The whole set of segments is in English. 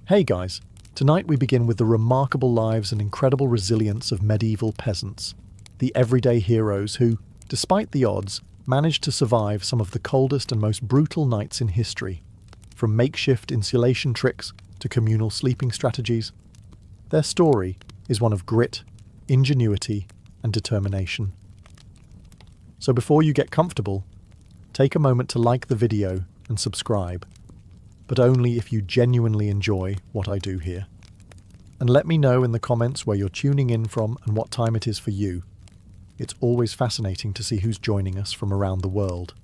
Hey guys, tonight we begin with the remarkable lives and incredible resilience of medieval peasants, the everyday heroes who, despite the odds, managed to survive some of the coldest and most brutal nights in history. From makeshift insulation tricks to communal sleeping strategies, their story is one of grit, ingenuity, and determination. So before you get comfortable, take a moment to like the video and subscribe, but only if you genuinely enjoy what I do here. And let me know in the comments where you're tuning in from and what time it is for you. It's always fascinating to see who's joining us from around the world.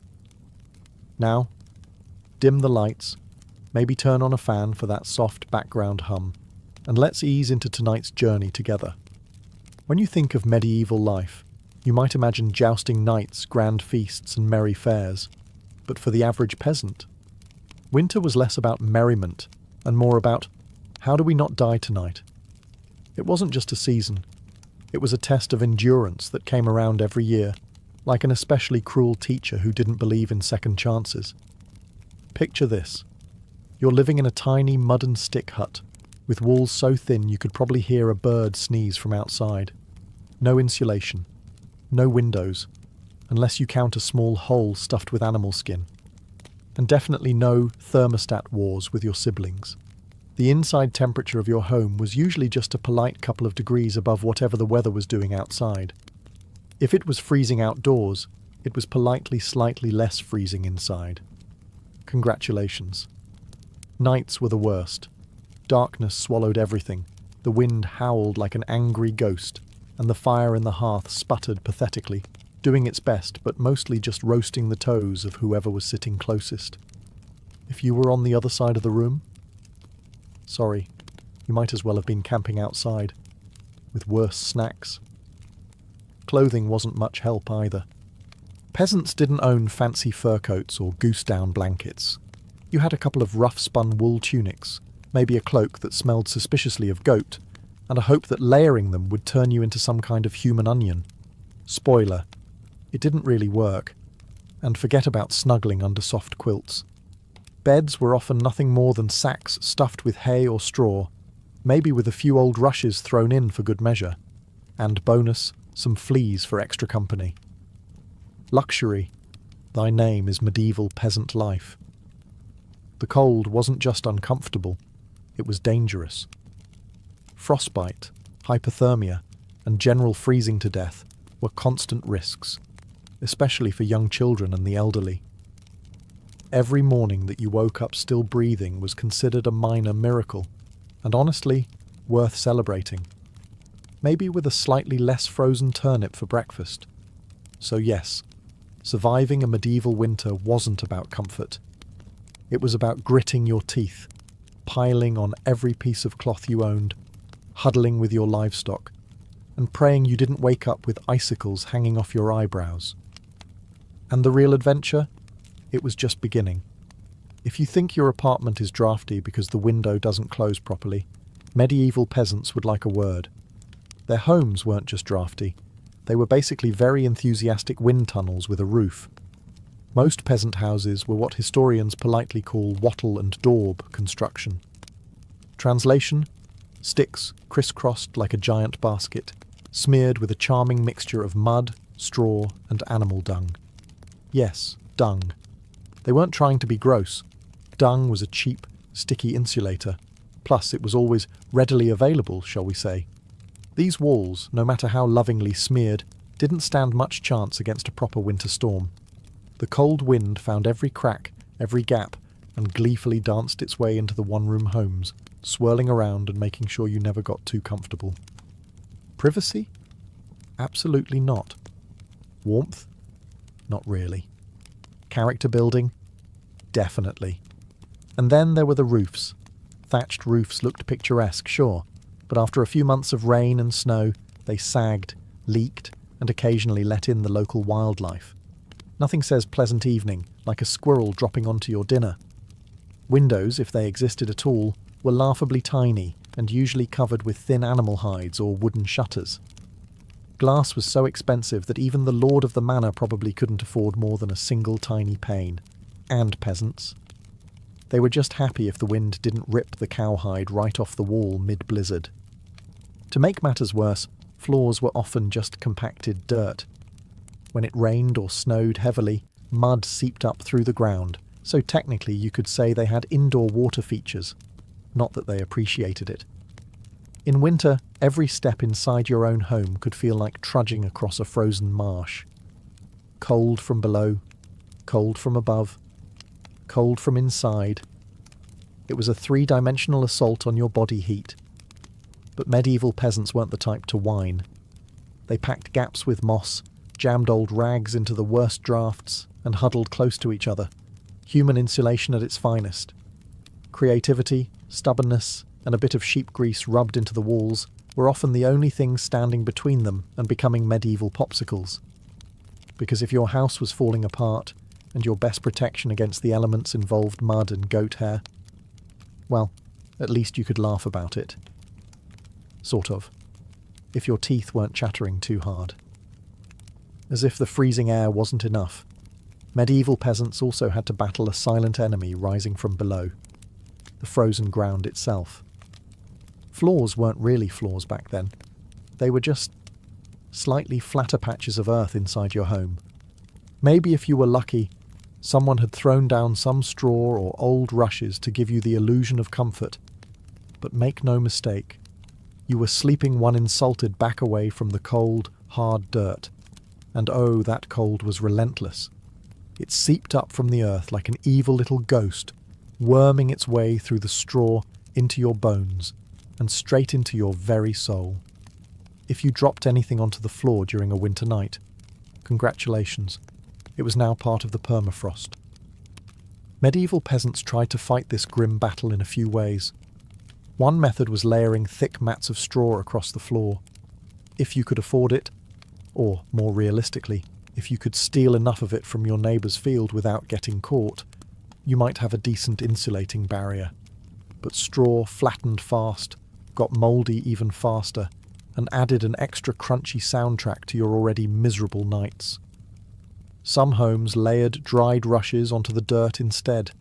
Now, dim the lights, maybe turn on a fan for that soft background hum, and let's ease into tonight's journey together. When you think of medieval life, you might imagine jousting knights, grand feasts, and merry fairs. But for the average peasant, winter was less about merriment and more about, how do we not die tonight? It wasn't just a season. It was a test of endurance that came around every year, like an especially cruel teacher who didn't believe in second chances. Picture this. You're living in a tiny mud and stick hut, with walls so thin you could probably hear a bird sneeze from outside. No insulation. No windows, unless you count a small hole stuffed with animal skin. And definitely no thermostat wars with your siblings. The inside temperature of your home was usually just a polite couple of degrees above whatever the weather was doing outside. If it was freezing outdoors, it was politely slightly less freezing inside. Congratulations. Nights were the worst. Darkness swallowed everything. The wind howled like an angry ghost, and the fire in the hearth sputtered pathetically, doing its best but mostly just roasting the toes of whoever was sitting closest. If you were on the other side of the room, sorry, you might as well have been camping outside, with worse snacks. Clothing wasn't much help either. Peasants didn't own fancy fur coats or goose-down blankets. You had a couple of rough-spun wool tunics, maybe a cloak that smelled suspiciously of goat, and a hope that layering them would turn you into some kind of human onion. Spoiler, it didn't really work, and forget about snuggling under soft quilts. Beds were often nothing more than sacks stuffed with hay or straw, maybe with a few old rushes thrown in for good measure, and bonus, some fleas for extra company. Luxury, thy name is medieval peasant life. The cold wasn't just uncomfortable, it was dangerous. Frostbite, hypothermia, and general freezing to death were constant risks, especially for young children and the elderly. Every morning that you woke up still breathing was considered a minor miracle, and honestly, worth celebrating. Maybe with a slightly less frozen turnip for breakfast. So yes, surviving a medieval winter wasn't about comfort. It was about gritting your teeth, piling on every piece of cloth you owned, huddling with your livestock, and praying you didn't wake up with icicles hanging off your eyebrows. And the real adventure? It was just beginning. If you think your apartment is drafty because the window doesn't close properly, medieval peasants would like a word. Their homes weren't just drafty, they were basically very enthusiastic wind tunnels with a roof. Most peasant houses were what historians politely call wattle and daub construction. Translation: sticks crisscrossed like a giant basket, smeared with a charming mixture of mud, straw, and animal dung. Yes, dung. They weren't trying to be gross. Dung was a cheap, sticky insulator. Plus, it was always readily available, shall we say. These walls, no matter how lovingly smeared, didn't stand much chance against a proper winter storm. The cold wind found every crack, every gap, and gleefully danced its way into the one-room homes, swirling around and making sure you never got too comfortable. Privacy? Absolutely not. Warmth? Not really. Character building? Definitely. And then there were the roofs. Thatched roofs looked picturesque, sure, but after a few months of rain and snow, they sagged, leaked, and occasionally let in the local wildlife. Nothing says pleasant evening like a squirrel dropping onto your dinner. Windows, if they existed at all, were laughably tiny and usually covered with thin animal hides or wooden shutters. Glass was so expensive that even the lord of the manor probably couldn't afford more than a single tiny pane. And peasants. They were just happy if the wind didn't rip the cowhide right off the wall mid-blizzard. To make matters worse, floors were often just compacted dirt. When it rained or snowed heavily, mud seeped up through the ground, so technically you could say they had indoor water features. Not that they appreciated it. In winter, every step inside your own home could feel like trudging across a frozen marsh. Cold from below, cold from above, cold from inside. It was a three-dimensional assault on your body heat. But medieval peasants weren't the type to whine. They packed gaps with moss, jammed old rags into the worst drafts, and huddled close to each other. Human insulation at its finest. Creativity, stubbornness, and a bit of sheep grease rubbed into the walls were often the only things standing between them and becoming medieval popsicles. Because if your house was falling apart, and your best protection against the elements involved mud and goat hair, well, at least you could laugh about it. Sort of. If your teeth weren't chattering too hard. As if the freezing air wasn't enough, medieval peasants also had to battle a silent enemy rising from below, the frozen ground itself. Floors weren't really floors back then. They were just slightly flatter patches of earth inside your home. Maybe if you were lucky, someone had thrown down some straw or old rushes to give you the illusion of comfort. But make no mistake, you were sleeping one insulted back away from the cold, hard dirt. And oh, that cold was relentless. It seeped up from the earth like an evil little ghost, worming its way through the straw into your bones and straight into your very soul. If you dropped anything onto the floor during a winter night, congratulations, it was now part of the permafrost. Medieval peasants tried to fight this grim battle in a few ways. One method was layering thick mats of straw across the floor. If you could afford it, or more realistically, if you could steal enough of it from your neighbour's field without getting caught, you might have a decent insulating barrier. But straw flattened fast, got mouldy even faster, and added an extra crunchy soundtrack to your already miserable nights. Some homes layered dried rushes onto the dirt instead.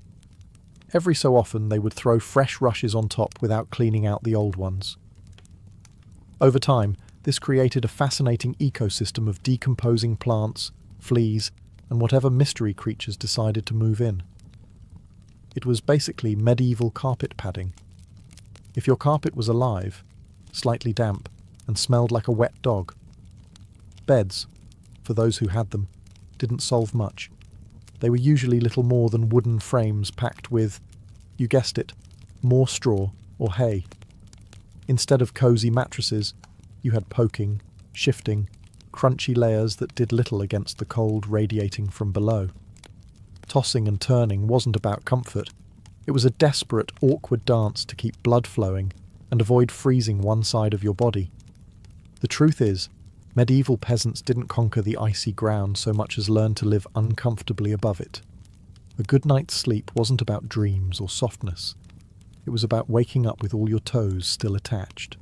Every so often they would throw fresh rushes on top without cleaning out the old ones. Over time, this created a fascinating ecosystem of decomposing plants, fleas, and whatever mystery creatures decided to move in. It was basically medieval carpet padding. If your carpet was alive, slightly damp, and smelled like a wet dog, beds, for those who had them, didn't solve much. They were usually little more than wooden frames packed with, you guessed it, more straw or hay. Instead of cosy mattresses, you had poking, shifting, crunchy layers that did little against the cold radiating from below. Tossing and turning wasn't about comfort. It was a desperate, awkward dance to keep blood flowing and avoid freezing one side of your body. The truth is, medieval peasants didn't conquer the icy ground so much as learn to live uncomfortably above it. A good night's sleep wasn't about dreams or softness. It was about waking up with all your toes still attached.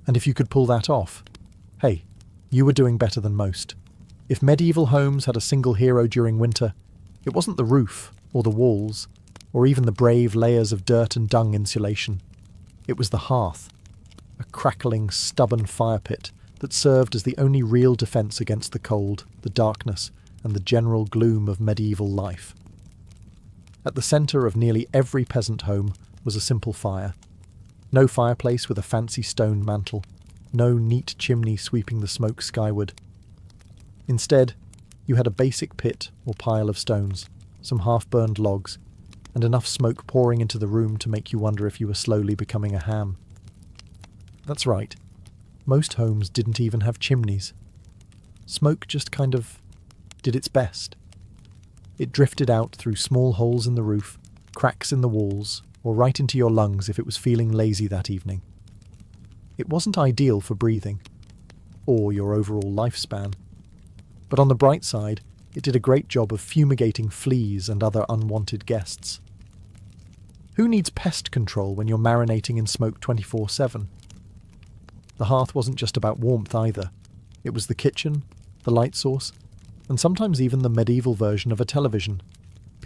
And if you could pull that off, hey, you were doing better than most. If medieval homes had a single hero during winter, it wasn't the roof, or the walls, or even the brave layers of dirt and dung insulation. It was the hearth, a crackling, stubborn fire pit that served as the only real defence against the cold, the darkness, and the general gloom of medieval life. At the centre of nearly every peasant home was a simple fire. No fireplace with a fancy stone mantel, no neat chimney sweeping the smoke skyward. Instead, you had a basic pit or pile of stones, some half-burned logs, and enough smoke pouring into the room to make you wonder if you were slowly becoming a ham. That's right. Most homes didn't even have chimneys. Smoke just kind of did its best. It drifted out through small holes in the roof, cracks in the walls, or right into your lungs if it was feeling lazy that evening. It wasn't ideal for breathing, or your overall lifespan. But on the bright side, it did a great job of fumigating fleas and other unwanted guests. Who needs pest control when you're marinating in smoke 24/7? The hearth wasn't just about warmth either. It was the kitchen, the light source, and sometimes even the medieval version of a television.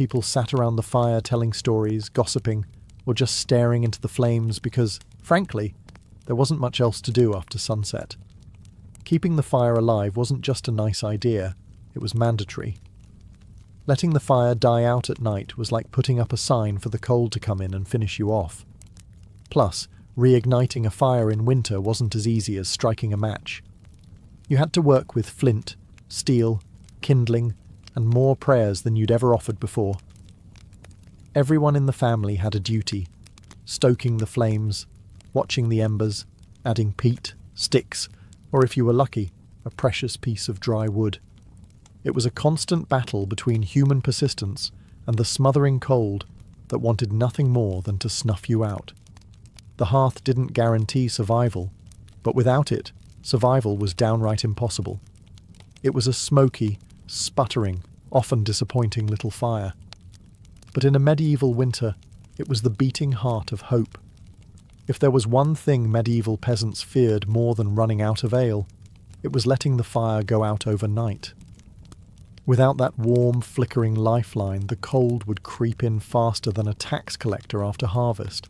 people sat around the fire telling stories, gossiping, or just staring into the flames because, frankly, there wasn't much else to do after sunset. Keeping the fire alive wasn't just a nice idea, it was mandatory. Letting the fire die out at night was like putting up a sign for the cold to come in and finish you off. Plus, reigniting a fire in winter wasn't as easy as striking a match. You had to work with flint, steel, kindling, and more prayers than you'd ever offered before. Everyone in the family had a duty, stoking the flames, watching the embers, adding peat, sticks, or if you were lucky, a precious piece of dry wood. It was a constant battle between human persistence and the smothering cold that wanted nothing more than to snuff you out. The hearth didn't guarantee survival, but without it, survival was downright impossible. It was a smoky, sputtering, often disappointing little fire. But in a medieval winter, it was the beating heart of hope. If there was one thing medieval peasants feared more than running out of ale, it was letting the fire go out overnight. Without that warm, flickering lifeline, the cold would creep in faster than a tax collector after harvest.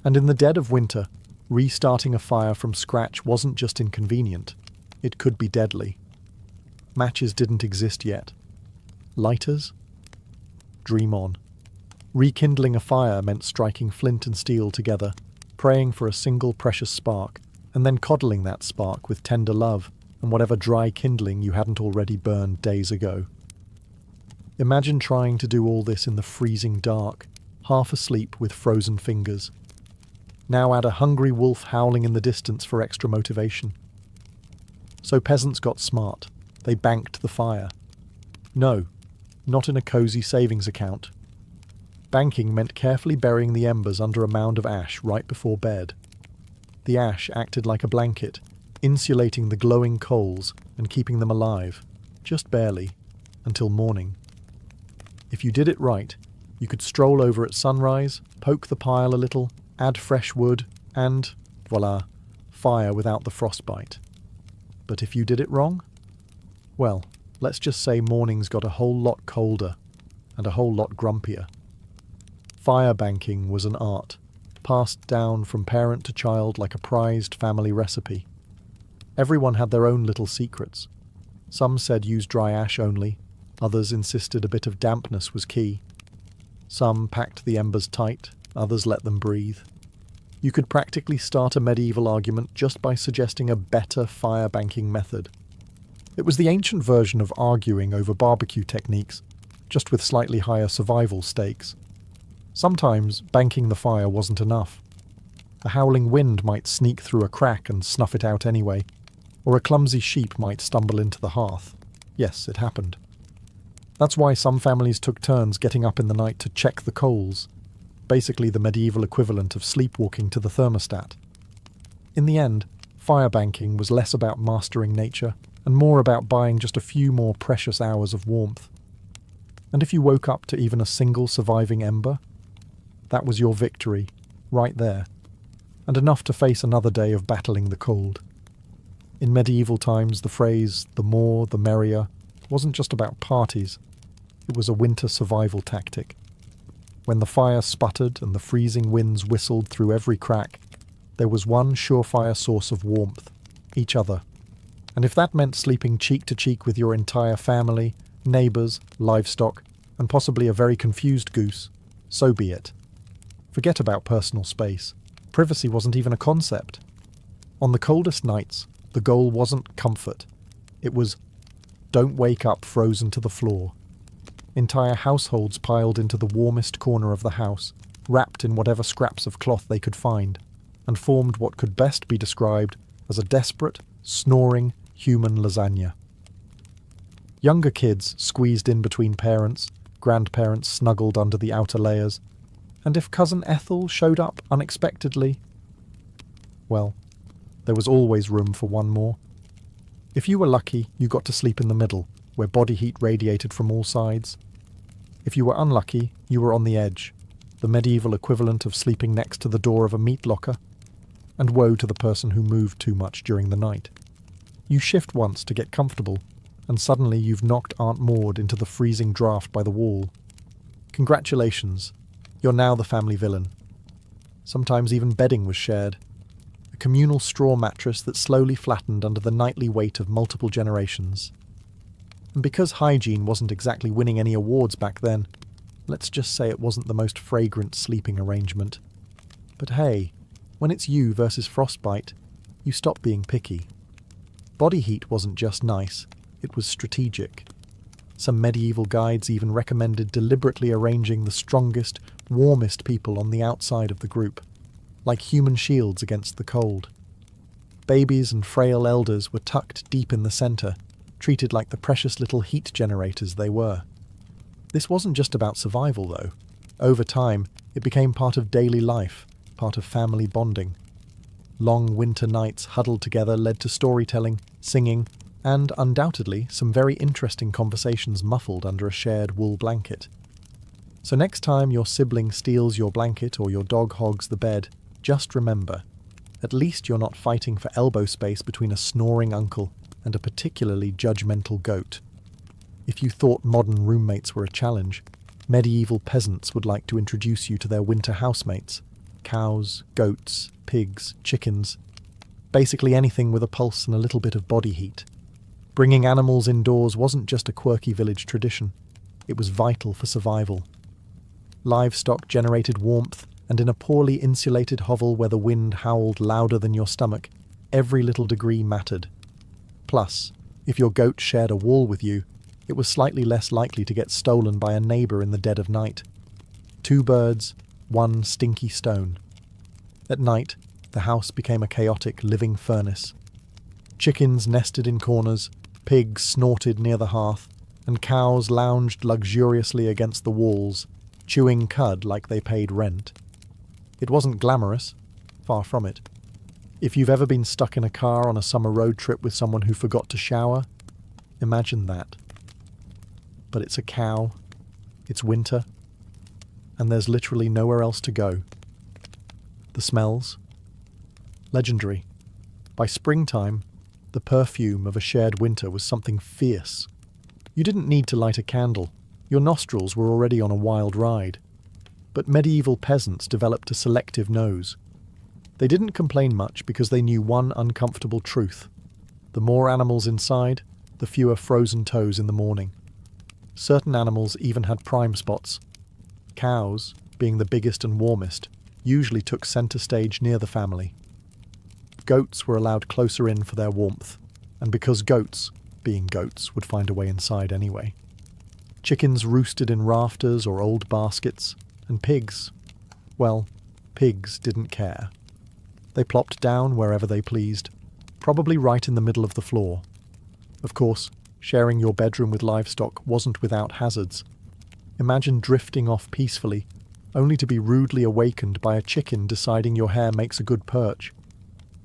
And in the dead of winter, restarting a fire from scratch wasn't just inconvenient, it could be deadly. Matches didn't exist yet. Lighters? Dream on. Rekindling a fire meant striking flint and steel together, praying for a single precious spark, and then coddling that spark with tender love and whatever dry kindling you hadn't already burned days ago. Imagine trying to do all this in the freezing dark, half asleep with frozen fingers. Now add a hungry wolf howling in the distance for extra motivation. So peasants got smart. They banked the fire. No, not in a cosy savings account. Banking meant carefully burying the embers under a mound of ash right before bed. The ash acted like a blanket, insulating the glowing coals and keeping them alive, just barely, until morning. If you did it right, you could stroll over at sunrise, poke the pile a little, add fresh wood, and, voila, fire without the frostbite. But if you did it wrong? Well, let's just say mornings got a whole lot colder and a whole lot grumpier. Fire banking was an art, passed down from parent to child like a prized family recipe. Everyone had their own little secrets. Some said use dry ash only, others insisted a bit of dampness was key. Some packed the embers tight, others let them breathe. You could practically start a medieval argument just by suggesting a better fire banking method. It was the ancient version of arguing over barbecue techniques, just with slightly higher survival stakes. Sometimes banking the fire wasn't enough. A howling wind might sneak through a crack and snuff it out anyway, or a clumsy sheep might stumble into the hearth. Yes, it happened. That's why some families took turns getting up in the night to check the coals, basically the medieval equivalent of sleepwalking to the thermostat. In the end, fire banking was less about mastering nature and more about buying just a few more precious hours of warmth. And if you woke up to even a single surviving ember, that was your victory, right there, and enough to face another day of battling the cold. In medieval times, the phrase, "the more, the merrier," wasn't just about parties. It was a winter survival tactic. When the fire sputtered and the freezing winds whistled through every crack, there was one surefire source of warmth, each other. And if that meant sleeping cheek to cheek with your entire family, neighbours, livestock, and possibly a very confused goose, so be it. Forget about personal space. Privacy wasn't even a concept. On the coldest nights, the goal wasn't comfort. It was, don't wake up frozen to the floor. Entire households piled into the warmest corner of the house, wrapped in whatever scraps of cloth they could find, and formed what could best be described as a desperate, snoring, human lasagna. Younger kids squeezed in between parents, grandparents snuggled under the outer layers, and if Cousin Ethel showed up unexpectedly, well, there was always room for one more. If you were lucky, you got to sleep in the middle, where body heat radiated from all sides. If you were unlucky, you were on the edge, the medieval equivalent of sleeping next to the door of a meat locker. And woe to the person who moved too much during the night. You shift once to get comfortable, and suddenly you've knocked Aunt Maud into the freezing draft by the wall. Congratulations, you're now the family villain. Sometimes even bedding was shared. A communal straw mattress that slowly flattened under the nightly weight of multiple generations. And because hygiene wasn't exactly winning any awards back then, let's just say it wasn't the most fragrant sleeping arrangement. But hey, when it's you versus frostbite, you stop being picky. Body heat wasn't just nice, it was strategic. Some medieval guides even recommended deliberately arranging the strongest, warmest people on the outside of the group, like human shields against the cold. Babies and frail elders were tucked deep in the centre, treated like the precious little heat generators they were. This wasn't just about survival, though. Over time, it became part of daily life, part of family bonding. Long winter nights huddled together led to storytelling, singing, and undoubtedly some very interesting conversations muffled under a shared wool blanket. So next time your sibling steals your blanket or your dog hogs the bed, just remember, at least you're not fighting for elbow space between a snoring uncle and a particularly judgmental goat. If you thought modern roommates were a challenge, medieval peasants would like to introduce you to their winter housemates. Cows, goats, pigs, chickens. Basically anything with a pulse and a little bit of body heat. Bringing animals indoors wasn't just a quirky village tradition. It was vital for survival. Livestock generated warmth, and in a poorly insulated hovel where the wind howled louder than your stomach, every little degree mattered. Plus, if your goat shared a wall with you, it was slightly less likely to get stolen by a neighbour in the dead of night. 2 birds, 1 stinky stone. At night, the house became a chaotic living furnace. Chickens nested in corners, pigs snorted near the hearth, and cows lounged luxuriously against the walls, chewing cud like they paid rent. It wasn't glamorous, far from it. If you've ever been stuck in a car on a summer road trip with someone who forgot to shower, imagine that. But it's a cow, it's winter, and there's literally nowhere else to go. The smells? Legendary. By springtime, the perfume of a shared winter was something fierce. You didn't need to light a candle. Your nostrils were already on a wild ride. But medieval peasants developed a selective nose. They didn't complain much because they knew one uncomfortable truth. The more animals inside, the fewer frozen toes in the morning. Certain animals even had prime spots. Cows, being the biggest and warmest, usually took centre stage near the family. Goats were allowed closer in for their warmth, and because goats, being goats, would find a way inside anyway. Chickens roosted in rafters or old baskets, and pigs, well, pigs didn't care. They plopped down wherever they pleased, probably right in the middle of the floor. Of course, sharing your bedroom with livestock wasn't without hazards. Imagine drifting off peacefully, only to be rudely awakened by a chicken deciding your hair makes a good perch,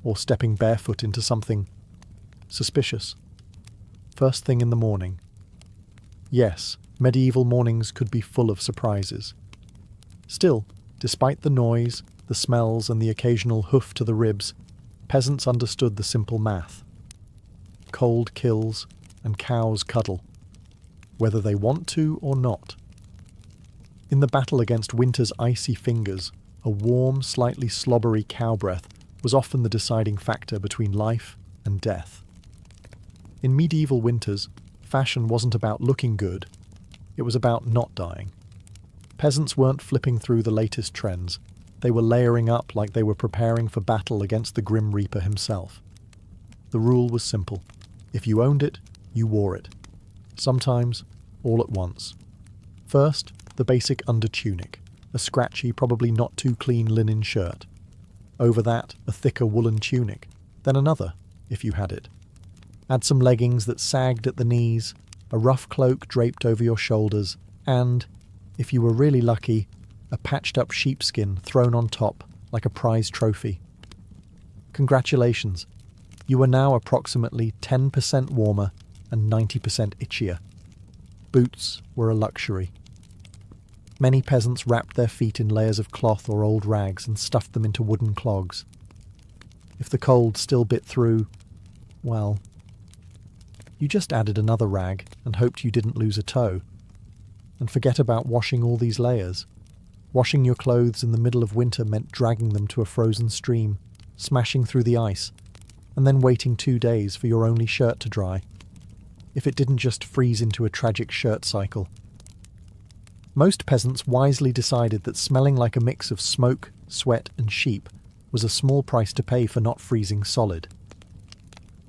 or stepping barefoot into something suspicious. First thing in the morning. Yes, medieval mornings could be full of surprises. Still, despite the noise, the smells, and the occasional hoof to the ribs, peasants understood the simple math. Cold kills, and cows cuddle, whether they want to or not. In the battle against winter's icy fingers, a warm, slightly slobbery cow breath was often the deciding factor between life and death. In medieval winters, fashion wasn't about looking good, it was about not dying. Peasants weren't flipping through the latest trends, they were layering up like they were preparing for battle against the Grim Reaper himself. The rule was simple. If you owned it, you wore it. Sometimes, all at once. First, the basic undertunic, a scratchy, probably not too clean linen shirt. Over that, a thicker woolen tunic, then another, if you had it. Add some leggings that sagged at the knees, a rough cloak draped over your shoulders, and, if you were really lucky, a patched-up sheepskin thrown on top like a prize trophy. Congratulations, you are now approximately 10% warmer and 90% itchier. Boots were a luxury. Many peasants wrapped their feet in layers of cloth or old rags and stuffed them into wooden clogs. If the cold still bit through, well, you just added another rag and hoped you didn't lose a toe. And forget about washing all these layers. Washing your clothes in the middle of winter meant dragging them to a frozen stream, smashing through the ice, and then waiting 2 days for your only shirt to dry. If it didn't just freeze into a tragic shirt cycle. Most peasants wisely decided that smelling like a mix of smoke, sweat, and sheep was a small price to pay for not freezing solid.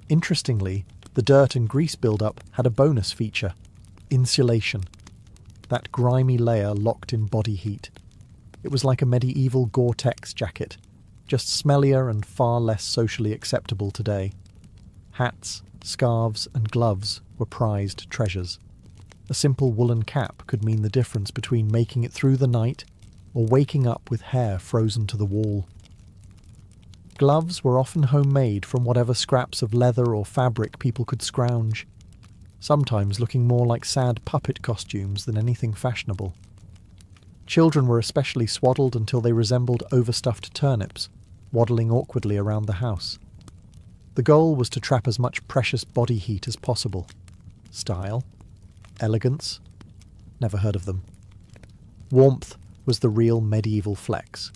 Interestingly, the dirt and grease buildup had a bonus feature: insulation. That grimy layer locked in body heat. It was like a medieval Gore-Tex jacket, just smellier and far less socially acceptable today. Hats, scarves, and gloves were prized treasures. A simple woolen cap could mean the difference between making it through the night or waking up with hair frozen to the wall. Gloves were often homemade from whatever scraps of leather or fabric people could scrounge, sometimes looking more like sad puppet costumes than anything fashionable. Children were especially swaddled until they resembled overstuffed turnips, waddling awkwardly around the house. The goal was to trap as much precious body heat as possible. Style? Elegance? Never heard of them. Warmth was the real medieval flex.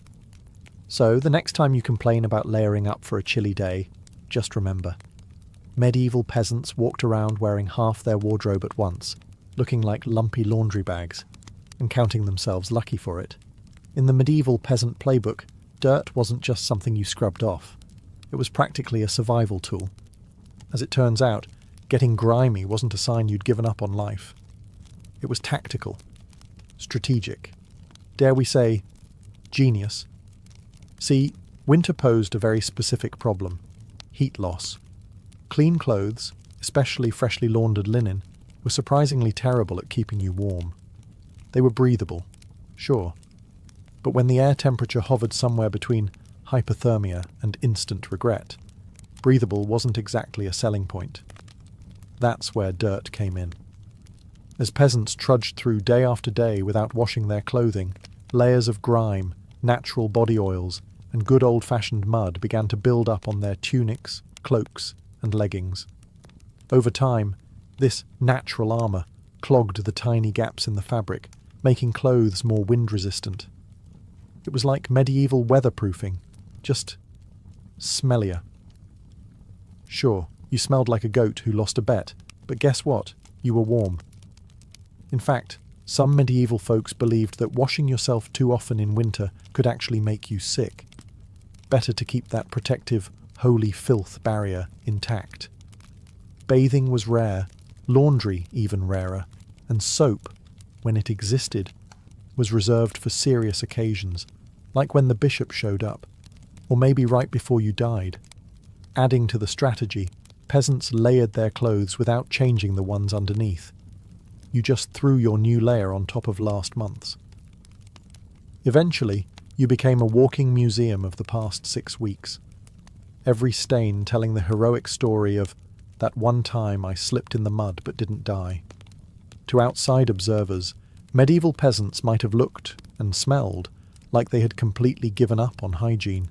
So, the next time you complain about layering up for a chilly day, just remember, medieval peasants walked around wearing half their wardrobe at once, looking like lumpy laundry bags, and counting themselves lucky for it. In the medieval peasant playbook, dirt wasn't just something you scrubbed off. It was practically a survival tool. As it turns out, getting grimy wasn't a sign you'd given up on life. It was tactical, strategic, dare we say, genius. See, winter posed a very specific problem: heat loss. Clean clothes, especially freshly laundered linen, were surprisingly terrible at keeping you warm. They were breathable, sure, but when the air temperature hovered somewhere between hypothermia and instant regret, breathable wasn't exactly a selling point. That's where dirt came in. As peasants trudged through day after day without washing their clothing, layers of grime, natural body oils, and good old-fashioned mud began to build up on their tunics, cloaks, and leggings. Over time, this natural armour clogged the tiny gaps in the fabric, making clothes more wind-resistant. It was like medieval weatherproofing, just smellier. Sure, you smelled like a goat who lost a bet, but guess what? You were warm. In fact, some medieval folks believed that washing yourself too often in winter could actually make you sick. Better to keep that protective, holy filth barrier intact. Bathing was rare, laundry even rarer, and soap, when it existed, was reserved for serious occasions, like when the bishop showed up, or maybe right before you died. Adding to the strategy, peasants layered their clothes without changing the ones underneath. You just threw your new layer on top of last month's. Eventually, you became a walking museum of the past 6 weeks. Every stain telling the heroic story of that one time I slipped in the mud but didn't die. To outside observers, medieval peasants might have looked and smelled like they had completely given up on hygiene.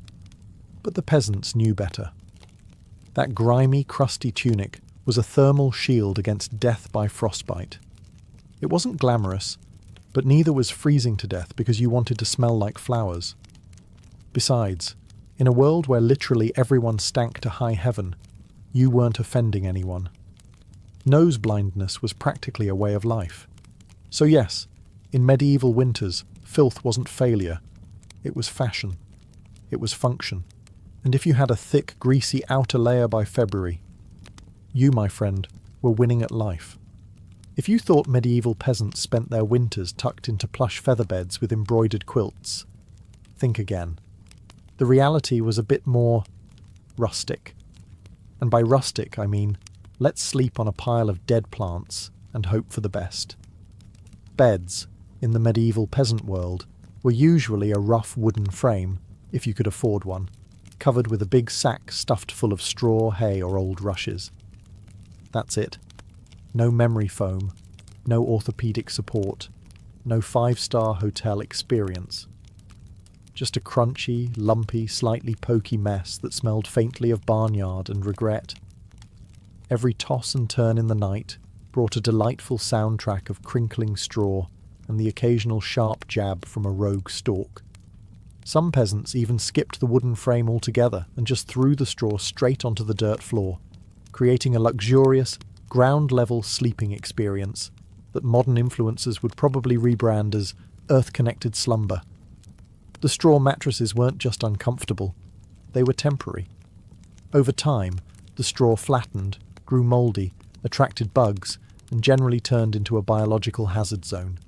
But the peasants knew better. That grimy, crusty tunic was a thermal shield against death by frostbite. It wasn't glamorous, but neither was freezing to death because you wanted to smell like flowers. Besides, in a world where literally everyone stank to high heaven, you weren't offending anyone. Nose blindness was practically a way of life. So yes, in medieval winters, filth wasn't failure. It was fashion. It was function. And if you had a thick, greasy outer layer by February, you, my friend, were winning at life. If you thought medieval peasants spent their winters tucked into plush featherbeds with embroidered quilts, think again. The reality was a bit more rustic. And by rustic, I mean, let's sleep on a pile of dead plants and hope for the best. Beds, in the medieval peasant world, were usually a rough wooden frame, if you could afford one, covered with a big sack stuffed full of straw, hay, or old rushes. That's it. No memory foam, no orthopedic support, no 5-star hotel experience. Just a crunchy, lumpy, slightly pokey mess that smelled faintly of barnyard and regret. Every toss and turn in the night brought a delightful soundtrack of crinkling straw, and the occasional sharp jab from a rogue stalk. Some peasants even skipped the wooden frame altogether and just threw the straw straight onto the dirt floor, creating a luxurious, ground-level sleeping experience that modern influencers would probably rebrand as earth-connected slumber. The straw mattresses weren't just uncomfortable, they were temporary. Over time, the straw flattened, grew mouldy, attracted bugs, and generally turned into a biological hazard zone.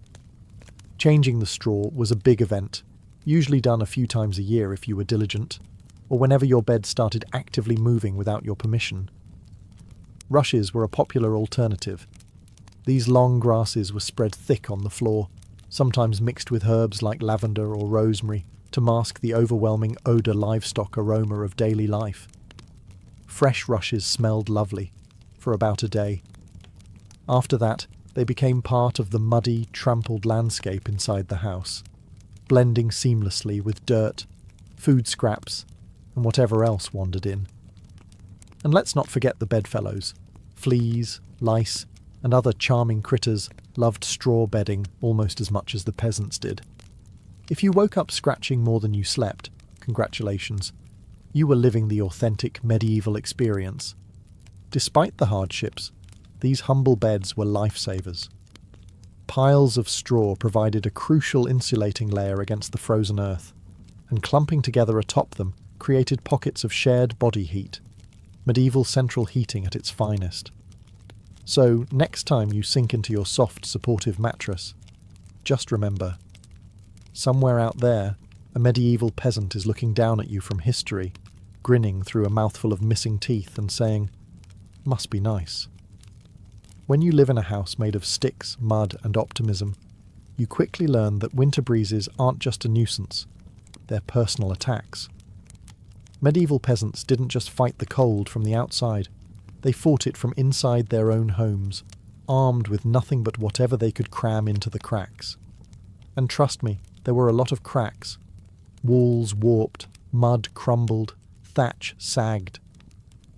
Changing the straw was a big event, usually done a few times a year if you were diligent, or whenever your bed started actively moving without your permission. Rushes were a popular alternative. These long grasses were spread thick on the floor, sometimes mixed with herbs like lavender or rosemary to mask the overwhelming odour livestock aroma of daily life. Fresh rushes smelled lovely, for about a day. After that, they became part of the muddy, trampled landscape inside the house, blending seamlessly with dirt, food scraps, and whatever else wandered in. And let's not forget the bedfellows. Fleas, lice, and other charming critters loved straw bedding almost as much as the peasants did. If you woke up scratching more than you slept, congratulations. You were living the authentic medieval experience. Despite the hardships, these humble beds were lifesavers. Piles of straw provided a crucial insulating layer against the frozen earth, and clumping together atop them created pockets of shared body heat, medieval central heating at its finest. So, next time you sink into your soft, supportive mattress, just remember, somewhere out there, a medieval peasant is looking down at you from history, grinning through a mouthful of missing teeth and saying, "Must be nice." When you live in a house made of sticks, mud, and optimism, you quickly learn that winter breezes aren't just a nuisance, they're personal attacks. Medieval peasants didn't just fight the cold from the outside, they fought it from inside their own homes, armed with nothing but whatever they could cram into the cracks. And trust me, there were a lot of cracks. Walls warped, mud crumbled, thatch sagged.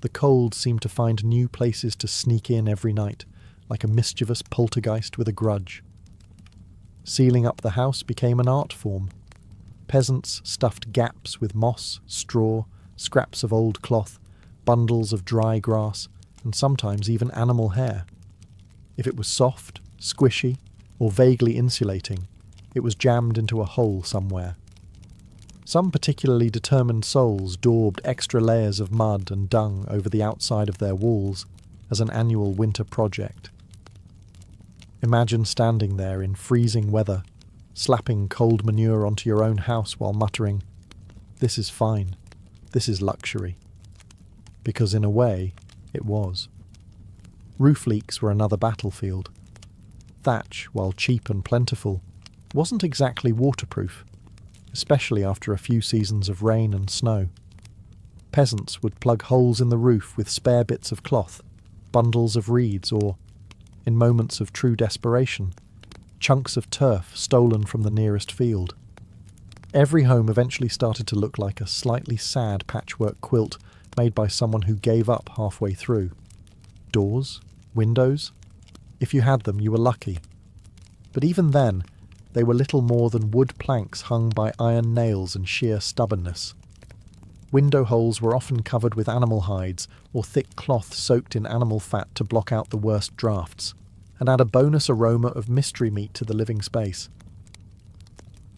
The cold seemed to find new places to sneak in every night, like a mischievous poltergeist with a grudge. Sealing up the house became an art form. Peasants stuffed gaps with moss, straw, scraps of old cloth, bundles of dry grass, and sometimes even animal hair. If it was soft, squishy, or vaguely insulating, it was jammed into a hole somewhere. Some particularly determined souls daubed extra layers of mud and dung over the outside of their walls as an annual winter project. Imagine standing there in freezing weather, slapping cold manure onto your own house while muttering, "This is fine, this is luxury." Because in a way, it was. Roof leaks were another battlefield. Thatch, while cheap and plentiful, wasn't exactly waterproof, especially after a few seasons of rain and snow. Peasants would plug holes in the roof with spare bits of cloth, bundles of reeds, or, in moments of true desperation, chunks of turf stolen from the nearest field. Every home eventually started to look like a slightly sad patchwork quilt made by someone who gave up halfway through. Doors? Windows? If you had them, you were lucky. But even then, they were little more than wood planks hung by iron nails and sheer stubbornness. Window holes were often covered with animal hides or thick cloth soaked in animal fat to block out the worst drafts, and add a bonus aroma of mystery meat to the living space.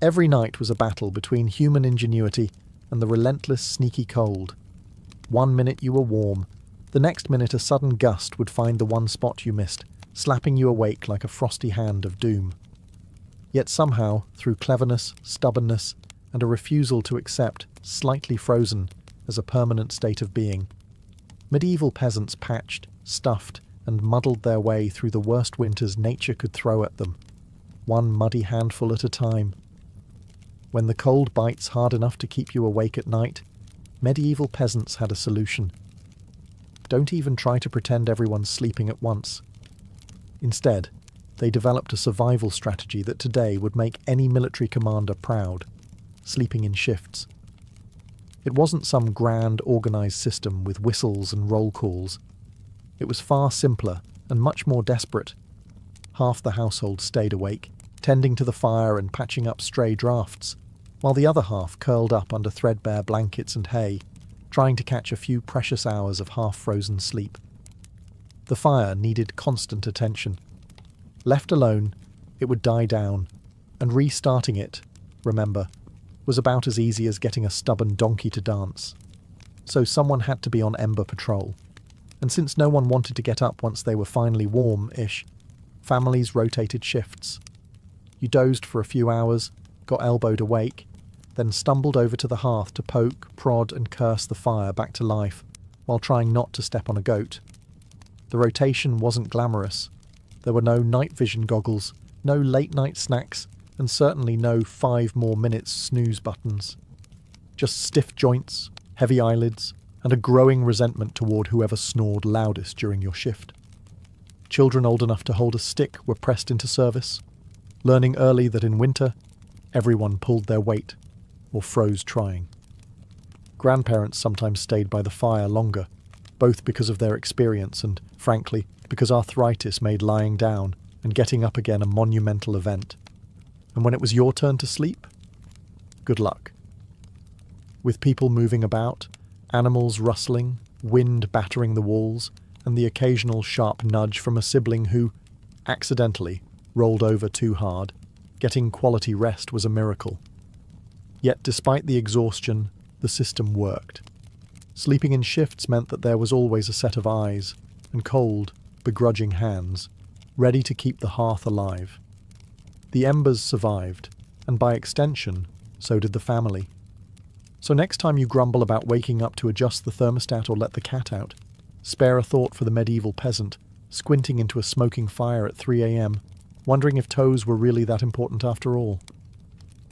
Every night was a battle between human ingenuity and the relentless, sneaky cold. One minute you were warm, the next minute a sudden gust would find the one spot you missed, slapping you awake like a frosty hand of doom. Yet somehow, through cleverness, stubbornness, and a refusal to accept slightly frozen as a permanent state of being, medieval peasants patched, stuffed, and muddled their way through the worst winters nature could throw at them, one muddy handful at a time. When the cold bites hard enough to keep you awake at night, medieval peasants had a solution. Don't even try to pretend everyone's sleeping at once. Instead, they developed a survival strategy that today would make any military commander proud: sleeping in shifts. It wasn't some grand, organised system with whistles and roll calls. It was far simpler and much more desperate. Half the household stayed awake, tending to the fire and patching up stray drafts, while the other half curled up under threadbare blankets and hay, trying to catch a few precious hours of half-frozen sleep. The fire needed constant attention. Left alone, it would die down, and restarting it, remember, was about as easy as getting a stubborn donkey to dance. So someone had to be on ember patrol, and since no one wanted to get up once they were finally warm-ish, families rotated shifts. You dozed for a few hours, got elbowed awake, then stumbled over to the hearth to poke, prod and curse the fire back to life, while trying not to step on a goat. The rotation wasn't glamorous. There were no night vision goggles, no late-night snacks, and certainly no 5 more minutes snooze buttons. Just stiff joints, heavy eyelids, and a growing resentment toward whoever snored loudest during your shift. Children old enough to hold a stick were pressed into service, learning early that in winter, everyone pulled their weight, or froze trying. Grandparents sometimes stayed by the fire longer, both because of their experience and, frankly, because arthritis made lying down and getting up again a monumental event. And when it was your turn to sleep, good luck. With people moving about, animals rustling, wind battering the walls, and the occasional sharp nudge from a sibling who, accidentally, rolled over too hard, getting quality rest was a miracle. Yet despite the exhaustion, the system worked. Sleeping in shifts meant that there was always a set of eyes, and cold, begrudging hands, ready to keep the hearth alive. The embers survived, and by extension, so did the family. So next time you grumble about waking up to adjust the thermostat or let the cat out, spare a thought for the medieval peasant, squinting into a smoking fire at 3 a.m, wondering if toes were really that important after all.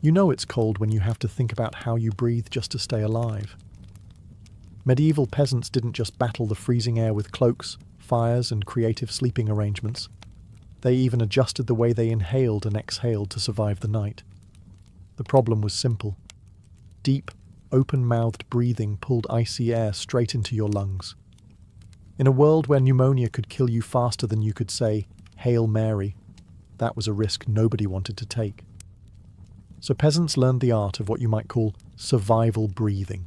You know it's cold when you have to think about how you breathe just to stay alive. Medieval peasants didn't just battle the freezing air with cloaks, fires, and creative sleeping arrangements. They even adjusted the way they inhaled and exhaled to survive the night. The problem was simple. Deep, open-mouthed breathing pulled icy air straight into your lungs. In a world where pneumonia could kill you faster than you could say, "Hail Mary," that was a risk nobody wanted to take. So peasants learned the art of what you might call survival breathing.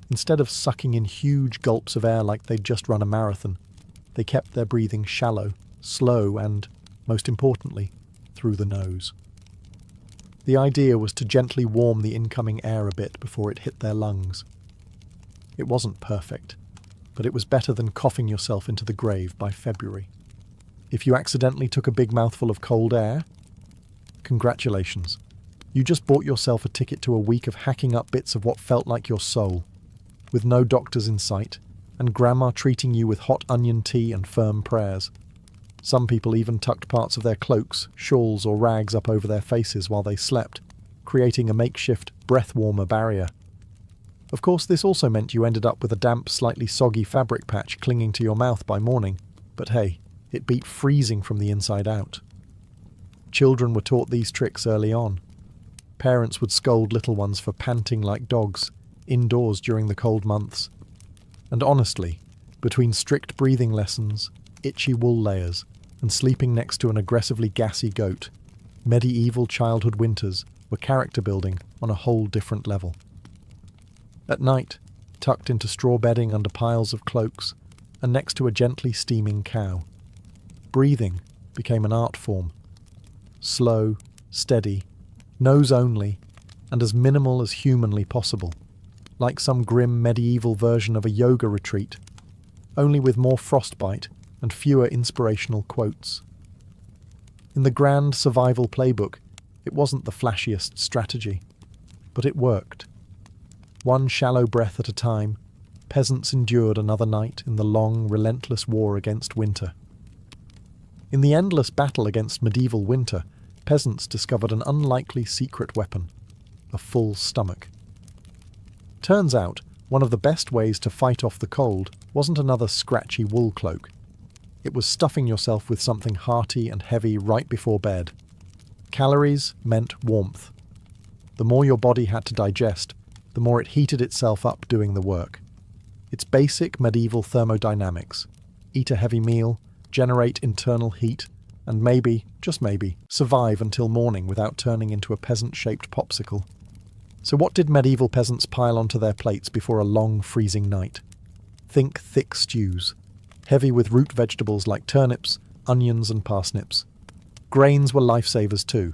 Instead of sucking in huge gulps of air like they'd just run a marathon, they kept their breathing shallow, slow, and, most importantly, through the nose. The idea was to gently warm the incoming air a bit before it hit their lungs. It wasn't perfect, but it was better than coughing yourself into the grave by February. If you accidentally took a big mouthful of cold air, congratulations. You just bought yourself a ticket to a week of hacking up bits of what felt like your soul, with no doctors in sight, and grandma treating you with hot onion tea and firm prayers. Some people even tucked parts of their cloaks, shawls, or rags up over their faces while they slept, creating a makeshift breath-warmer barrier. Of course, this also meant you ended up with a damp, slightly soggy fabric patch clinging to your mouth by morning, but hey, it beat freezing from the inside out. Children were taught these tricks early on. Parents would scold little ones for panting like dogs, indoors during the cold months. And honestly, between strict breathing lessons, itchy wool layers, and sleeping next to an aggressively gassy goat, medieval childhood winters were character building on a whole different level. At night, tucked into straw bedding under piles of cloaks, and next to a gently steaming cow, breathing became an art form. Slow, steady, nose only, and as minimal as humanly possible, like some grim medieval version of a yoga retreat, only with more frostbite and fewer inspirational quotes. In the grand survival playbook, it wasn't the flashiest strategy, but it worked. One shallow breath at a time, peasants endured another night in the long, relentless war against winter. In the endless battle against medieval winter, peasants discovered an unlikely secret weapon: a full stomach. Turns out, one of the best ways to fight off the cold wasn't another scratchy wool cloak. It was stuffing yourself with something hearty and heavy right before bed. Calories meant warmth. The more your body had to digest, the more it heated itself up doing the work. It's basic medieval thermodynamics. Eat a heavy meal, generate internal heat, and maybe, just maybe, survive until morning without turning into a peasant-shaped popsicle. So what did medieval peasants pile onto their plates before a long, freezing night? Think thick stews, heavy with root vegetables like turnips, onions and parsnips. Grains were lifesavers too.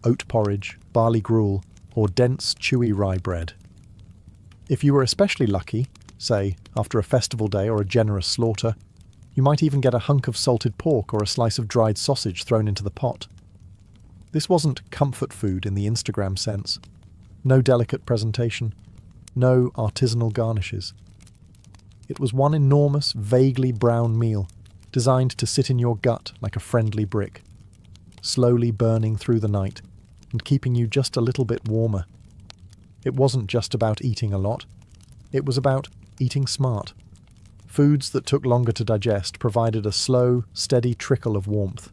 Oat porridge, barley gruel, or dense, chewy rye bread. If you were especially lucky, say, after a festival day or a generous slaughter, you might even get a hunk of salted pork or a slice of dried sausage thrown into the pot. This wasn't comfort food in the Instagram sense. No delicate presentation, no artisanal garnishes. It was one enormous, vaguely brown meal, designed to sit in your gut like a friendly brick, slowly burning through the night and keeping you just a little bit warmer. It wasn't just about eating a lot. It was about eating smart. Foods that took longer to digest provided a slow, steady trickle of warmth.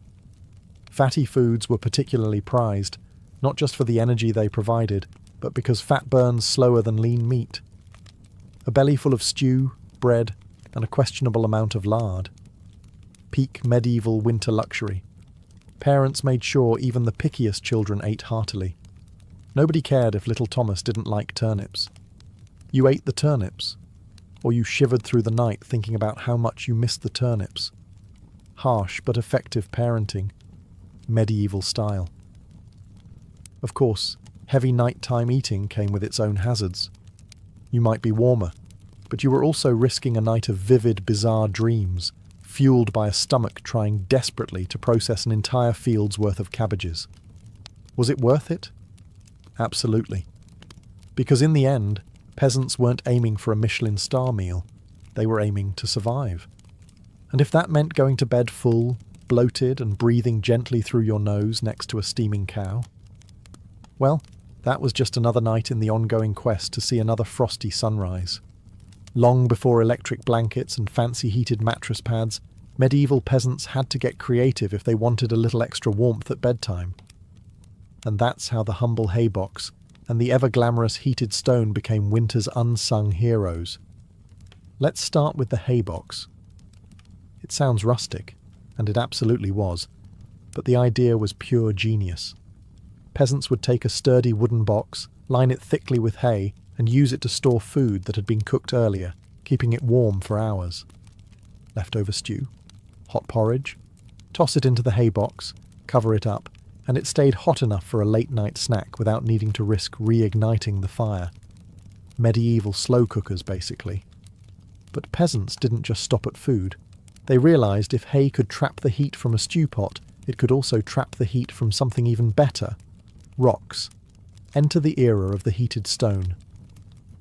Fatty foods were particularly prized, not just for the energy they provided, but because fat burns slower than lean meat. A belly full of stew, bread, and a questionable amount of lard. Peak medieval winter luxury. Parents made sure even the pickiest children ate heartily. Nobody cared if little Thomas didn't like turnips. You ate the turnips, or you shivered through the night thinking about how much you missed the turnips. Harsh but effective parenting. Medieval style. Of course, heavy nighttime eating came with its own hazards. You might be warmer, but you were also risking a night of vivid, bizarre dreams, fueled by a stomach trying desperately to process an entire field's worth of cabbages. Was it worth it? Absolutely. Because in the end, peasants weren't aiming for a Michelin star meal. They were aiming to survive. And if that meant going to bed full, bloated and breathing gently through your nose next to a steaming cow, well, that was just another night in the ongoing quest to see another frosty sunrise. Long before electric blankets and fancy heated mattress pads, medieval peasants had to get creative if they wanted a little extra warmth at bedtime. And that's how the humble haybox and the ever-glamorous heated stone became winter's unsung heroes. Let's start with the haybox. It sounds rustic, and it absolutely was, but the idea was pure genius. Peasants would take a sturdy wooden box, line it thickly with hay, and use it to store food that had been cooked earlier, keeping it warm for hours. Leftover stew, hot porridge, toss it into the hay box, cover it up, and it stayed hot enough for a late-night snack without needing to risk reigniting the fire. Medieval slow cookers, basically. But peasants didn't just stop at food. They realised if hay could trap the heat from a stew pot, it could also trap the heat from something even better. Rocks. Enter the era of the heated stone.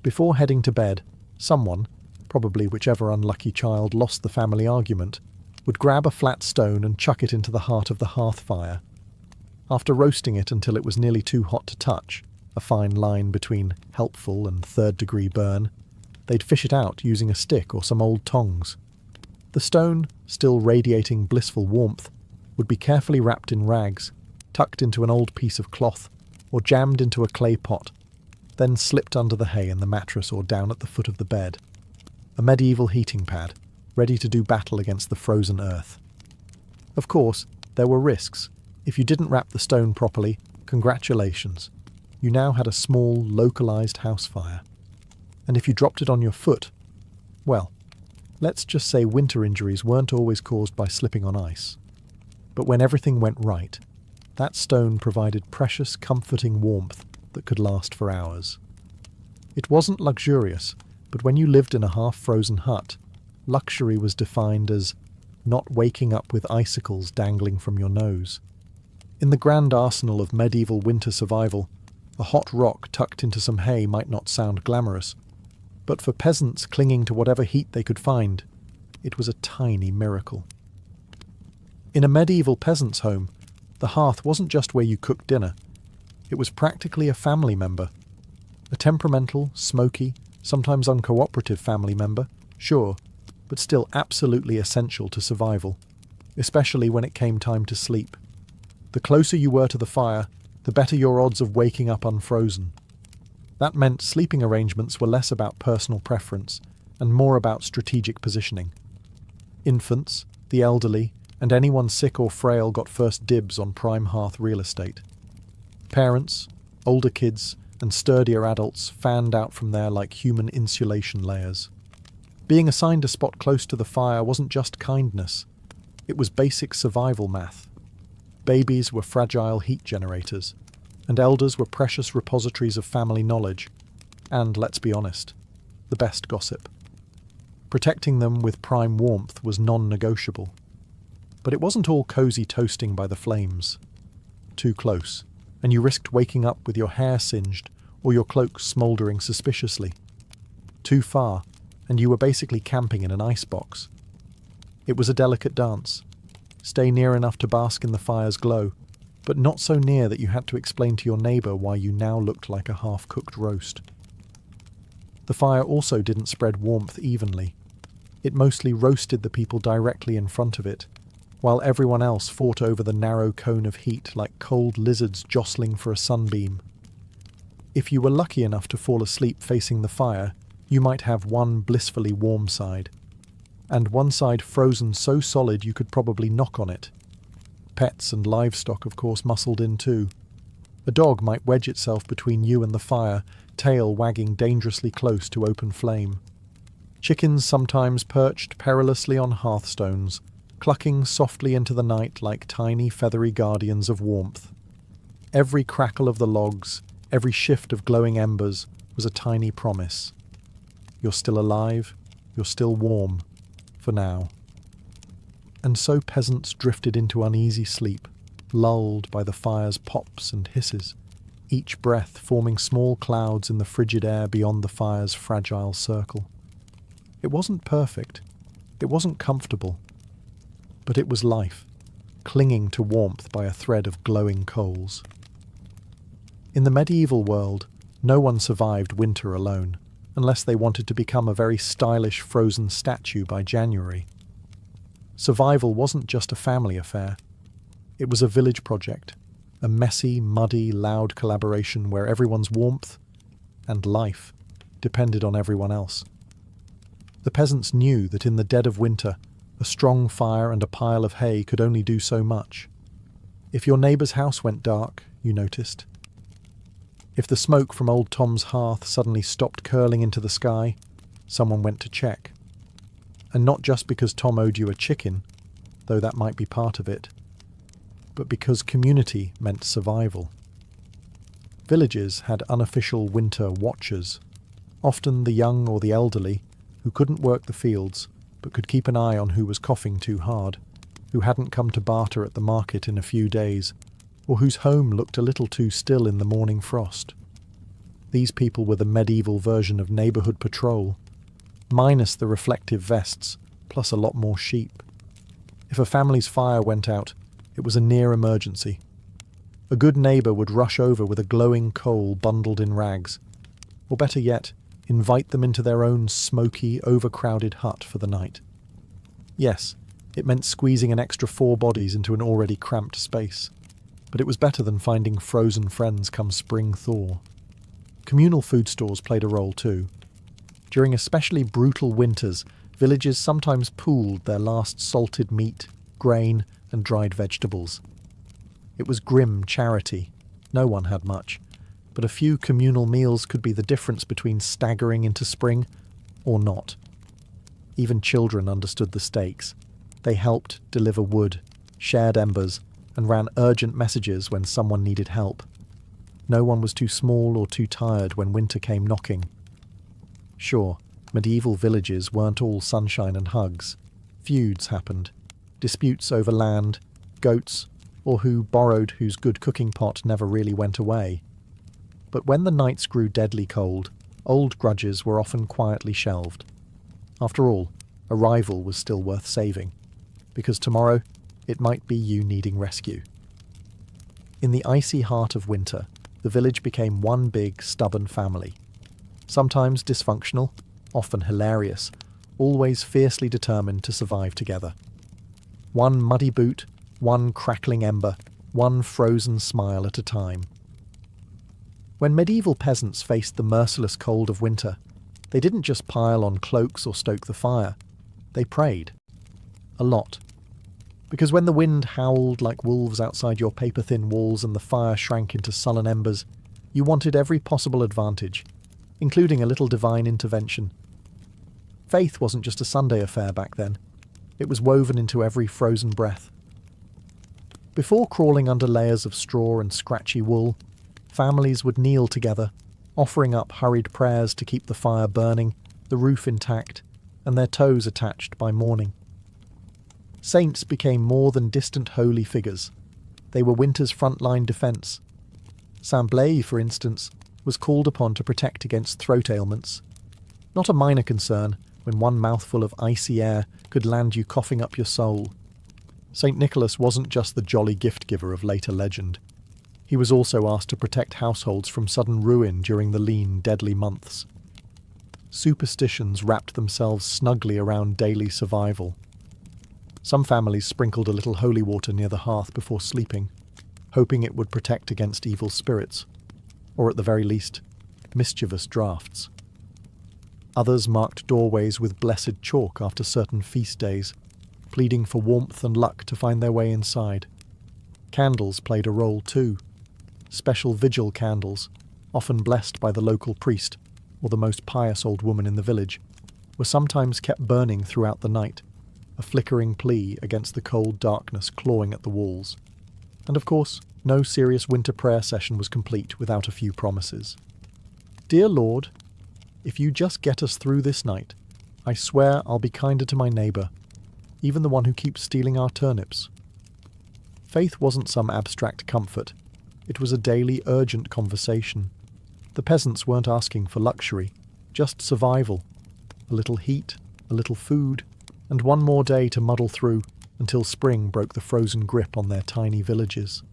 Before heading to bed, someone, probably whichever unlucky child lost the family argument, would grab a flat stone and chuck it into the heart of the hearth fire. After roasting it until it was nearly too hot to touch, a fine line between helpful and third-degree burn, they'd fish it out using a stick or some old tongs. The stone, still radiating blissful warmth, would be carefully wrapped in rags, tucked into an old piece of cloth, or jammed into a clay pot, then slipped under the hay in the mattress or down at the foot of the bed. A medieval heating pad, ready to do battle against the frozen earth. Of course, there were risks. If you didn't wrap the stone properly, congratulations. You now had a small, localized house fire. And if you dropped it on your foot, well, let's just say winter injuries weren't always caused by slipping on ice. But when everything went right, that stone provided precious, comforting warmth that could last for hours. It wasn't luxurious, but when you lived in a half-frozen hut, luxury was defined as not waking up with icicles dangling from your nose. In the grand arsenal of medieval winter survival, a hot rock tucked into some hay might not sound glamorous, but for peasants clinging to whatever heat they could find, it was a tiny miracle. In a medieval peasant's home, the hearth wasn't just where you cooked dinner. It was practically a family member. A temperamental, smoky, sometimes uncooperative family member, sure, but still absolutely essential to survival, especially when it came time to sleep. The closer you were to the fire, the better your odds of waking up unfrozen. That meant sleeping arrangements were less about personal preference and more about strategic positioning. Infants, the elderly, and anyone sick or frail got first dibs on prime hearth real estate. Parents, older kids, and sturdier adults fanned out from there like human insulation layers. Being assigned a spot close to the fire wasn't just kindness, it was basic survival math. Babies were fragile heat generators, and elders were precious repositories of family knowledge, and, let's be honest, the best gossip. Protecting them with prime warmth was non-negotiable. But it wasn't all cosy toasting by the flames. Too close, and you risked waking up with your hair singed or your cloak smouldering suspiciously. Too far, and you were basically camping in an icebox. It was a delicate dance. Stay near enough to bask in the fire's glow, but not so near that you had to explain to your neighbour why you now looked like a half-cooked roast. The fire also didn't spread warmth evenly. It mostly roasted the people directly in front of it, while everyone else fought over the narrow cone of heat like cold lizards jostling for a sunbeam. If you were lucky enough to fall asleep facing the fire, you might have one blissfully warm side, and one side frozen so solid you could probably knock on it. Pets and livestock, of course, muscled in too. A dog might wedge itself between you and the fire, tail wagging dangerously close to open flame. Chickens sometimes perched perilously on hearthstones, clucking softly into the night like tiny feathery guardians of warmth. Every crackle of the logs, every shift of glowing embers was a tiny promise. You're still alive, you're still warm, for now. And so peasants drifted into uneasy sleep, lulled by the fire's pops and hisses, each breath forming small clouds in the frigid air beyond the fire's fragile circle. It wasn't perfect, it wasn't comfortable, but it was life, clinging to warmth by a thread of glowing coals. In the medieval world, no one survived winter alone, unless they wanted to become a very stylish frozen statue by January. Survival wasn't just a family affair. It was a village project, a messy, muddy, loud collaboration where everyone's warmth and life depended on everyone else. The peasants knew that in the dead of winter, a strong fire and a pile of hay could only do so much. If your neighbour's house went dark, you noticed. If the smoke from old Tom's hearth suddenly stopped curling into the sky, someone went to check. And not just because Tom owed you a chicken, though that might be part of it, but because community meant survival. Villages had unofficial winter watchers, often the young or the elderly, who couldn't work the fields, but could keep an eye on who was coughing too hard, who hadn't come to barter at the market in a few days, or whose home looked a little too still in the morning frost. These people were the medieval version of neighbourhood patrol, minus the reflective vests, plus a lot more sheep. If a family's fire went out, it was a near emergency. A good neighbour would rush over with a glowing coal bundled in rags, or better yet, invite them into their own smoky, overcrowded hut for the night. Yes, it meant squeezing an extra 4 bodies into an already cramped space, but it was better than finding frozen friends come spring thaw. Communal food stores played a role too. During especially brutal winters, villages sometimes pooled their last salted meat, grain, and dried vegetables. It was grim charity. No one had much, but a few communal meals could be the difference between staggering into spring or not. Even children understood the stakes. They helped deliver wood, shared embers, and ran urgent messages when someone needed help. No one was too small or too tired when winter came knocking. Sure, medieval villages weren't all sunshine and hugs. Feuds happened. Disputes over land, goats, or who borrowed whose good cooking pot never really went away. But when the nights grew deadly cold, old grudges were often quietly shelved. After all, a rival was still worth saving, because tomorrow it might be you needing rescue. In the icy heart of winter, the village became one big, stubborn family. Sometimes dysfunctional, often hilarious, always fiercely determined to survive together. One muddy boot, one crackling ember, one frozen smile at a time. When medieval peasants faced the merciless cold of winter, they didn't just pile on cloaks or stoke the fire. They prayed. A lot. Because when the wind howled like wolves outside your paper-thin walls and the fire shrank into sullen embers, you wanted every possible advantage, including a little divine intervention. Faith wasn't just a Sunday affair back then. It was woven into every frozen breath. Before crawling under layers of straw and scratchy wool, families would kneel together, offering up hurried prayers to keep the fire burning, the roof intact, and their toes attached by morning. Saints became more than distant holy figures. They were winter's frontline defence. Saint Blaise, for instance, was called upon to protect against throat ailments. Not a minor concern when one mouthful of icy air could land you coughing up your soul. St. Nicholas wasn't just the jolly gift-giver of later legend. He was also asked to protect households from sudden ruin during the lean, deadly months. Superstitions wrapped themselves snugly around daily survival. Some families sprinkled a little holy water near the hearth before sleeping, hoping it would protect against evil spirits, or at the very least, mischievous drafts. Others marked doorways with blessed chalk after certain feast days, pleading for warmth and luck to find their way inside. Candles played a role too. Special vigil candles, often blessed by the local priest or the most pious old woman in the village, were sometimes kept burning throughout the night, a flickering plea against the cold darkness clawing at the walls. And of course, no serious winter prayer session was complete without a few promises. Dear Lord, if you just get us through this night, I swear I'll be kinder to my neighbour, even the one who keeps stealing our turnips. Faith wasn't some abstract comfort. It was a daily, urgent conversation. The peasants weren't asking for luxury, just survival. A little heat, a little food, and one more day to muddle through until spring broke the frozen grip on their tiny villages.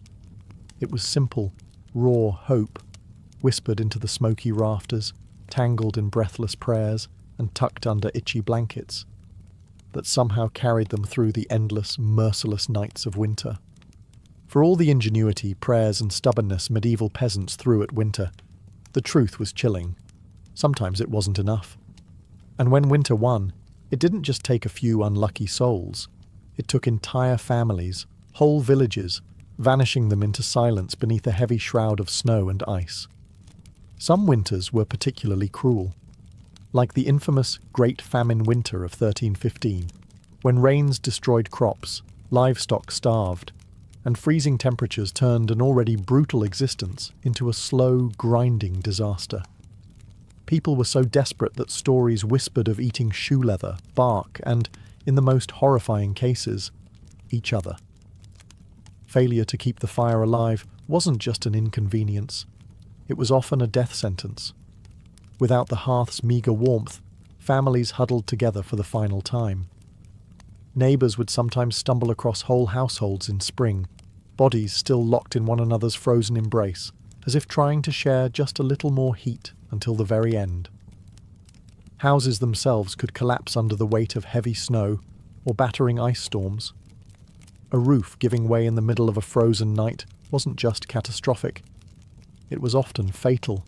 It was simple, raw hope, whispered into the smoky rafters, tangled in breathless prayers and tucked under itchy blankets, that somehow carried them through the endless, merciless nights of winter. For all the ingenuity, prayers and stubbornness medieval peasants threw at winter, the truth was chilling. Sometimes it wasn't enough. And when winter won, it didn't just take a few unlucky souls. It took entire families, whole villages, vanishing them into silence beneath a heavy shroud of snow and ice. Some winters were particularly cruel, like the infamous Great Famine Winter of 1315, when rains destroyed crops, livestock starved, and freezing temperatures turned an already brutal existence into a slow, grinding disaster. People were so desperate that stories whispered of eating shoe leather, bark, and, in the most horrifying cases, each other. Failure to keep the fire alive wasn't just an inconvenience. It was often a death sentence. Without the hearth's meagre warmth, families huddled together for the final time. Neighbours would sometimes stumble across whole households in spring, bodies still locked in one another's frozen embrace, as if trying to share just a little more heat until the very end. Houses themselves could collapse under the weight of heavy snow or battering ice storms. A roof giving way in the middle of a frozen night wasn't just catastrophic. It was often fatal.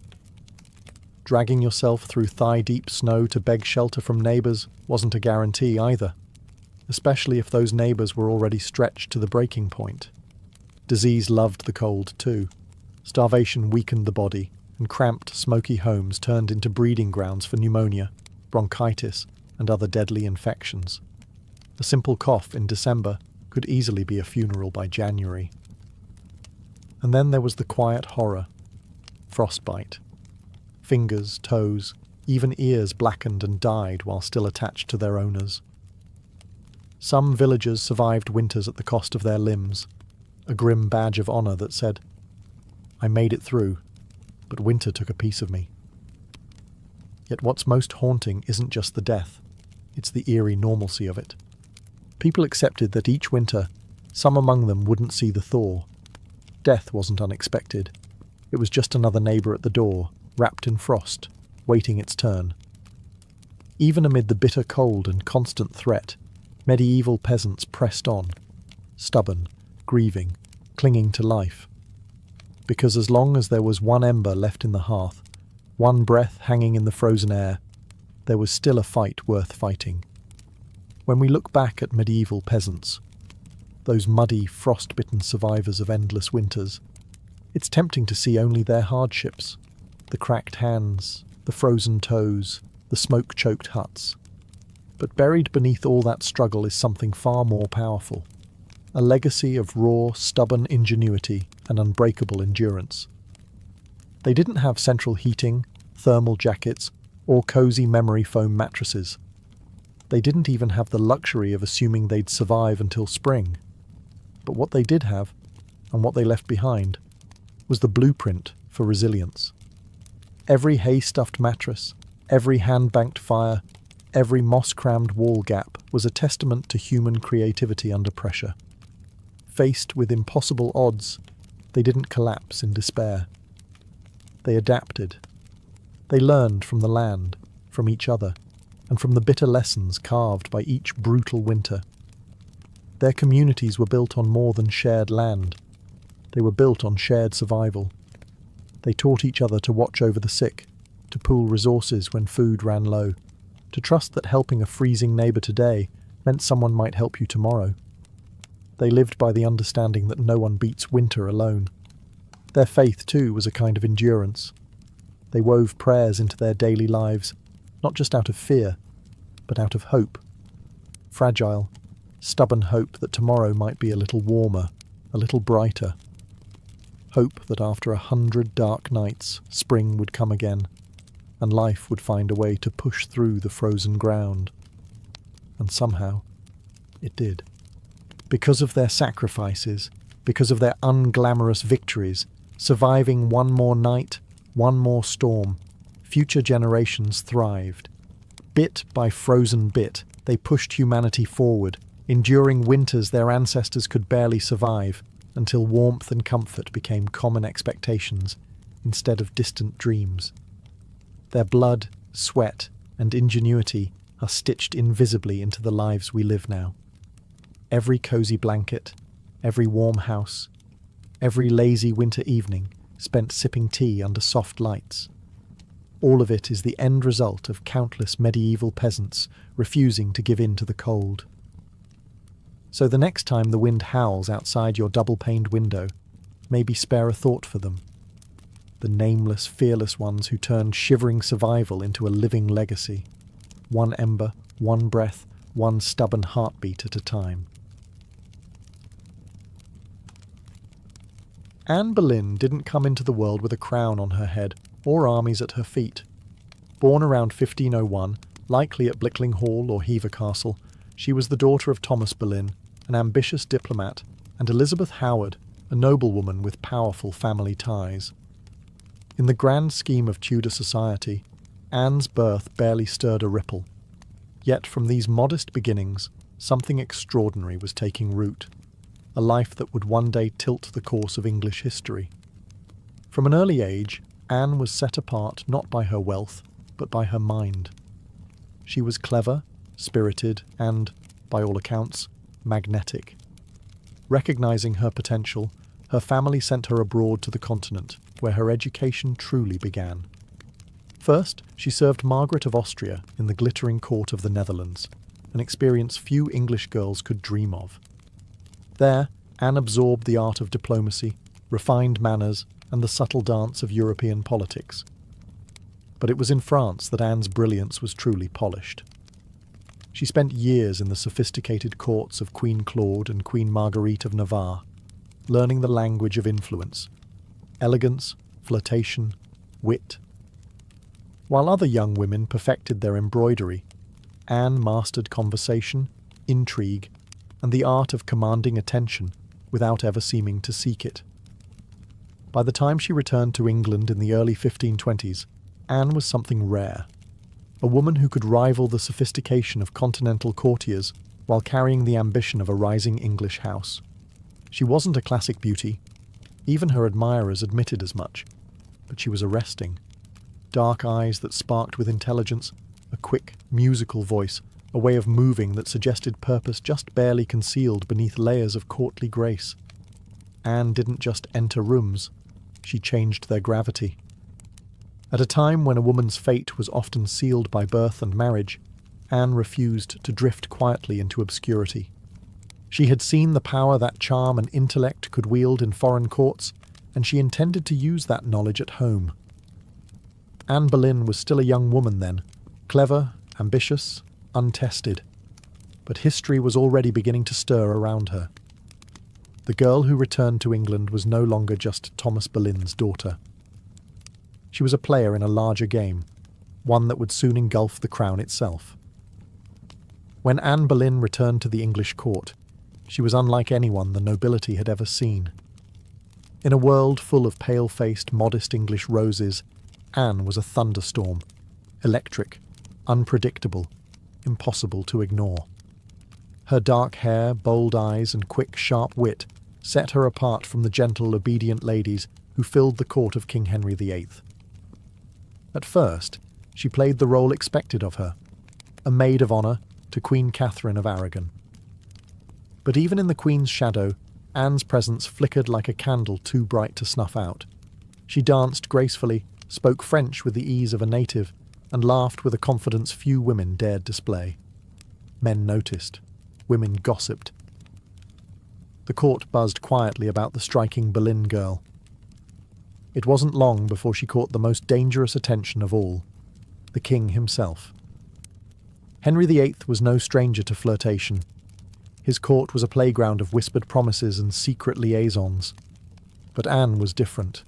Dragging yourself through thigh-deep snow to beg shelter from neighbours wasn't a guarantee either, especially if those neighbours were already stretched to the breaking point. Disease loved the cold too. Starvation weakened the body, and cramped, smoky homes turned into breeding grounds for pneumonia, bronchitis, and other deadly infections. A simple cough in December could easily be a funeral by January. And then there was the quiet horror. Frostbite. Fingers, toes, even ears blackened and died while still attached to their owners. Some villagers survived winters at the cost of their limbs, a grim badge of honour that said, "I made it through, but winter took a piece of me." Yet what's most haunting isn't just the death, it's the eerie normalcy of it. People accepted that each winter, some among them wouldn't see the thaw. Death wasn't unexpected. It was just another neighbour at the door, wrapped in frost, waiting its turn. Even amid the bitter cold and constant threat, medieval peasants pressed on, stubborn, grieving, clinging to life. Because as long as there was one ember left in the hearth, one breath hanging in the frozen air, there was still a fight worth fighting. When we look back at medieval peasants, those muddy, frost-bitten survivors of endless winters. It's tempting to see only their hardships, the cracked hands, the frozen toes, the smoke-choked huts. But buried beneath all that struggle is something far more powerful, a legacy of raw, stubborn ingenuity and unbreakable endurance. They didn't have central heating, thermal jackets, or cozy memory foam mattresses. They didn't even have the luxury of assuming they'd survive until spring. But what they did have, and what they left behind, was the blueprint for resilience. Every hay-stuffed mattress, every hand-banked fire, every moss-crammed wall gap was a testament to human creativity under pressure. Faced with impossible odds, they didn't collapse in despair. They adapted. They learned from the land, from each other, and from the bitter lessons carved by each brutal winter. Their communities were built on more than shared land. They were built on shared survival. They taught each other to watch over the sick, to pool resources when food ran low, to trust that helping a freezing neighbour today meant someone might help you tomorrow. They lived by the understanding that no one beats winter alone. Their faith, too, was a kind of endurance. They wove prayers into their daily lives, not just out of fear, but out of hope. Fragile, stubborn hope that tomorrow might be a little warmer, a little brighter. Hope that after 100 dark nights, spring would come again, and life would find a way to push through the frozen ground. And somehow, it did. Because of their sacrifices, because of their unglamorous victories, surviving one more night, one more storm, future generations thrived. Bit by frozen bit, they pushed humanity forward, enduring winters their ancestors could barely survive, until warmth and comfort became common expectations instead of distant dreams. Their blood, sweat, and ingenuity are stitched invisibly into the lives we live now. Every cozy blanket, every warm house, every lazy winter evening spent sipping tea under soft lights. All of it is the end result of countless medieval peasants refusing to give in to the cold. So the next time the wind howls outside your double-paned window, maybe spare a thought for them. The nameless, fearless ones who turned shivering survival into a living legacy. One ember, one breath, one stubborn heartbeat at a time. Anne Boleyn didn't come into the world with a crown on her head or armies at her feet. Born around 1501, likely at Blickling Hall or Hever Castle, she was the daughter of Thomas Boleyn, an ambitious diplomat, and Elizabeth Howard, a noblewoman with powerful family ties. In the grand scheme of Tudor society, Anne's birth barely stirred a ripple. Yet from these modest beginnings, something extraordinary was taking root. A life that would one day tilt the course of English history. From an early age, Anne was set apart not by her wealth, but by her mind. She was clever, spirited, and, by all accounts, magnetic. Recognizing her potential, her family sent her abroad to the continent, where her education truly began. First, she served Margaret of Austria in the glittering court of the Netherlands, an experience few English girls could dream of. There, Anne absorbed the art of diplomacy, refined manners, and the subtle dance of European politics. But it was in France that Anne's brilliance was truly polished. She spent years in the sophisticated courts of Queen Claude and Queen Marguerite of Navarre, learning the language of influence, elegance, flirtation, wit. While other young women perfected their embroidery, Anne mastered conversation, intrigue, and the art of commanding attention without ever seeming to seek it. By the time she returned to England in the early 1520s, Anne was something rare. A woman who could rival the sophistication of continental courtiers while carrying the ambition of a rising English house. She wasn't a classic beauty. Even her admirers admitted as much. But she was arresting. Dark eyes that sparked with intelligence, a quick, musical voice, a way of moving that suggested purpose just barely concealed beneath layers of courtly grace. Anne didn't just enter rooms, she changed their gravity. At a time when a woman's fate was often sealed by birth and marriage, Anne refused to drift quietly into obscurity. She had seen the power that charm and intellect could wield in foreign courts, and she intended to use that knowledge at home. Anne Boleyn was still a young woman then, clever, ambitious, untested. But history was already beginning to stir around her. The girl who returned to England was no longer just Thomas Boleyn's daughter. She was a player in a larger game, one that would soon engulf the crown itself. When Anne Boleyn returned to the English court, she was unlike anyone the nobility had ever seen. In a world full of pale-faced, modest English roses, Anne was a thunderstorm, electric, unpredictable, impossible to ignore. Her dark hair, bold eyes, and quick, sharp wit set her apart from the gentle, obedient ladies who filled the court of King Henry VIII. At first, she played the role expected of her, a maid of honour to Queen Catherine of Aragon. But even in the Queen's shadow, Anne's presence flickered like a candle too bright to snuff out. She danced gracefully, spoke French with the ease of a native, and laughed with a confidence few women dared display. Men noticed. Women gossiped. The court buzzed quietly about the striking Boleyn girl. It wasn't long before she caught the most dangerous attention of all, the king himself. Henry VIII was no stranger to flirtation. His court was a playground of whispered promises and secret liaisons. But Anne was different.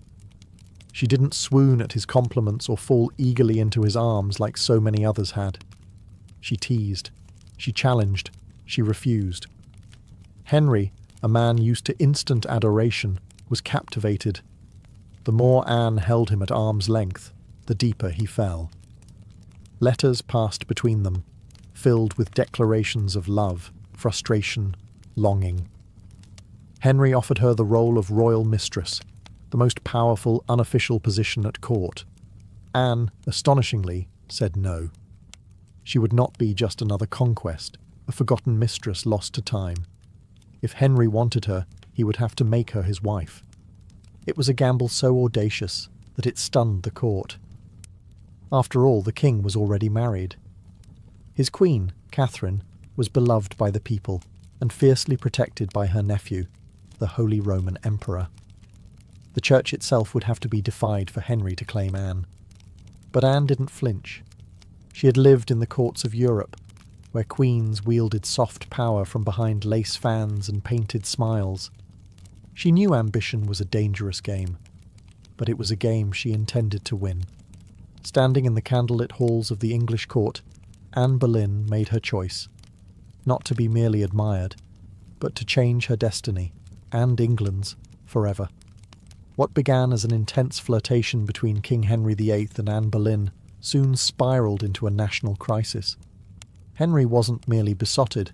She didn't swoon at his compliments or fall eagerly into his arms like so many others had. She teased. She challenged. She refused. Henry, a man used to instant adoration, was captivated. The more Anne held him at arm's length, the deeper he fell. Letters passed between them, filled with declarations of love, frustration, longing. Henry offered her the role of royal mistress, the most powerful unofficial position at court. Anne, astonishingly, said no. She would not be just another conquest, a forgotten mistress lost to time. If Henry wanted her, he would have to make her his wife. It was a gamble so audacious that it stunned the court. After all, the king was already married. His queen, Catherine, was beloved by the people and fiercely protected by her nephew, the Holy Roman Emperor. The church itself would have to be defied for Henry to claim Anne. But Anne didn't flinch. She had lived in the courts of Europe, where queens wielded soft power from behind lace fans and painted smiles. She knew ambition was a dangerous game, but it was a game she intended to win. Standing in the candlelit halls of the English court, Anne Boleyn made her choice, not to be merely admired, but to change her destiny, and England's, forever. What began as an intense flirtation between King Henry VIII and Anne Boleyn soon spiraled into a national crisis. Henry wasn't merely besotted,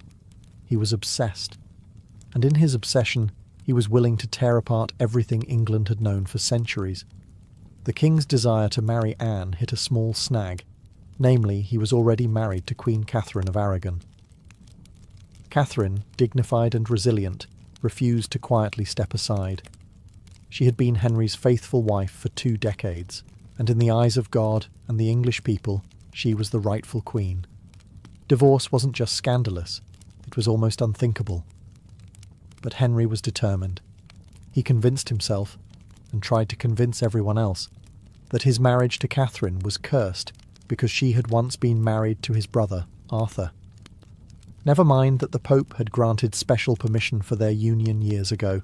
he was obsessed. And in his obsession, he was willing to tear apart everything England had known for centuries. The king's desire to marry Anne hit a small snag, namely, he was already married to Queen Catherine of Aragon. Catherine, dignified and resilient, refused to quietly step aside. She had been Henry's faithful wife for 2 decades, and in the eyes of God and the English people, she was the rightful queen. Divorce wasn't just scandalous, it was almost unthinkable. But Henry was determined. He convinced himself, and tried to convince everyone else, that his marriage to Catherine was cursed because she had once been married to his brother, Arthur. Never mind that the Pope had granted special permission for their union years ago.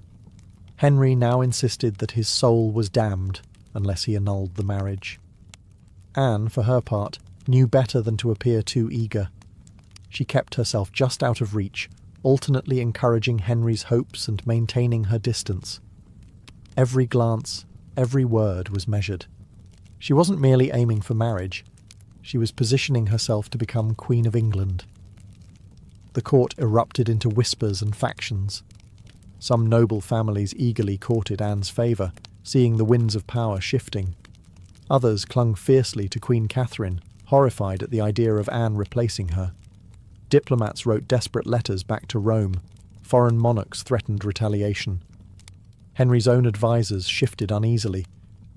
Henry now insisted that his soul was damned unless he annulled the marriage. Anne, for her part, knew better than to appear too eager. She kept herself just out of reach, alternately encouraging Henry's hopes and maintaining her distance. Every glance, every word was measured. She wasn't merely aiming for marriage. She was positioning herself to become Queen of England. The court erupted into whispers and factions. Some noble families eagerly courted Anne's favour, seeing the winds of power shifting. Others clung fiercely to Queen Catherine, horrified at the idea of Anne replacing her. Diplomats wrote desperate letters back to Rome. Foreign monarchs threatened retaliation. Henry's own advisers shifted uneasily,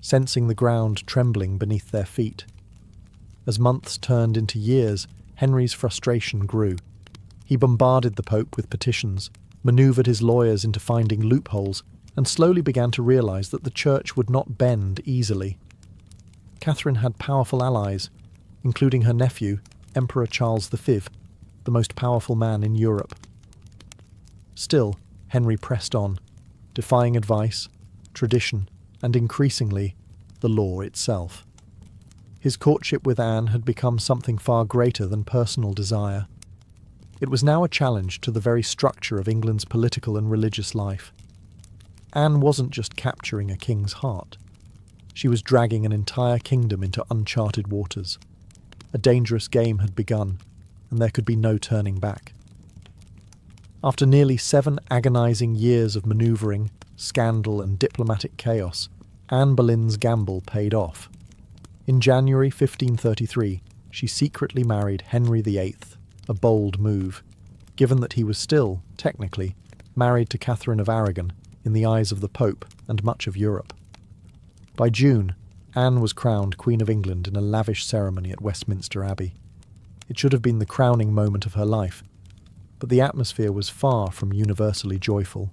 sensing the ground trembling beneath their feet. As months turned into years, Henry's frustration grew. He bombarded the Pope with petitions, manoeuvred his lawyers into finding loopholes, and slowly began to realise that the church would not bend easily. Catherine had powerful allies, including her nephew, Emperor Charles V, the most powerful man in Europe. Still, Henry pressed on, defying advice, tradition, and increasingly, the law itself. His courtship with Anne had become something far greater than personal desire. It was now a challenge to the very structure of England's political and religious life. Anne wasn't just capturing a king's heart. She was dragging an entire kingdom into uncharted waters. A dangerous game had begun, and there could be no turning back. After nearly 7 agonising years of manoeuvring, scandal and diplomatic chaos, Anne Boleyn's gamble paid off. In January 1533, she secretly married Henry VIII, a bold move, given that he was still, technically, married to Catherine of Aragon in the eyes of the Pope and much of Europe. By June, Anne was crowned Queen of England in a lavish ceremony at Westminster Abbey. It should have been the crowning moment of her life, but the atmosphere was far from universally joyful.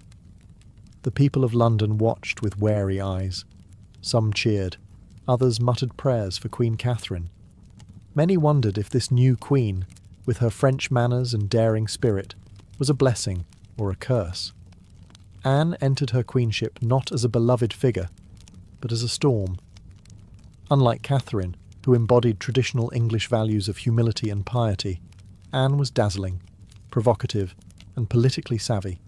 The people of London watched with wary eyes. Some cheered, others muttered prayers for Queen Catherine. Many wondered if this new queen, with her French manners and daring spirit, was a blessing or a curse. Anne entered her queenship not as a beloved figure, but as a storm. Unlike Catherine, who embodied traditional English values of humility and piety, Anne was dazzling, provocative, and politically savvy.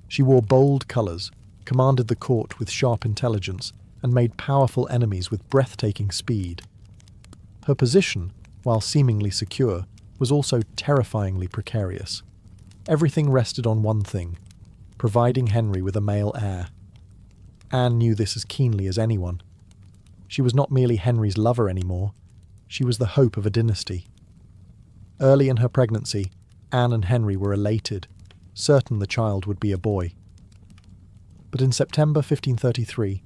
She wore bold colours, commanded the court with sharp intelligence, and made powerful enemies with breathtaking speed. Her position, while seemingly secure, was also terrifyingly precarious. Everything rested on one thing: providing Henry with a male heir. Anne knew this as keenly as anyone. She was not merely Henry's lover anymore, she was the hope of a dynasty. Early in her pregnancy, Anne and Henry were elated, certain the child would be a boy. But in September 1533,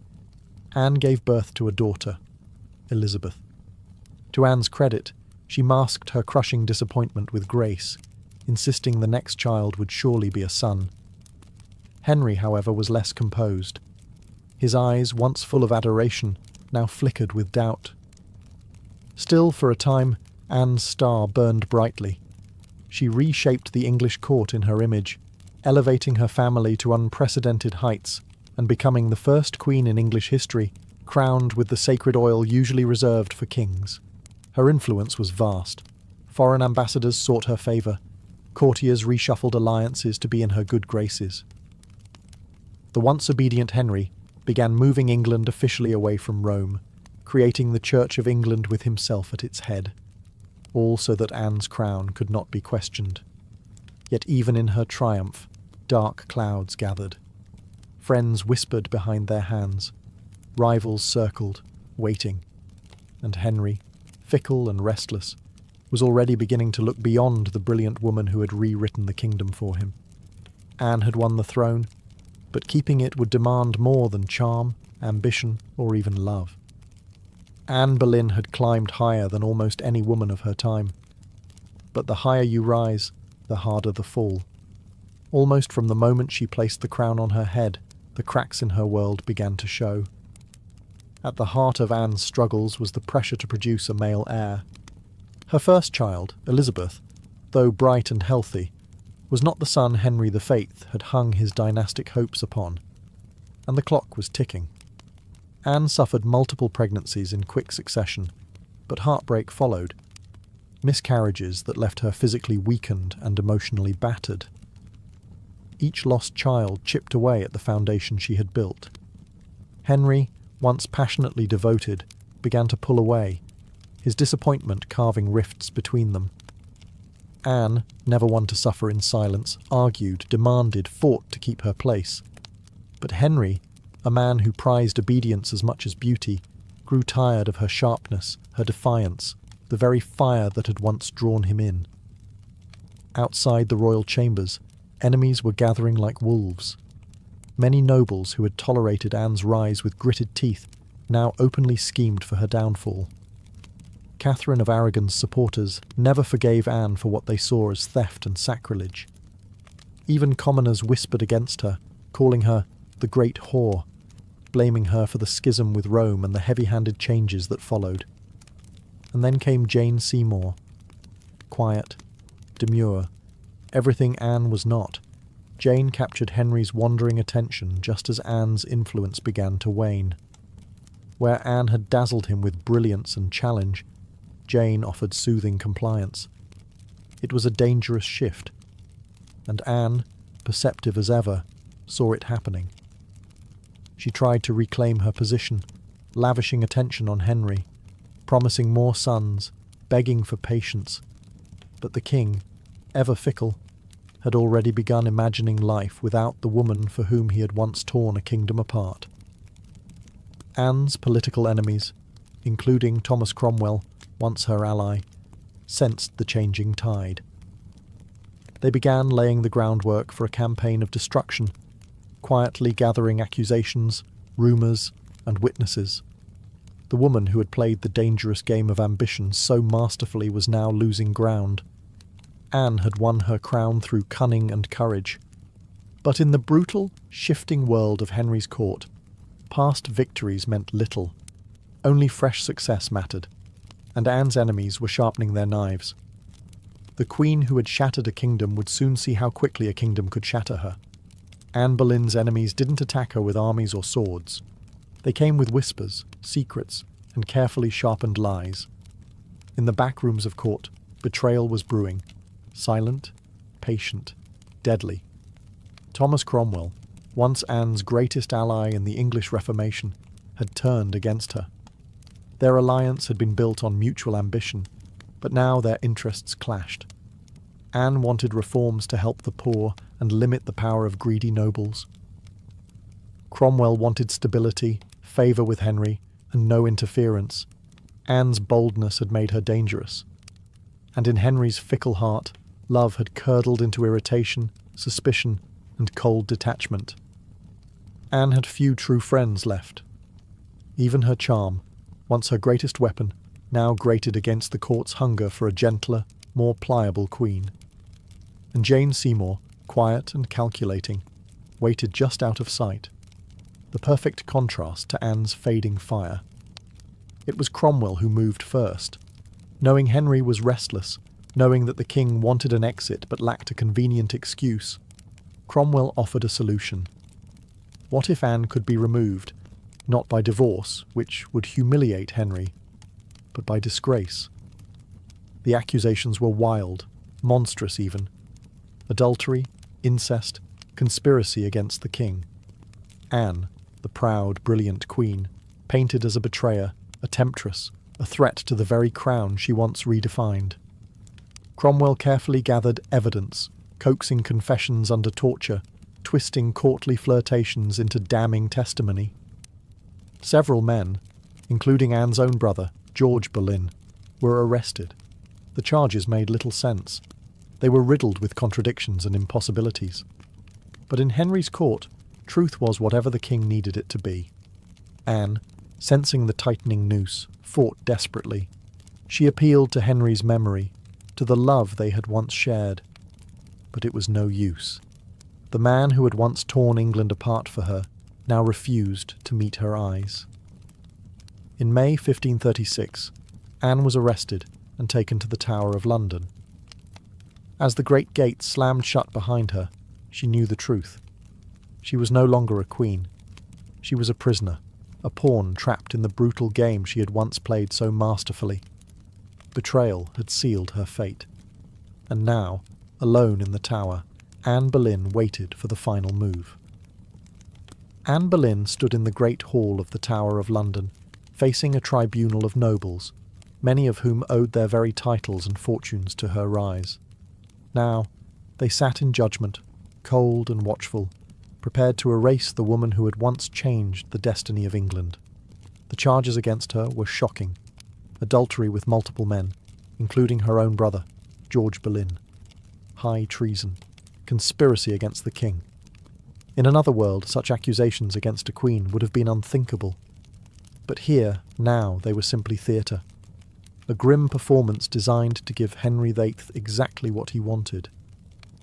Anne gave birth to a daughter, Elizabeth. To Anne's credit, she masked her crushing disappointment with grace, insisting the next child would surely be a son. Henry, however, was less composed. His eyes, once full of adoration, now flickered with doubt. Still, for a time, Anne's star burned brightly. She reshaped the English court in her image, elevating her family to unprecedented heights and becoming the first queen in English history crowned with the sacred oil usually reserved for kings. Her influence was vast. Foreign ambassadors sought her favour. Courtiers reshuffled alliances to be in her good graces. The once obedient Henry began moving England officially away from Rome, creating the Church of England with himself at its head, all so that Anne's crown could not be questioned. Yet even in her triumph, dark clouds gathered. Friends whispered behind their hands, rivals circled, waiting, and Henry, fickle and restless, was already beginning to look beyond the brilliant woman who had rewritten the kingdom for him. Anne had won the throne, but keeping it would demand more than charm, ambition, or even love. Anne Boleyn had climbed higher than almost any woman of her time. But the higher you rise, the harder the fall. Almost from the moment she placed the crown on her head, the cracks in her world began to show. At the heart of Anne's struggles was the pressure to produce a male heir. Her first child, Elizabeth, though bright and healthy, was not the son Henry VIII had hung his dynastic hopes upon, and the clock was ticking. Anne suffered multiple pregnancies in quick succession, but heartbreak followed, miscarriages that left her physically weakened and emotionally battered. Each lost child chipped away at the foundation she had built. Henry, once passionately devoted, began to pull away, his disappointment carving rifts between them. Anne, never one to suffer in silence, argued, demanded, fought to keep her place. But Henry, a man who prized obedience as much as beauty, grew tired of her sharpness, her defiance, the very fire that had once drawn him in. Outside the royal chambers, enemies were gathering like wolves. Many nobles who had tolerated Anne's rise with gritted teeth now openly schemed for her downfall. Catherine of Aragon's supporters never forgave Anne for what they saw as theft and sacrilege. Even commoners whispered against her, calling her the Great Whore, blaming her for the schism with Rome and the heavy-handed changes that followed. And then came Jane Seymour. Quiet, demure, everything Anne was not. Jane captured Henry's wandering attention just as Anne's influence began to wane. Where Anne had dazzled him with brilliance and challenge, Jane offered soothing compliance. It was a dangerous shift, and Anne, perceptive as ever, saw it happening. She tried to reclaim her position, lavishing attention on Henry, promising more sons, begging for patience. But the king, ever fickle, had already begun imagining life without the woman for whom he had once torn a kingdom apart. Anne's political enemies, including Thomas Cromwell, once her ally, sensed the changing tide. They began laying the groundwork for a campaign of destruction, quietly gathering accusations, rumours, and witnesses. The woman who had played the dangerous game of ambition so masterfully was now losing ground. Anne had won her crown through cunning and courage. But in the brutal, shifting world of Henry's court, past victories meant little. Only fresh success mattered, and Anne's enemies were sharpening their knives. The queen who had shattered a kingdom would soon see how quickly a kingdom could shatter her. Anne Boleyn's enemies didn't attack her with armies or swords. They came with whispers, secrets, and carefully sharpened lies. In the back rooms of court, betrayal was brewing. Silent, patient, deadly. Thomas Cromwell, once Anne's greatest ally in the English Reformation, had turned against her. Their alliance had been built on mutual ambition, but now their interests clashed. Anne wanted reforms to help the poor and limit the power of greedy nobles. Cromwell wanted stability, favour with Henry, and no interference. Anne's boldness had made her dangerous. And in Henry's fickle heart, love had curdled into irritation, suspicion, and cold detachment. Anne had few true friends left. Even her charm, once her greatest weapon, now grated against the court's hunger for a gentler, more pliable queen. And Jane Seymour, quiet and calculating, waited just out of sight, the perfect contrast to Anne's fading fire. It was Cromwell who moved first. Knowing Henry was restless, knowing that the king wanted an exit but lacked a convenient excuse, Cromwell offered a solution. What if Anne could be removed, not by divorce, which would humiliate Henry, but by disgrace? The accusations were wild, monstrous even. Adultery, incest, conspiracy against the king. Anne, the proud, brilliant queen, painted as a betrayer, a temptress, a threat to the very crown she once redefined. Cromwell carefully gathered evidence, coaxing confessions under torture, twisting courtly flirtations into damning testimony. Several men, including Anne's own brother, George Boleyn, were arrested. The charges made little sense. They were riddled with contradictions and impossibilities. But in Henry's court, truth was whatever the king needed it to be. Anne, sensing the tightening noose, fought desperately. She appealed to Henry's memory, to the love they had once shared. But it was no use. The man who had once torn England apart for her now refused to meet her eyes. In May 1536, Anne was arrested and taken to the Tower of London. As the great gates slammed shut behind her, she knew the truth. She was no longer a queen. She was a prisoner, a pawn trapped in the brutal game she had once played so masterfully. Betrayal had sealed her fate. And now, alone in the tower, Anne Boleyn waited for the final move. Anne Boleyn stood in the great hall of the Tower of London, facing a tribunal of nobles, many of whom owed their very titles and fortunes to her rise. Now, they sat in judgment, cold and watchful, prepared to erase the woman who had once changed the destiny of England. The charges against her were shocking. Adultery with multiple men, including her own brother, George Boleyn. High treason. Conspiracy against the king. In another world, such accusations against a queen would have been unthinkable. But here, now, they were simply theatre. A grim performance designed to give Henry VIII exactly what he wanted.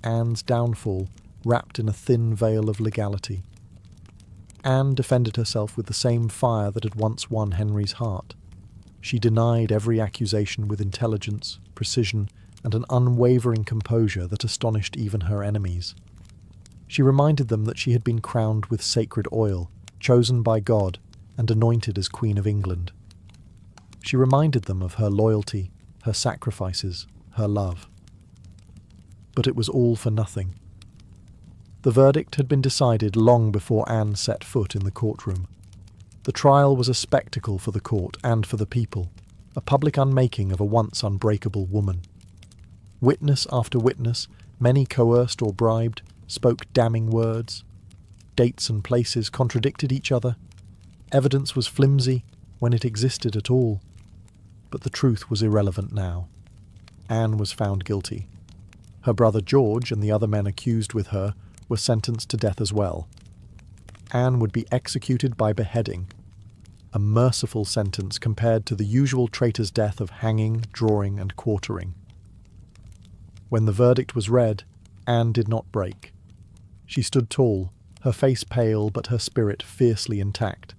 Anne's downfall, wrapped in a thin veil of legality. Anne defended herself with the same fire that had once won Henry's heart. She denied every accusation with intelligence, precision, and an unwavering composure that astonished even her enemies. She reminded them that she had been crowned with sacred oil, chosen by God, and anointed as Queen of England. She reminded them of her loyalty, her sacrifices, her love. But it was all for nothing. The verdict had been decided long before Anne set foot in the courtroom. The trial was a spectacle for the court and for the people, a public unmaking of a once unbreakable woman. Witness after witness, many coerced or bribed, spoke damning words. Dates and places contradicted each other. Evidence was flimsy when it existed at all. But the truth was irrelevant now. Anne was found guilty. Her brother George and the other men accused with her were sentenced to death as well. Anne would be executed by beheading, a merciful sentence compared to the usual traitor's death of hanging, drawing, and quartering. When the verdict was read, Anne did not break. She stood tall, her face pale but her spirit fiercely intact.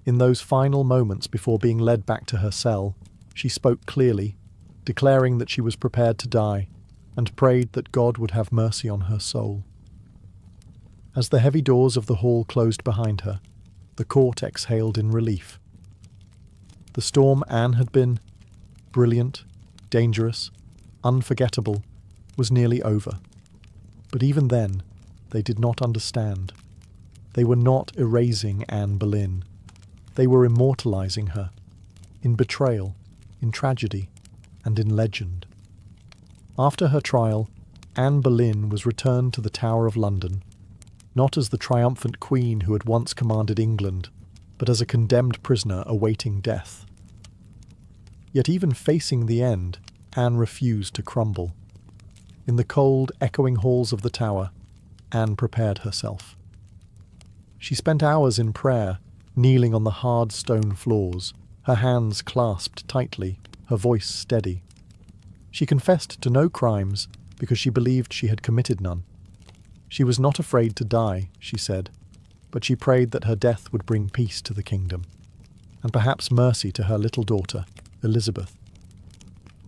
In those final moments before being led back to her cell, she spoke clearly, declaring that she was prepared to die, and prayed that God would have mercy on her soul. As the heavy doors of the hall closed behind her, the court exhaled in relief. The storm Anne had been, brilliant, dangerous, unforgettable, was nearly over. But even then, they did not understand. They were not erasing Anne Boleyn. They were immortalizing her, in betrayal, in tragedy, and in legend. After her trial, Anne Boleyn was returned to the Tower of London, not as the triumphant queen who had once commanded England, but as a condemned prisoner awaiting death. Yet even facing the end, Anne refused to crumble. In the cold, echoing halls of the tower, Anne prepared herself. She spent hours in prayer, kneeling on the hard stone floors, her hands clasped tightly, her voice steady. She confessed to no crimes because she believed she had committed none. She was not afraid to die, she said, but she prayed that her death would bring peace to the kingdom, and perhaps mercy to her little daughter, Elizabeth.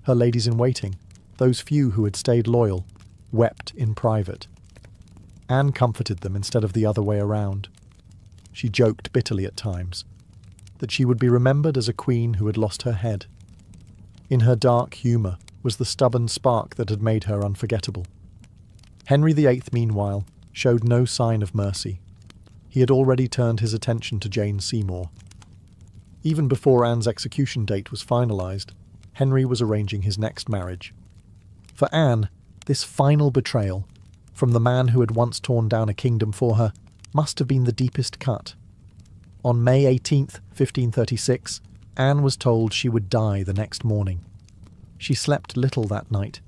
Her ladies-in-waiting, those few who had stayed loyal, wept in private. Anne comforted them instead of the other way around. She joked bitterly at times, that she would be remembered as a queen who had lost her head. In her dark humour was the stubborn spark that had made her unforgettable. Henry VIII, meanwhile, showed no sign of mercy. He had already turned his attention to Jane Seymour. Even before Anne's execution date was finalised, Henry was arranging his next marriage. For Anne, this final betrayal, from the man who had once torn down a kingdom for her, must have been the deepest cut. On May 18th, 1536, Anne was told she would die the next morning. She slept little that night.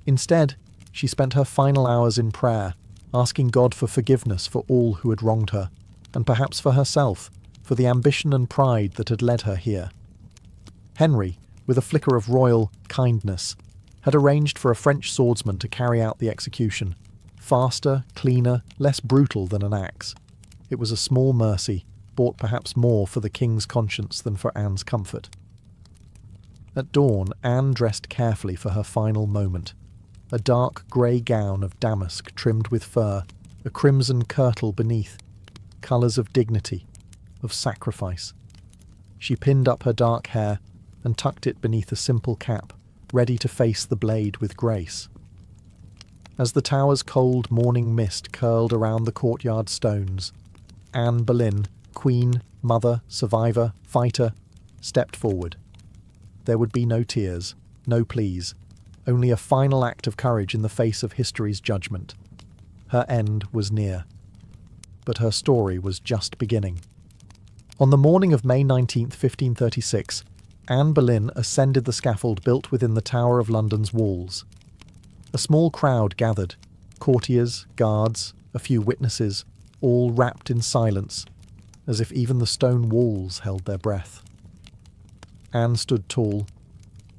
Instead, she spent her final hours in prayer, asking God for forgiveness for all who had wronged her, and perhaps for herself, for the ambition and pride that had led her here. Henry, with a flicker of royal kindness, had arranged for a French swordsman to carry out the execution, faster, cleaner, less brutal than an axe. It was a small mercy, bought perhaps more for the king's conscience than for Anne's comfort. At dawn, Anne dressed carefully for her final moment. A dark grey gown of damask trimmed with fur, a crimson kirtle beneath, colours of dignity, of sacrifice. She pinned up her dark hair and tucked it beneath a simple cap, ready to face the blade with grace. As the tower's cold morning mist curled around the courtyard stones, Anne Boleyn, queen, mother, survivor, fighter, stepped forward. There would be no tears, no pleas, only a final act of courage in the face of history's judgment. Her end was near. But her story was just beginning. On the morning of May 19th, 1536, Anne Boleyn ascended the scaffold built within the Tower of London's walls. A small crowd gathered, courtiers, guards, a few witnesses, all wrapped in silence, as if even the stone walls held their breath. Anne stood tall,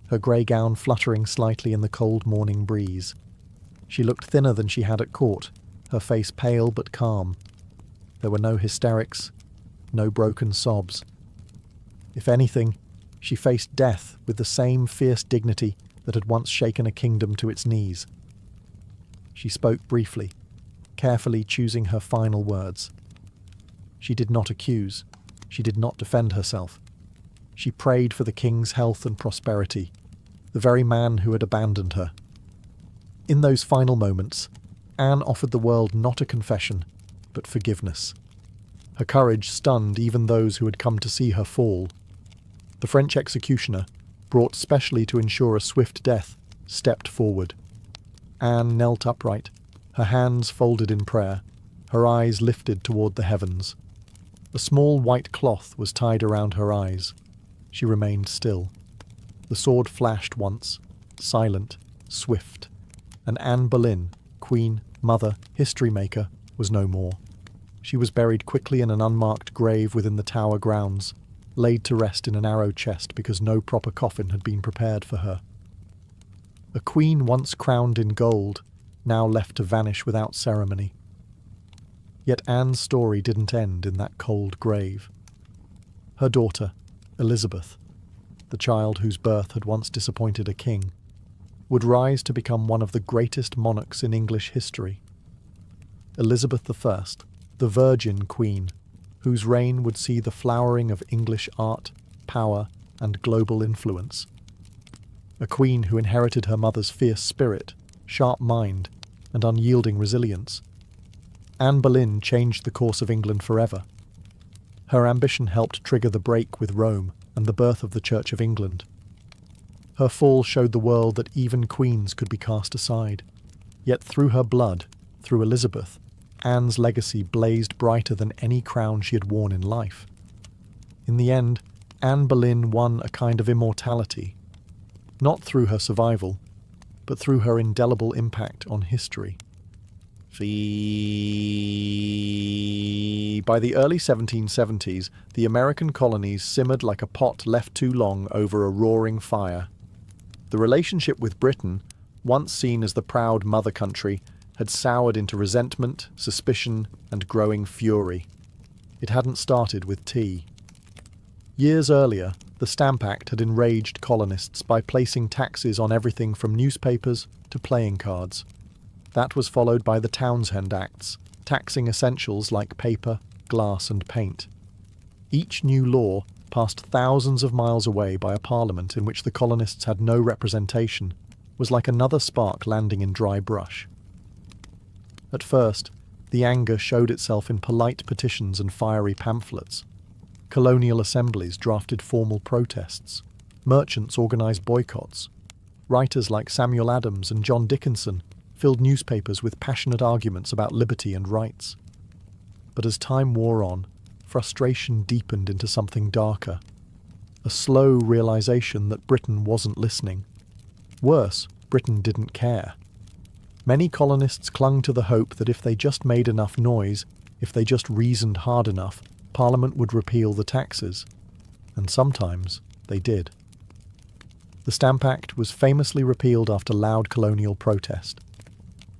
her grey gown fluttering slightly in the cold morning breeze. She looked thinner than she had at court, her face pale but calm. There were no hysterics, no broken sobs. If anything, she faced death with the same fierce dignity that had once shaken a kingdom to its knees. She spoke briefly, carefully choosing her final words. She did not accuse. She did not defend herself. She prayed for the king's health and prosperity, the very man who had abandoned her. In those final moments, Anne offered the world not a confession, but forgiveness. Her courage stunned even those who had come to see her fall. The French executioner, brought specially to ensure a swift death, stepped forward. Anne knelt upright, her hands folded in prayer, her eyes lifted toward the heavens. A small white cloth was tied around her eyes. She remained still. The sword flashed once, silent, swift, and Anne Boleyn, queen, mother, history maker, was no more. She was buried quickly in an unmarked grave within the Tower grounds, laid to rest in an arrow chest because no proper coffin had been prepared for her. A queen once crowned in gold, now left to vanish without ceremony. Yet Anne's story didn't end in that cold grave. Her daughter, Elizabeth, the child whose birth had once disappointed a king, would rise to become one of the greatest monarchs in English history. Elizabeth I, the Virgin Queen, whose reign would see the flowering of English art, power, and global influence. A queen who inherited her mother's fierce spirit, sharp mind, and unyielding resilience. Anne Boleyn changed the course of England forever. Her ambition helped trigger the break with Rome and the birth of the Church of England. Her fall showed the world that even queens could be cast aside. Yet through her blood, through Elizabeth, Anne's legacy blazed brighter than any crown she had worn in life. In the end, Anne Boleyn won a kind of immortality, not through her survival, but through her indelible impact on history. By the early 1770s, the American colonies simmered like a pot left too long over a roaring fire. The relationship with Britain, once seen as the proud mother country, had soured into resentment, suspicion, and growing fury. It hadn't started with tea. Years earlier, the Stamp Act had enraged colonists by placing taxes on everything from newspapers to playing cards. That was followed by the Townshend Acts, taxing essentials like paper, glass, and paint. Each new law, passed thousands of miles away by a parliament in which the colonists had no representation, was like another spark landing in dry brush. At first, the anger showed itself in polite petitions and fiery pamphlets. Colonial assemblies drafted formal protests. Merchants organised boycotts. Writers like Samuel Adams and John Dickinson filled newspapers with passionate arguments about liberty and rights. But as time wore on, frustration deepened into something darker. A slow realisation that Britain wasn't listening. Worse, Britain didn't care. Many colonists clung to the hope that if they just made enough noise, if they just reasoned hard enough, Parliament would repeal the taxes. And sometimes they did. The Stamp Act was famously repealed after loud colonial protest.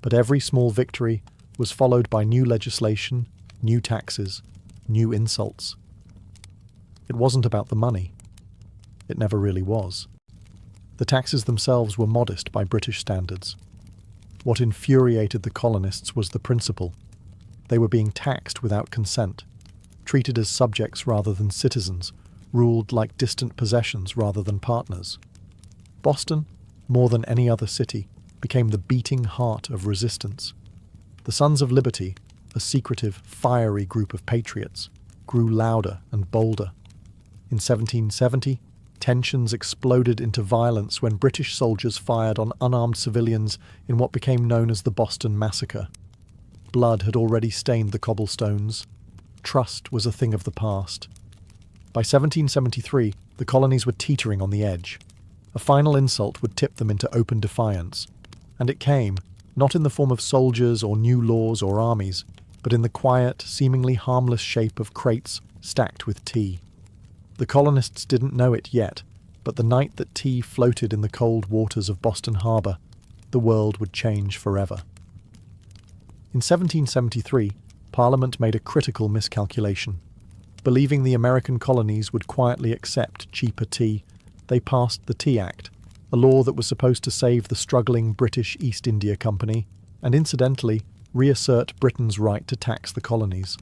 But every small victory was followed by new legislation, new taxes, new insults. It wasn't about the money. It never really was. The taxes themselves were modest by British standards. What infuriated the colonists was the principle. They were being taxed without consent, treated as subjects rather than citizens, ruled like distant possessions rather than partners. Boston, more than any other city, became the beating heart of resistance. The Sons of Liberty, a secretive, fiery group of patriots, grew louder and bolder. In 1770, tensions exploded into violence when British soldiers fired on unarmed civilians in what became known as the Boston Massacre. Blood had already stained the cobblestones. Trust was a thing of the past. By 1773, the colonies were teetering on the edge. A final insult would tip them into open defiance. And it came, not in the form of soldiers or new laws or armies, but in the quiet, seemingly harmless shape of crates stacked with tea. The colonists didn't know it yet, but the night that tea floated in the cold waters of Boston Harbor, the world would change forever. In 1773, Parliament made a critical miscalculation. Believing the American colonies would quietly accept cheaper tea, they passed the Tea Act, a law that was supposed to save the struggling British East India Company and, incidentally, reassert Britain's right to tax the colonies.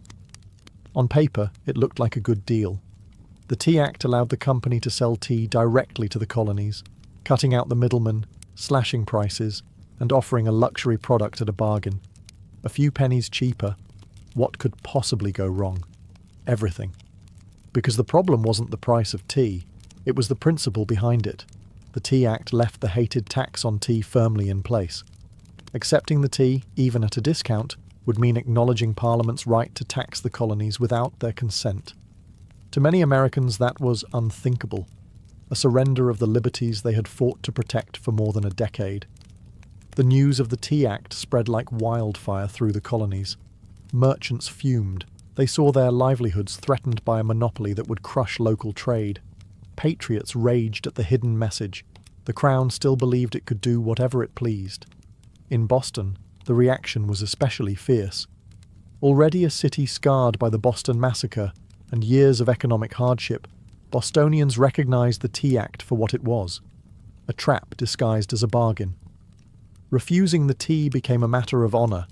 On paper, it looked like a good deal. The Tea Act allowed the company to sell tea directly to the colonies, cutting out the middlemen, slashing prices, and offering a luxury product at a bargain. A few pennies cheaper. What could possibly go wrong? Everything. Because the problem wasn't the price of tea, it was the principle behind it. The Tea Act left the hated tax on tea firmly in place. Accepting the tea, even at a discount, would mean acknowledging Parliament's right to tax the colonies without their consent. To many Americans, that was unthinkable, a surrender of the liberties they had fought to protect for more than a decade. The news of the Tea Act spread like wildfire through the colonies. Merchants fumed. They saw their livelihoods threatened by a monopoly that would crush local trade. Patriots raged at the hidden message. The Crown still believed it could do whatever it pleased. In Boston, the reaction was especially fierce. Already a city scarred by the Boston Massacre and years of economic hardship, Bostonians recognized the Tea Act for what it was, a trap disguised as a bargain. Refusing the tea became a matter of honor,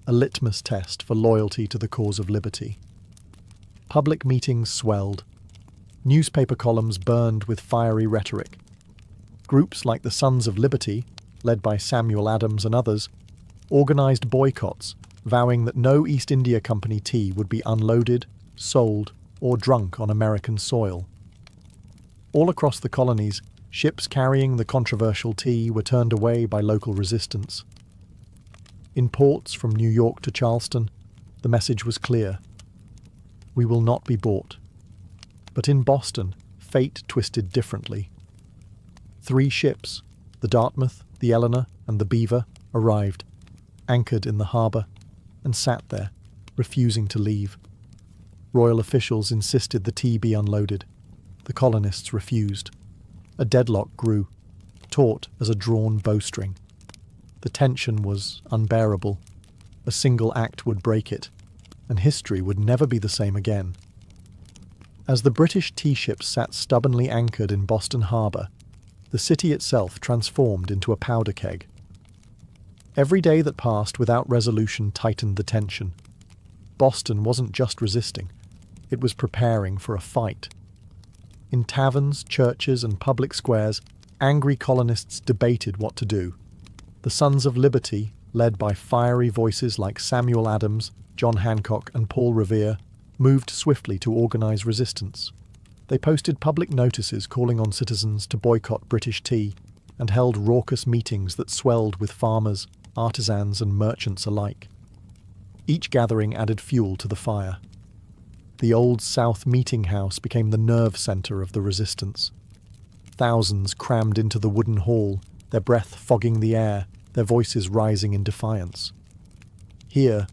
a litmus test for loyalty to the cause of liberty. Public meetings swelled. Newspaper columns burned with fiery rhetoric. Groups like the Sons of Liberty, led by Samuel Adams and others, organized boycotts, vowing that no East India Company tea would be unloaded, sold, or drunk on American soil. All across the colonies, ships carrying the controversial tea were turned away by local resistance. In ports from New York to Charleston, the message was clear. We will not be bought. But in Boston, fate twisted differently. 3 ships, the Dartmouth, the Eleanor, and the Beaver, arrived, anchored in the harbour, and sat there, refusing to leave. Royal officials insisted the tea be unloaded. The colonists refused. A deadlock grew, taut as a drawn bowstring. The tension was unbearable. A single act would break it, and history would never be the same again. As the British tea ships sat stubbornly anchored in Boston Harbour, the city itself transformed into a powder keg. Every day that passed without resolution tightened the tension. Boston wasn't just resisting, it was preparing for a fight. In taverns, churches, and public squares, angry colonists debated what to do. The Sons of Liberty, led by fiery voices like Samuel Adams, John Hancock, and Paul Revere, moved swiftly to organize resistance. They posted public notices calling on citizens to boycott British tea and held raucous meetings that swelled with farmers, artisans, and merchants alike. Each gathering added fuel to the fire. The Old South Meeting House became the nerve center of the resistance. Thousands crammed into the wooden hall, their breath fogging the air, their voices rising in defiance. Here,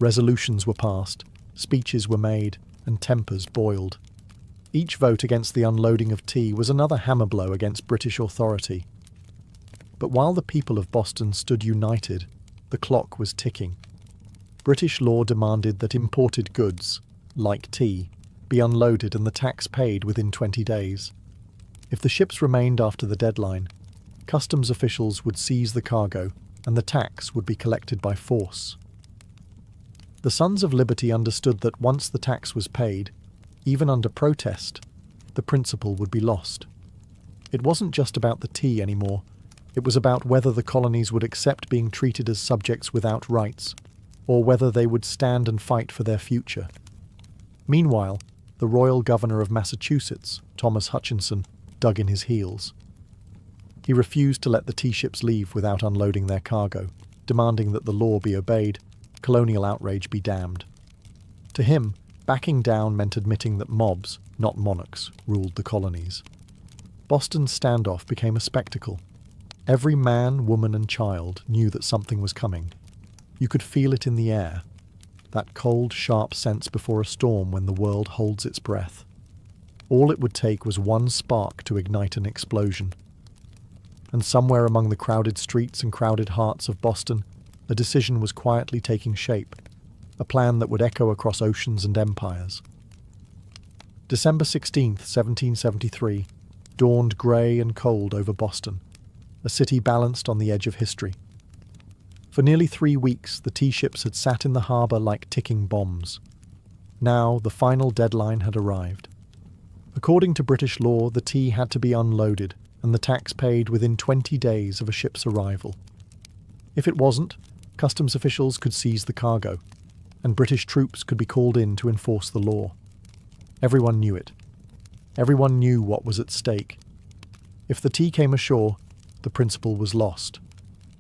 resolutions were passed, speeches were made, and tempers boiled. Each vote against the unloading of tea was another hammer blow against British authority. But while the people of Boston stood united, the clock was ticking. British law demanded that imported goods, like tea, be unloaded and the tax paid within 20 days. If the ships remained after the deadline, customs officials would seize the cargo and the tax would be collected by force. The Sons of Liberty understood that once the tax was paid, even under protest, the principle would be lost. It wasn't just about the tea anymore. It was about whether the colonies would accept being treated as subjects without rights, or whether they would stand and fight for their future. Meanwhile, the Royal Governor of Massachusetts, Thomas Hutchinson, dug in his heels. He refused to let the tea ships leave without unloading their cargo, demanding that the law be obeyed, colonial outrage be damned. To him, backing down meant admitting that mobs, not monarchs, ruled the colonies. Boston's standoff became a spectacle. Every man, woman, and child knew that something was coming. You could feel it in the air, that cold, sharp sense before a storm when the world holds its breath. All it would take was one spark to ignite an explosion. and somewhere among the crowded streets and crowded hearts of Boston, a decision was quietly taking shape, a plan that would echo across oceans and empires. December 16th, 1773, dawned grey and cold over Boston, a city balanced on the edge of history. For nearly 3 weeks, the tea ships had sat in the harbour like ticking bombs. Now, the final deadline had arrived. According to British law, the tea had to be unloaded and the tax paid within 20 days of a ship's arrival. If it wasn't, customs officials could seize the cargo, and British troops could be called in to enforce the law. Everyone knew it. Everyone knew what was at stake. If the tea came ashore, the principle was lost.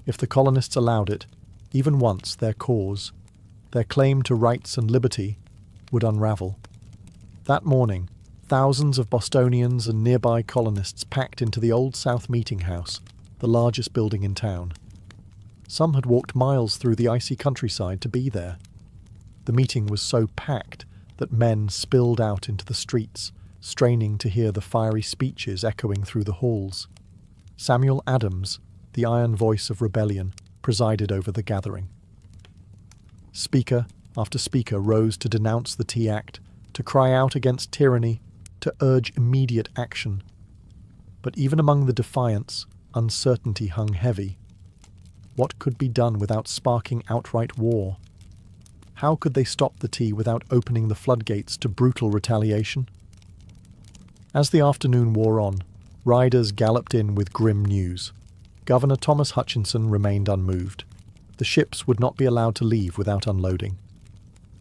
If the colonists allowed it, even once, their cause, their claim to rights and liberty, would unravel. That morning, thousands of Bostonians and nearby colonists packed into the Old South Meeting House, the largest building in town. Some had walked miles through the icy countryside to be there. The meeting was so packed that men spilled out into the streets, straining to hear the fiery speeches echoing through the halls. Samuel Adams, the iron voice of rebellion, presided over the gathering. Speaker after speaker rose to denounce the Tea Act, to cry out against tyranny, to urge immediate action. But even among the defiants, uncertainty hung heavy. What could be done without sparking outright war? How could they stop the tea without opening the floodgates to brutal retaliation? As the afternoon wore on, riders galloped in with grim news. Governor Thomas Hutchinson remained unmoved. The ships would not be allowed to leave without unloading.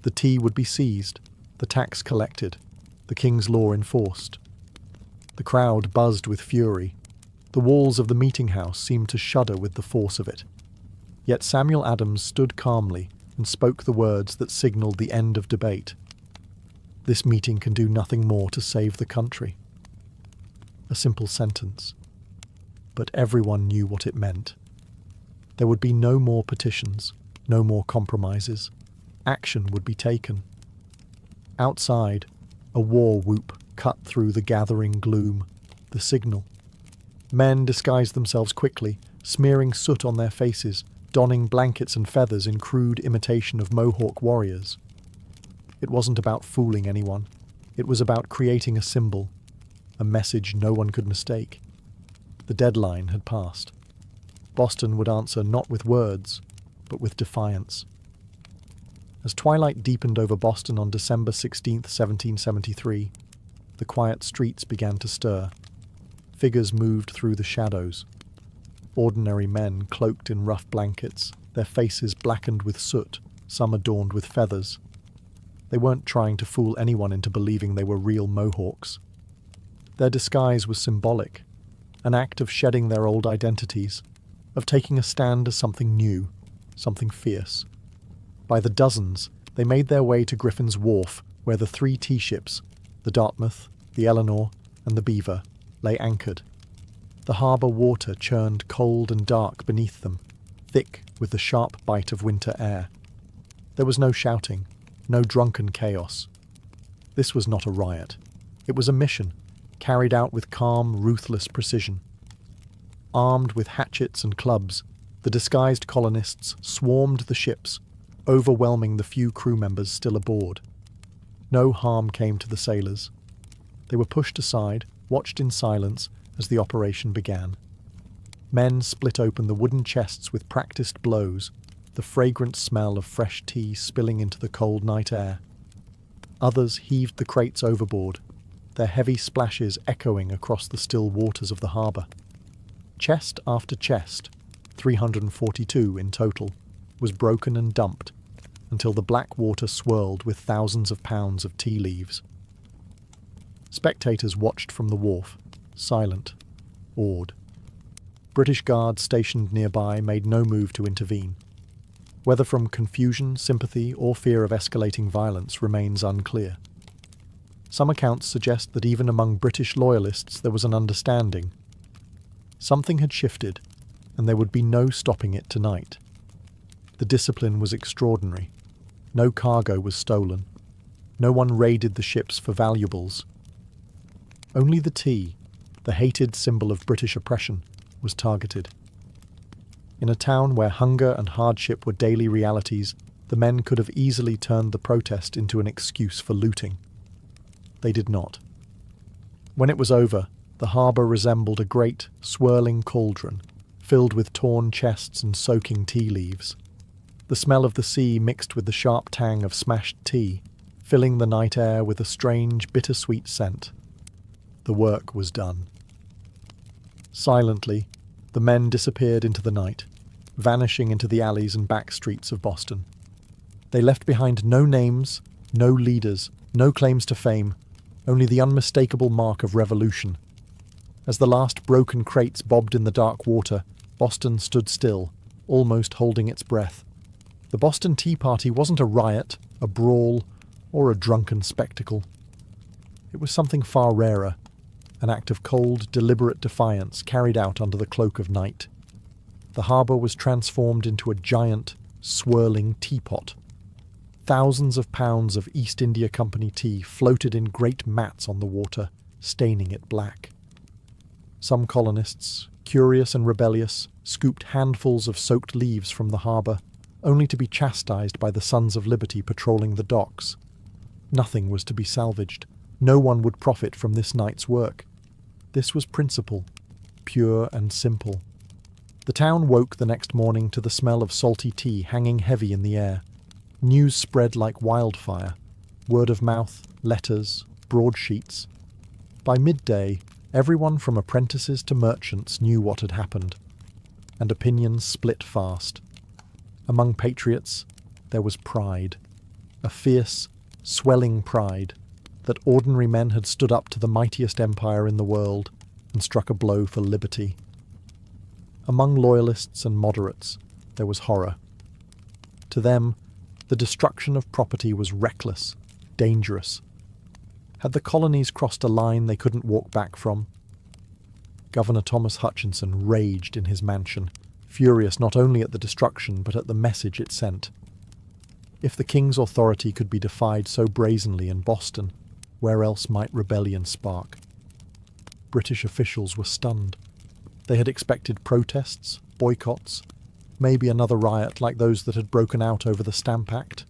The tea would be seized, the tax collected, the king's law enforced. The crowd buzzed with fury. The walls of the meeting house seemed to shudder with the force of it. Yet Samuel Adams stood calmly and spoke the words that signalled the end of debate. This meeting can do nothing more to save the country. A simple sentence. But everyone knew what it meant. There would be no more petitions, no more compromises. Action would be taken. Outside, a war whoop cut through the gathering gloom, the signal. Men disguised themselves quickly, smearing soot on their faces, donning blankets and feathers in crude imitation of Mohawk warriors. It wasn't about fooling anyone. It was about creating a symbol, a message no one could mistake. The deadline had passed. Boston would answer not with words, but with defiance. As twilight deepened over Boston on December 16, 1773, the quiet streets began to stir. Figures moved through the shadows. Ordinary men cloaked in rough blankets, their faces blackened with soot, some adorned with feathers. They weren't trying to fool anyone into believing they were real Mohawks. Their disguise was symbolic, an act of shedding their old identities, of taking a stand as something new, something fierce. By the dozens, they made their way to Griffin's Wharf, where the 3 tea ships, the Dartmouth, the Eleanor, and the Beaver, lay anchored. The harbour water churned cold and dark beneath them, thick with the sharp bite of winter air. There was no shouting, no drunken chaos. This was not a riot. It was a mission, carried out with calm, ruthless precision. Armed with hatchets and clubs, the disguised colonists swarmed the ships, overwhelming the few crew members still aboard. No harm came to the sailors. They were pushed aside, watched in silence as the operation began. Men split open the wooden chests with practiced blows, the fragrant smell of fresh tea spilling into the cold night air. Others heaved the crates overboard, their heavy splashes echoing across the still waters of the harbour. Chest after chest, 342 in total, was broken and dumped, until the black water swirled with thousands of pounds of tea leaves. Spectators watched from the wharf, silent, awed. British guards stationed nearby made no move to intervene. Whether from confusion, sympathy, or fear of escalating violence remains unclear. Some accounts suggest that even among British loyalists there was an understanding. Something had shifted, and there would be no stopping it tonight. The discipline was extraordinary. No cargo was stolen. No one raided the ships for valuables. Only the tea, the hated symbol of British oppression, was targeted. In a town where hunger and hardship were daily realities, the men could have easily turned the protest into an excuse for looting. They did not. When it was over, the harbour resembled a great, swirling cauldron, filled with torn chests and soaking tea leaves. The smell of the sea mixed with the sharp tang of smashed tea, filling the night air with a strange, bittersweet scent. The work was done. Silently, the men disappeared into the night, vanishing into the alleys and back streets of Boston. They left behind no names, no leaders, no claims to fame, only the unmistakable mark of revolution. As the last broken crates bobbed in the dark water, Boston stood still, almost holding its breath. The Boston Tea Party wasn't a riot, a brawl, or a drunken spectacle. It was something far rarer, an act of cold, deliberate defiance carried out under the cloak of night. The harbour was transformed into a giant, swirling teapot. Thousands of pounds of East India Company tea floated in great mats on the water, staining it black. Some colonists, curious and rebellious, scooped handfuls of soaked leaves from the harbour, only to be chastised by the Sons of Liberty patrolling the docks. Nothing was to be salvaged. No one would profit from this night's work. This was principle, pure and simple. The town woke the next morning to the smell of salty tea hanging heavy in the air. News spread like wildfire. Word of mouth, letters, broadsheets. By midday, everyone from apprentices to merchants knew what had happened, and opinions split fast. Among patriots, there was pride, a fierce, swelling pride that ordinary men had stood up to the mightiest empire in the world and struck a blow for liberty. Among loyalists and moderates, there was horror. To them, the destruction of property was reckless, dangerous. Had the colonies crossed a line they couldn't walk back from? Governor Thomas Hutchinson raged in his mansion, furious not only at the destruction but at the message it sent. If the king's authority could be defied so brazenly in Boston, where else might rebellion spark? British officials were stunned. They had expected protests, boycotts, maybe another riot like those that had broken out over the Stamp Act.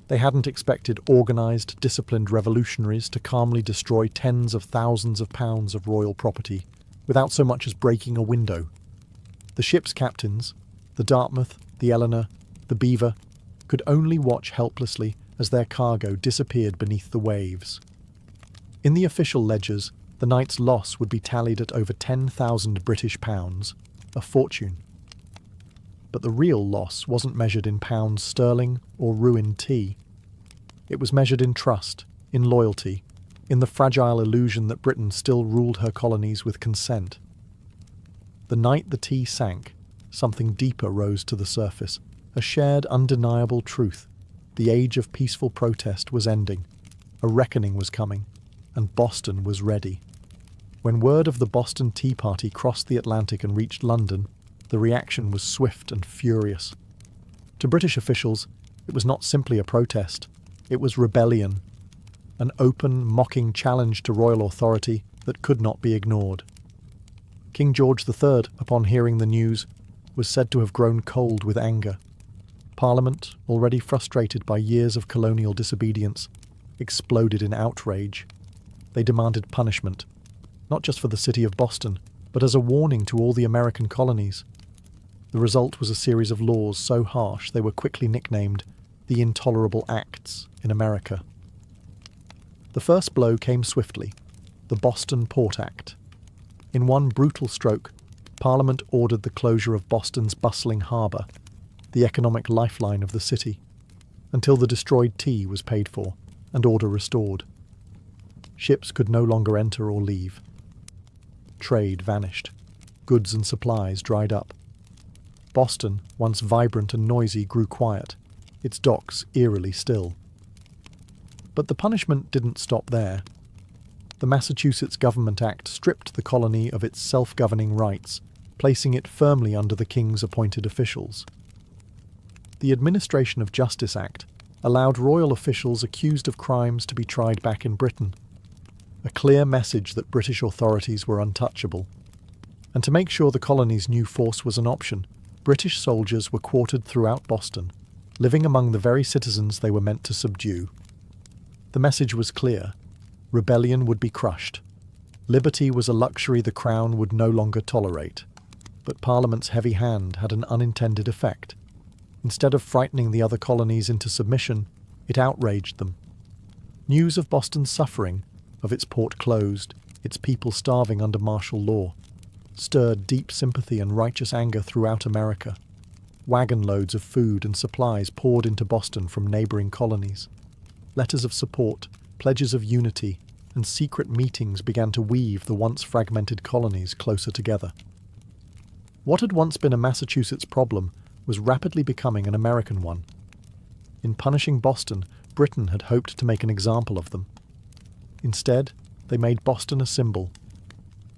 They hadn't expected organised, disciplined revolutionaries to calmly destroy tens of thousands of pounds of royal property without so much as breaking a window. The ship's captains, the Dartmouth, the Eleanor, the Beaver, could only watch helplessly as their cargo disappeared beneath the waves. In the official ledgers, the night's loss would be tallied at over 10,000 British pounds, a fortune. But the real loss wasn't measured in pounds sterling or ruined tea. It was measured in trust, in loyalty, in the fragile illusion that Britain still ruled her colonies with consent. The night the tea sank, something deeper rose to the surface, a shared undeniable truth. The age of peaceful protest was ending, a reckoning was coming, and Boston was ready. When word of the Boston Tea Party crossed the Atlantic and reached London, the reaction was swift and furious. To British officials, it was not simply a protest, it was rebellion, an open, mocking challenge to royal authority that could not be ignored. King George III, upon hearing the news, was said to have grown cold with anger. Parliament, already frustrated by years of colonial disobedience, exploded in outrage. They demanded punishment, not just for the city of Boston, but as a warning to all the American colonies. The result was a series of laws so harsh they were quickly nicknamed the Intolerable Acts in America. The first blow came swiftly, the Boston Port Act. In one brutal stroke, Parliament ordered the closure of Boston's bustling harbour, the economic lifeline of the city, until the destroyed tea was paid for and order restored. Ships could no longer enter or leave. Trade vanished. Goods and supplies dried up. Boston, once vibrant and noisy, grew quiet, its docks eerily still. But the punishment didn't stop there. The Massachusetts Government Act stripped the colony of its self-governing rights, placing it firmly under the king's appointed officials. The Administration of Justice Act allowed royal officials accused of crimes to be tried back in Britain, a clear message that British authorities were untouchable. And to make sure the colonies knew force was an option, British soldiers were quartered throughout Boston, living among the very citizens they were meant to subdue. The message was clear. Rebellion would be crushed. Liberty was a luxury the Crown would no longer tolerate. But Parliament's heavy hand had an unintended effect. Instead of frightening the other colonies into submission, it outraged them. News of Boston's suffering, of its port closed, its people starving under martial law, stirred deep sympathy and righteous anger throughout America. Wagon loads of food and supplies poured into Boston from neighboring colonies. Letters of support, pledges of unity, and secret meetings began to weave the once fragmented colonies closer together. What had once been a Massachusetts problem was rapidly becoming an American one. In punishing Boston, Britain had hoped to make an example of them. Instead, they made Boston a symbol,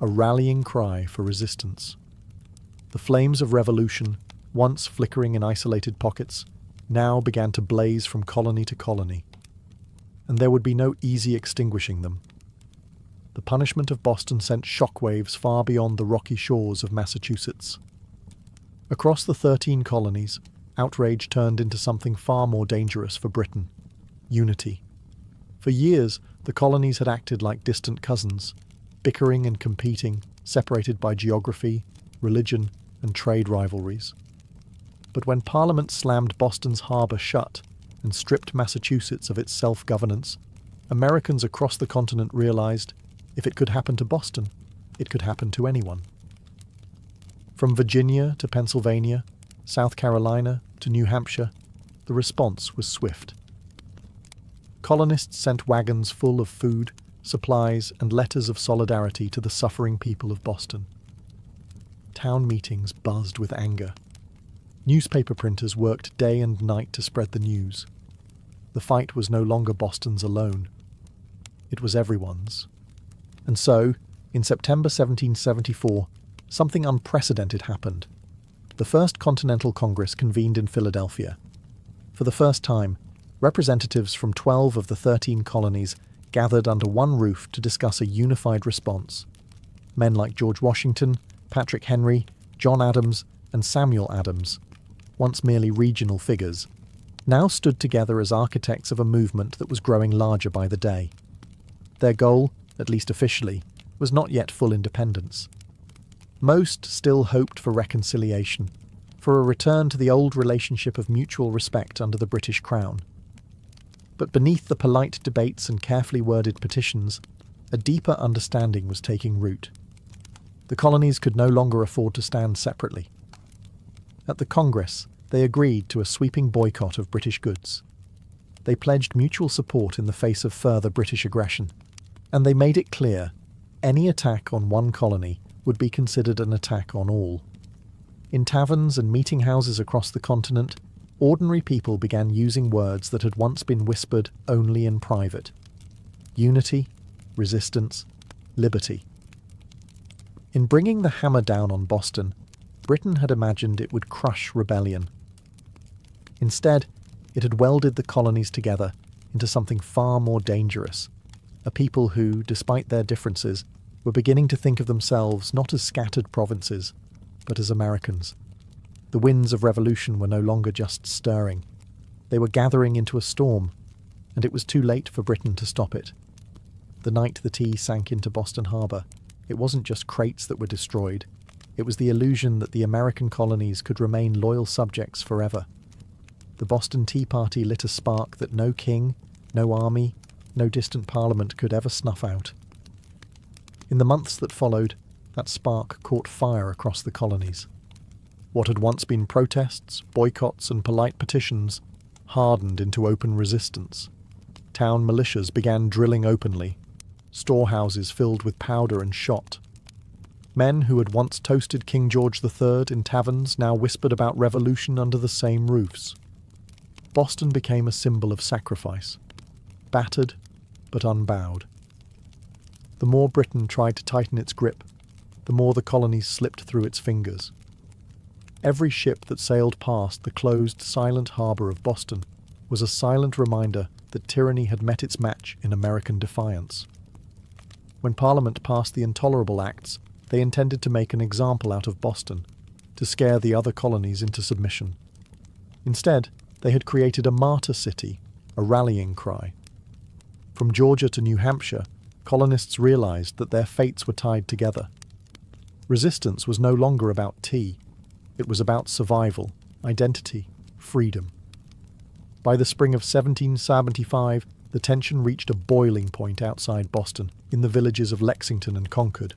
a rallying cry for resistance. The flames of revolution, once flickering in isolated pockets, now began to blaze from colony to colony. And there would be no easy extinguishing them. The punishment of Boston sent shockwaves far beyond the rocky shores of Massachusetts. Across the 13 colonies, outrage turned into something far more dangerous for Britain: unity. For years, the colonies had acted like distant cousins, bickering and competing, separated by geography, religion, and trade rivalries. But when Parliament slammed Boston's harbour shut and stripped Massachusetts of its self-governance, Americans across the continent realized if it could happen to Boston, it could happen to anyone. From Virginia to Pennsylvania, South Carolina to New Hampshire, the response was swift. Colonists sent wagons full of food, supplies, and letters of solidarity to the suffering people of Boston. Town meetings buzzed with anger. Newspaper printers worked day and night to spread the news. The fight was no longer Boston's alone. It was everyone's. And so, in September 1774, something unprecedented happened. The First Continental Congress convened in Philadelphia. For the first time, representatives from 12 of the 13 colonies gathered under one roof to discuss a unified response. Men like George Washington, Patrick Henry, John Adams, and Samuel Adams, once merely regional figures, now stood together as architects of a movement that was growing larger by the day. Their goal, at least officially, was not yet full independence. Most still hoped for reconciliation, for a return to the old relationship of mutual respect under the British Crown. But beneath the polite debates and carefully worded petitions, a deeper understanding was taking root. The colonies could no longer afford to stand separately. At the Congress, they agreed to a sweeping boycott of British goods. They pledged mutual support in the face of further British aggression, and they made it clear any attack on one colony would be considered an attack on all. In taverns and meeting houses across the continent, ordinary people began using words that had once been whispered only in private: unity, resistance, liberty. In bringing the hammer down on Boston, Britain had imagined it would crush rebellion. Instead, it had welded the colonies together into something far more dangerous, a people who, despite their differences, were beginning to think of themselves not as scattered provinces, but as Americans. The winds of revolution were no longer just stirring. They were gathering into a storm, and it was too late for Britain to stop it. The night the tea sank into Boston Harbour, it wasn't just crates that were destroyed. It was the illusion that the American colonies could remain loyal subjects forever. The Boston Tea Party lit a spark that no king, no army, no distant parliament could ever snuff out. In the months that followed, that spark caught fire across the colonies. What had once been protests, boycotts, and polite petitions hardened into open resistance. Town militias began drilling openly. Storehouses filled with powder and shot. Men who had once toasted King George III in taverns now whispered about revolution under the same roofs. Boston became a symbol of sacrifice, battered but unbowed. The more Britain tried to tighten its grip, the more the colonies slipped through its fingers. Every ship that sailed past the closed, silent harbour of Boston was a silent reminder that tyranny had met its match in American defiance. When Parliament passed the Intolerable Acts, They intended to make an example out of Boston, to scare the other colonies into submission. Instead, they had created a martyr city, a rallying cry. From Georgia to New Hampshire, colonists realized that their fates were tied together. Resistance was no longer about tea. It was about survival, identity, freedom. By the spring of 1775, the tension reached a boiling point outside Boston, in the villages of Lexington and Concord.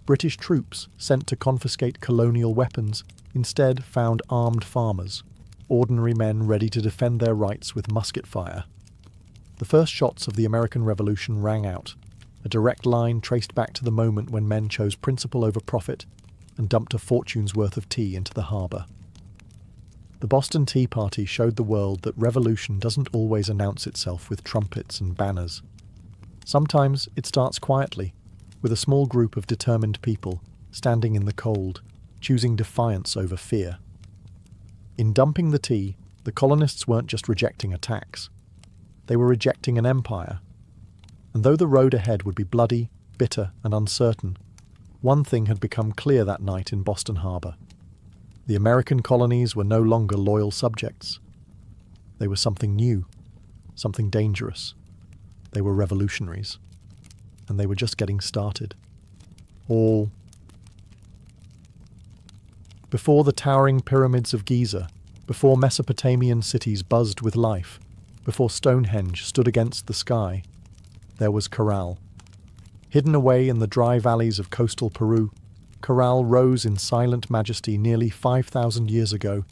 British troops, sent to confiscate colonial weapons, instead found armed farmers, ordinary men ready to defend their rights with musket fire. The first shots of the American Revolution rang out, a direct line traced back to the moment when men chose principle over profit and dumped a fortune's worth of tea into the harbour. The Boston Tea Party showed the world that revolution doesn't always announce itself with trumpets and banners. Sometimes it starts quietly, with a small group of determined people standing in the cold, choosing defiance over fear. In dumping the tea, the colonists weren't just rejecting a tax. They were rejecting an empire. And though the road ahead would be bloody, bitter, and uncertain, one thing had become clear that night in Boston Harbour. The American colonies were no longer loyal subjects. They were something new, something dangerous. They were revolutionaries. And they were just getting started. All before the towering pyramids of Giza, before Mesopotamian cities buzzed with life, before Stonehenge stood against the sky, there was Corral. Hidden away in the dry valleys of coastal Peru, Corral rose in silent majesty nearly 5,000 years ago,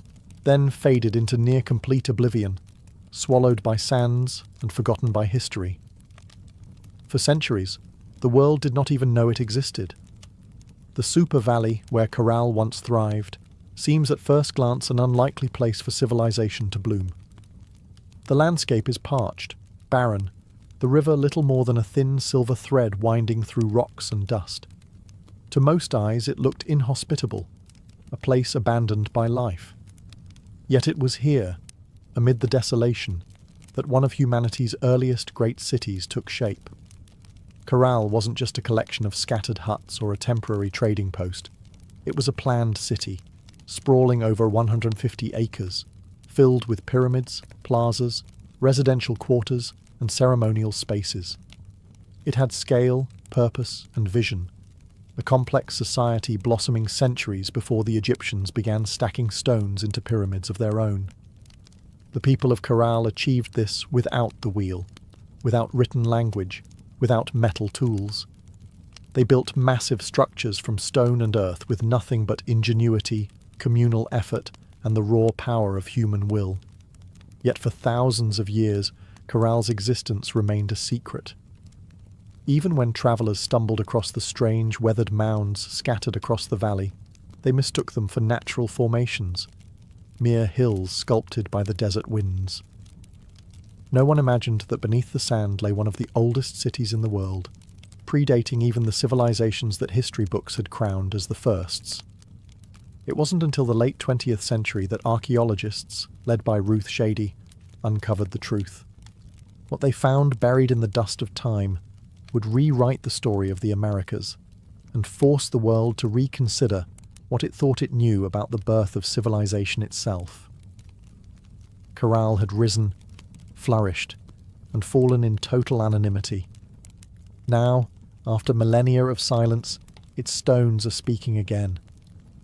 then faded into near-complete oblivion, swallowed by sands and forgotten by history. For centuries, the world did not even know it existed. The Super Valley, where Corral once thrived, seems at first glance an unlikely place for civilization to bloom. The landscape is parched, barren, the river little more than a thin silver thread winding through rocks and dust. To most eyes it looked inhospitable, a place abandoned by life. Yet it was here, amid the desolation, that one of humanity's earliest great cities took shape. Corral wasn't just a collection of scattered huts or a temporary trading post. It was a planned city, sprawling over 150 acres, filled with pyramids, plazas, residential quarters, and ceremonial spaces. It had scale, purpose, and vision, a complex society blossoming centuries before the Egyptians began stacking stones into pyramids of their own. The people of Corral achieved this without the wheel, without written language, without metal tools. They built massive structures from stone and earth with nothing but ingenuity, communal effort, and the raw power of human will. Yet for thousands of years, Corral's existence remained a secret. Even when travellers stumbled across the strange, weathered mounds scattered across the valley, they mistook them for natural formations, mere hills sculpted by the desert winds. No one imagined that beneath the sand lay one of the oldest cities in the world, predating even the civilizations that history books had crowned as the firsts. It wasn't until the late 20th century that archaeologists, led by Ruth Shady, uncovered the truth. What they found buried in the dust of time would rewrite the story of the Americas and force the world to reconsider what it thought it knew about the birth of civilization itself. Corral had risen, flourished, and fallen in total anonymity. Now, after millennia of silence, its stones are speaking again,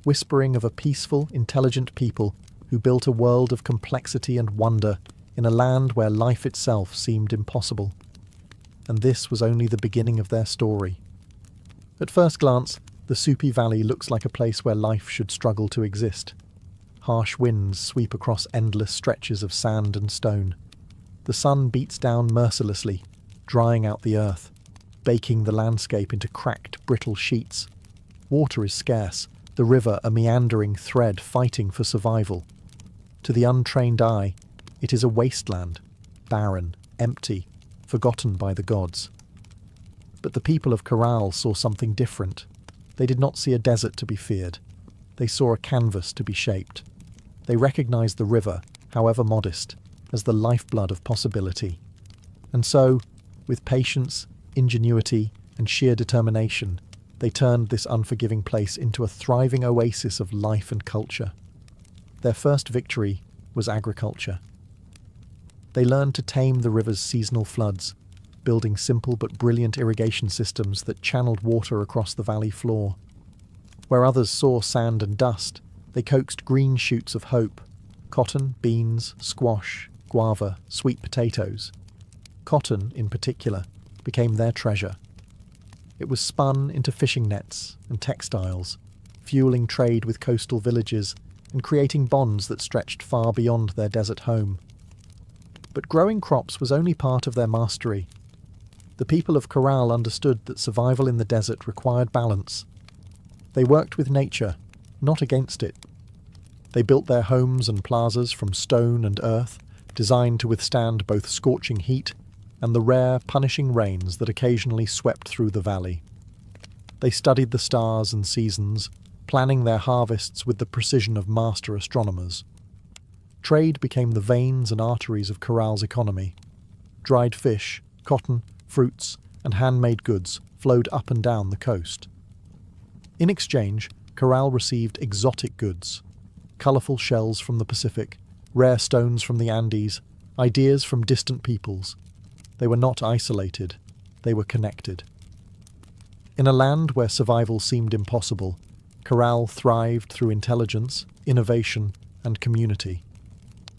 whispering of a peaceful, intelligent people who built a world of complexity and wonder in a land where life itself seemed impossible. And this was only the beginning of their story. At first glance, the Supi Valley looks like a place where life should struggle to exist. Harsh winds sweep across endless stretches of sand and stone. The sun beats down mercilessly, drying out the earth, baking the landscape into cracked, brittle sheets. Water is scarce, the river a meandering thread fighting for survival. To the untrained eye, it is a wasteland, barren, empty, forgotten by the gods. But the people of Corral saw something different. They did not see a desert to be feared. They saw a canvas to be shaped. They recognized the river, however modest, as the lifeblood of possibility. And so, with patience, ingenuity, and sheer determination, They turned this unforgiving place into a thriving oasis of life and culture. Their first victory was agriculture. They learned to tame the river's seasonal floods, building simple but brilliant irrigation systems that channeled water across the valley floor. Where others saw sand and dust, they coaxed green shoots of hope: cotton, beans, squash, guava, sweet potatoes. Cotton, in particular, became their treasure. It was spun into fishing nets and textiles, fueling trade with coastal villages and creating bonds that stretched far beyond their desert home. But growing crops was only part of their mastery. The people of Corral understood that survival in the desert required balance. They worked with nature, not against it. They built their homes and plazas from stone and earth, designed to withstand both scorching heat and the rare, punishing rains that occasionally swept through the valley. They studied the stars and seasons, planning their harvests with the precision of master astronomers. Trade became the veins and arteries of Corral's economy. Dried fish, cotton, fruits, and handmade goods flowed up and down the coast. In exchange, Corral received exotic goods: colourful shells from the Pacific, rare stones from the Andes, ideas from distant peoples. They were not isolated, they were connected. In a land where survival seemed impossible, Corral thrived through intelligence, innovation, and community.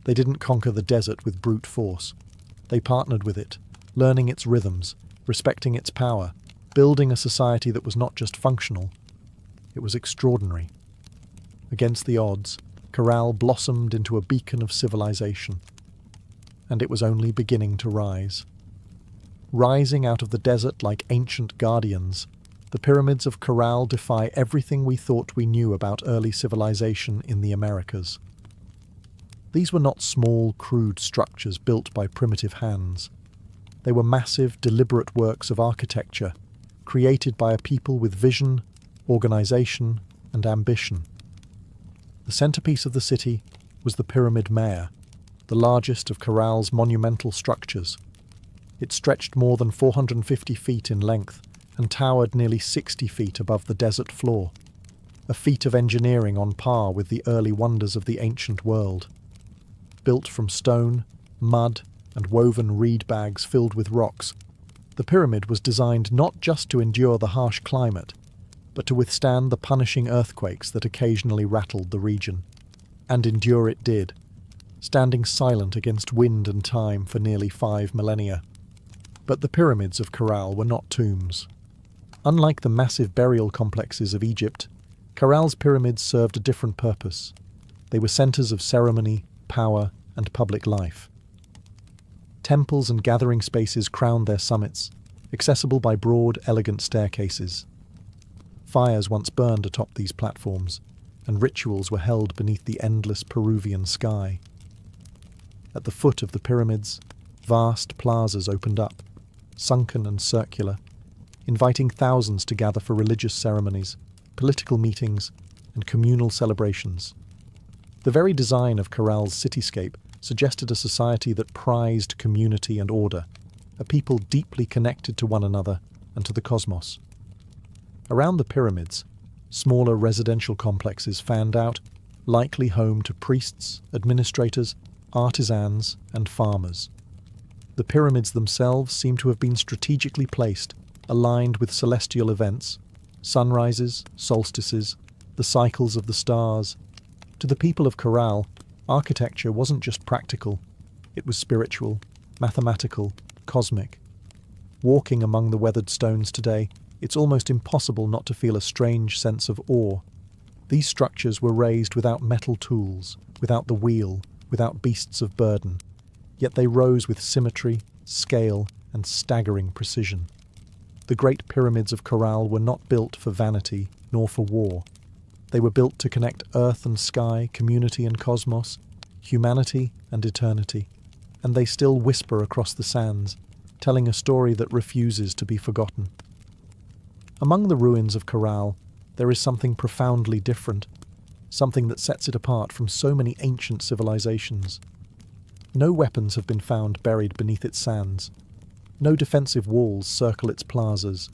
They didn't conquer the desert with brute force. They partnered with it, learning its rhythms, respecting its power, building a society that was not just functional, it was extraordinary. Against the odds, Corral blossomed into a beacon of civilization. And it was only beginning to rise. Rising out of the desert like ancient guardians, the pyramids of Corral defy everything we thought we knew about early civilization in the Americas. These were not small, crude structures built by primitive hands. They were massive, deliberate works of architecture, created by a people with vision, organization, and ambition. The centerpiece of the city was the Pyramid Mare, the largest of Corral's monumental structures. It stretched more than 450 feet in length and towered nearly 60 feet above the desert floor, a feat of engineering on par with the early wonders of the ancient world. Built from stone, mud, and woven reed bags filled with rocks, the pyramid was designed not just to endure the harsh climate, but to withstand the punishing earthquakes that occasionally rattled the region. And endure it did, standing silent against wind and time for nearly 5 millennia. But the pyramids of Corral were not tombs. Unlike the massive burial complexes of Egypt, Corral's pyramids served a different purpose. They were centers of ceremony, power, and public life. Temples and gathering spaces crowned their summits, accessible by broad, elegant staircases. Fires once burned atop these platforms, and rituals were held beneath the endless Peruvian sky. At the foot of the pyramids, vast plazas opened up, sunken and circular, inviting thousands to gather for religious ceremonies, political meetings, and communal celebrations. The very design of Corral's cityscape suggested a society that prized community and order, a people deeply connected to one another and to the cosmos. Around the pyramids, smaller residential complexes fanned out, likely home to priests, administrators, artisans, and farmers. The pyramids themselves seem to have been strategically placed, aligned with celestial events, sunrises, solstices, the cycles of the stars. To the people of Corral, architecture wasn't just practical, it was spiritual, mathematical, cosmic. Walking among the weathered stones today, it's almost impossible not to feel a strange sense of awe. These structures were raised without metal tools, without the wheel, without beasts of burden. Yet they rose with symmetry, scale, and staggering precision. The great pyramids of Corral were not built for vanity, nor for war. They were built to connect earth and sky, community and cosmos, humanity and eternity. And they still whisper across the sands, telling a story that refuses to be forgotten. Among the ruins of Corral, there is something profoundly different, something that sets it apart from so many ancient civilizations. No weapons have been found buried beneath its sands. No defensive walls circle its plazas.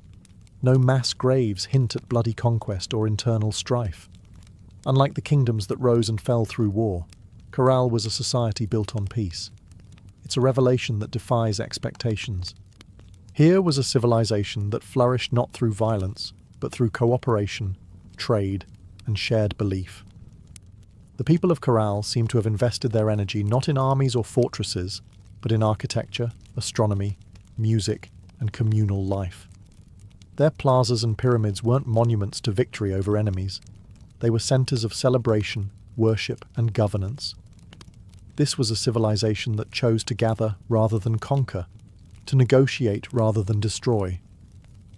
No mass graves hint at bloody conquest or internal strife. Unlike the kingdoms that rose and fell through war, Corral was a society built on peace. It's a revelation that defies expectations. Here was a civilization that flourished not through violence, but through cooperation, trade, and shared belief. The people of Corral seem to have invested their energy not in armies or fortresses, but in architecture, astronomy, music, and communal life. Their plazas and pyramids weren't monuments to victory over enemies. They were centers of celebration, worship, and governance. This was a civilization that chose to gather rather than conquer, to negotiate rather than destroy.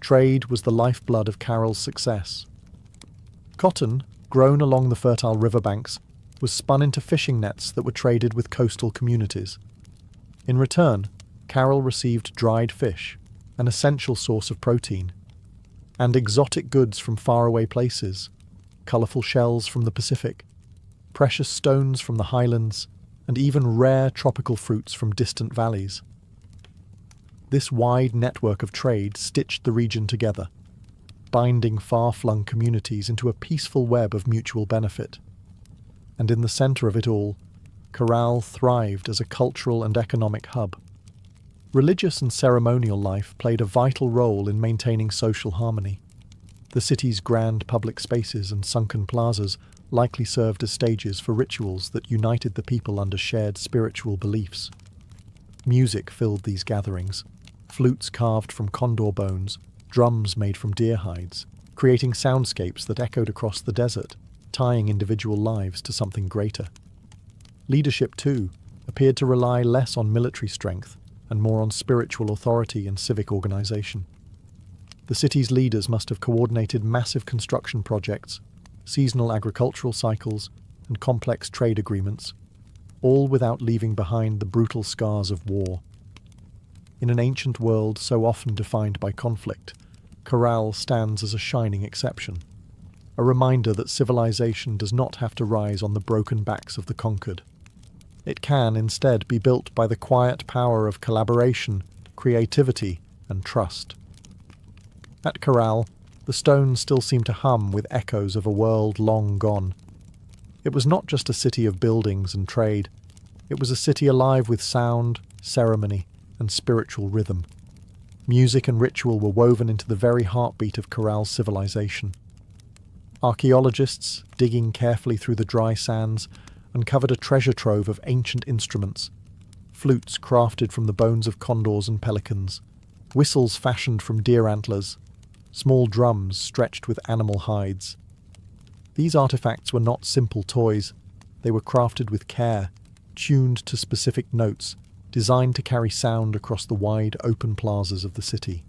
Trade was the lifeblood of Carroll's success. Cotton, grown along the fertile riverbanks, was spun into fishing nets that were traded with coastal communities. In return, Carroll received dried fish, an essential source of protein, and exotic goods from faraway places, colourful shells from the Pacific, precious stones from the highlands, and even rare tropical fruits from distant valleys. This wide network of trade stitched the region together, binding far-flung communities into a peaceful web of mutual benefit. And in the centre of it all, Corral thrived as a cultural and economic hub. Religious and ceremonial life played a vital role in maintaining social harmony. The city's grand public spaces and sunken plazas likely served as stages for rituals that united the people under shared spiritual beliefs. Music filled these gatherings, flutes carved from condor bones, drums made from deer hides, creating soundscapes that echoed across the desert, tying individual lives to something greater. Leadership, too, appeared to rely less on military strength and more on spiritual authority and civic organization. The city's leaders must have coordinated massive construction projects, seasonal agricultural cycles, and complex trade agreements, all without leaving behind the brutal scars of war. In an ancient world so often defined by conflict, Corral stands as a shining exception, a reminder that civilization does not have to rise on the broken backs of the conquered. It can instead be built by the quiet power of collaboration, creativity, and trust. At Corral, the stones still seem to hum with echoes of a world long gone. It was not just a city of buildings and trade. It was a city alive with sound, ceremony, and spiritual rhythm. Music and ritual were woven into the very heartbeat of Corral's civilization. Archaeologists, digging carefully through the dry sands, uncovered a treasure trove of ancient instruments, flutes crafted from the bones of condors and pelicans, whistles fashioned from deer antlers, small drums stretched with animal hides. These artifacts were not simple toys. They were crafted with care, tuned to specific notes, designed to carry sound across the wide open plazas of the city.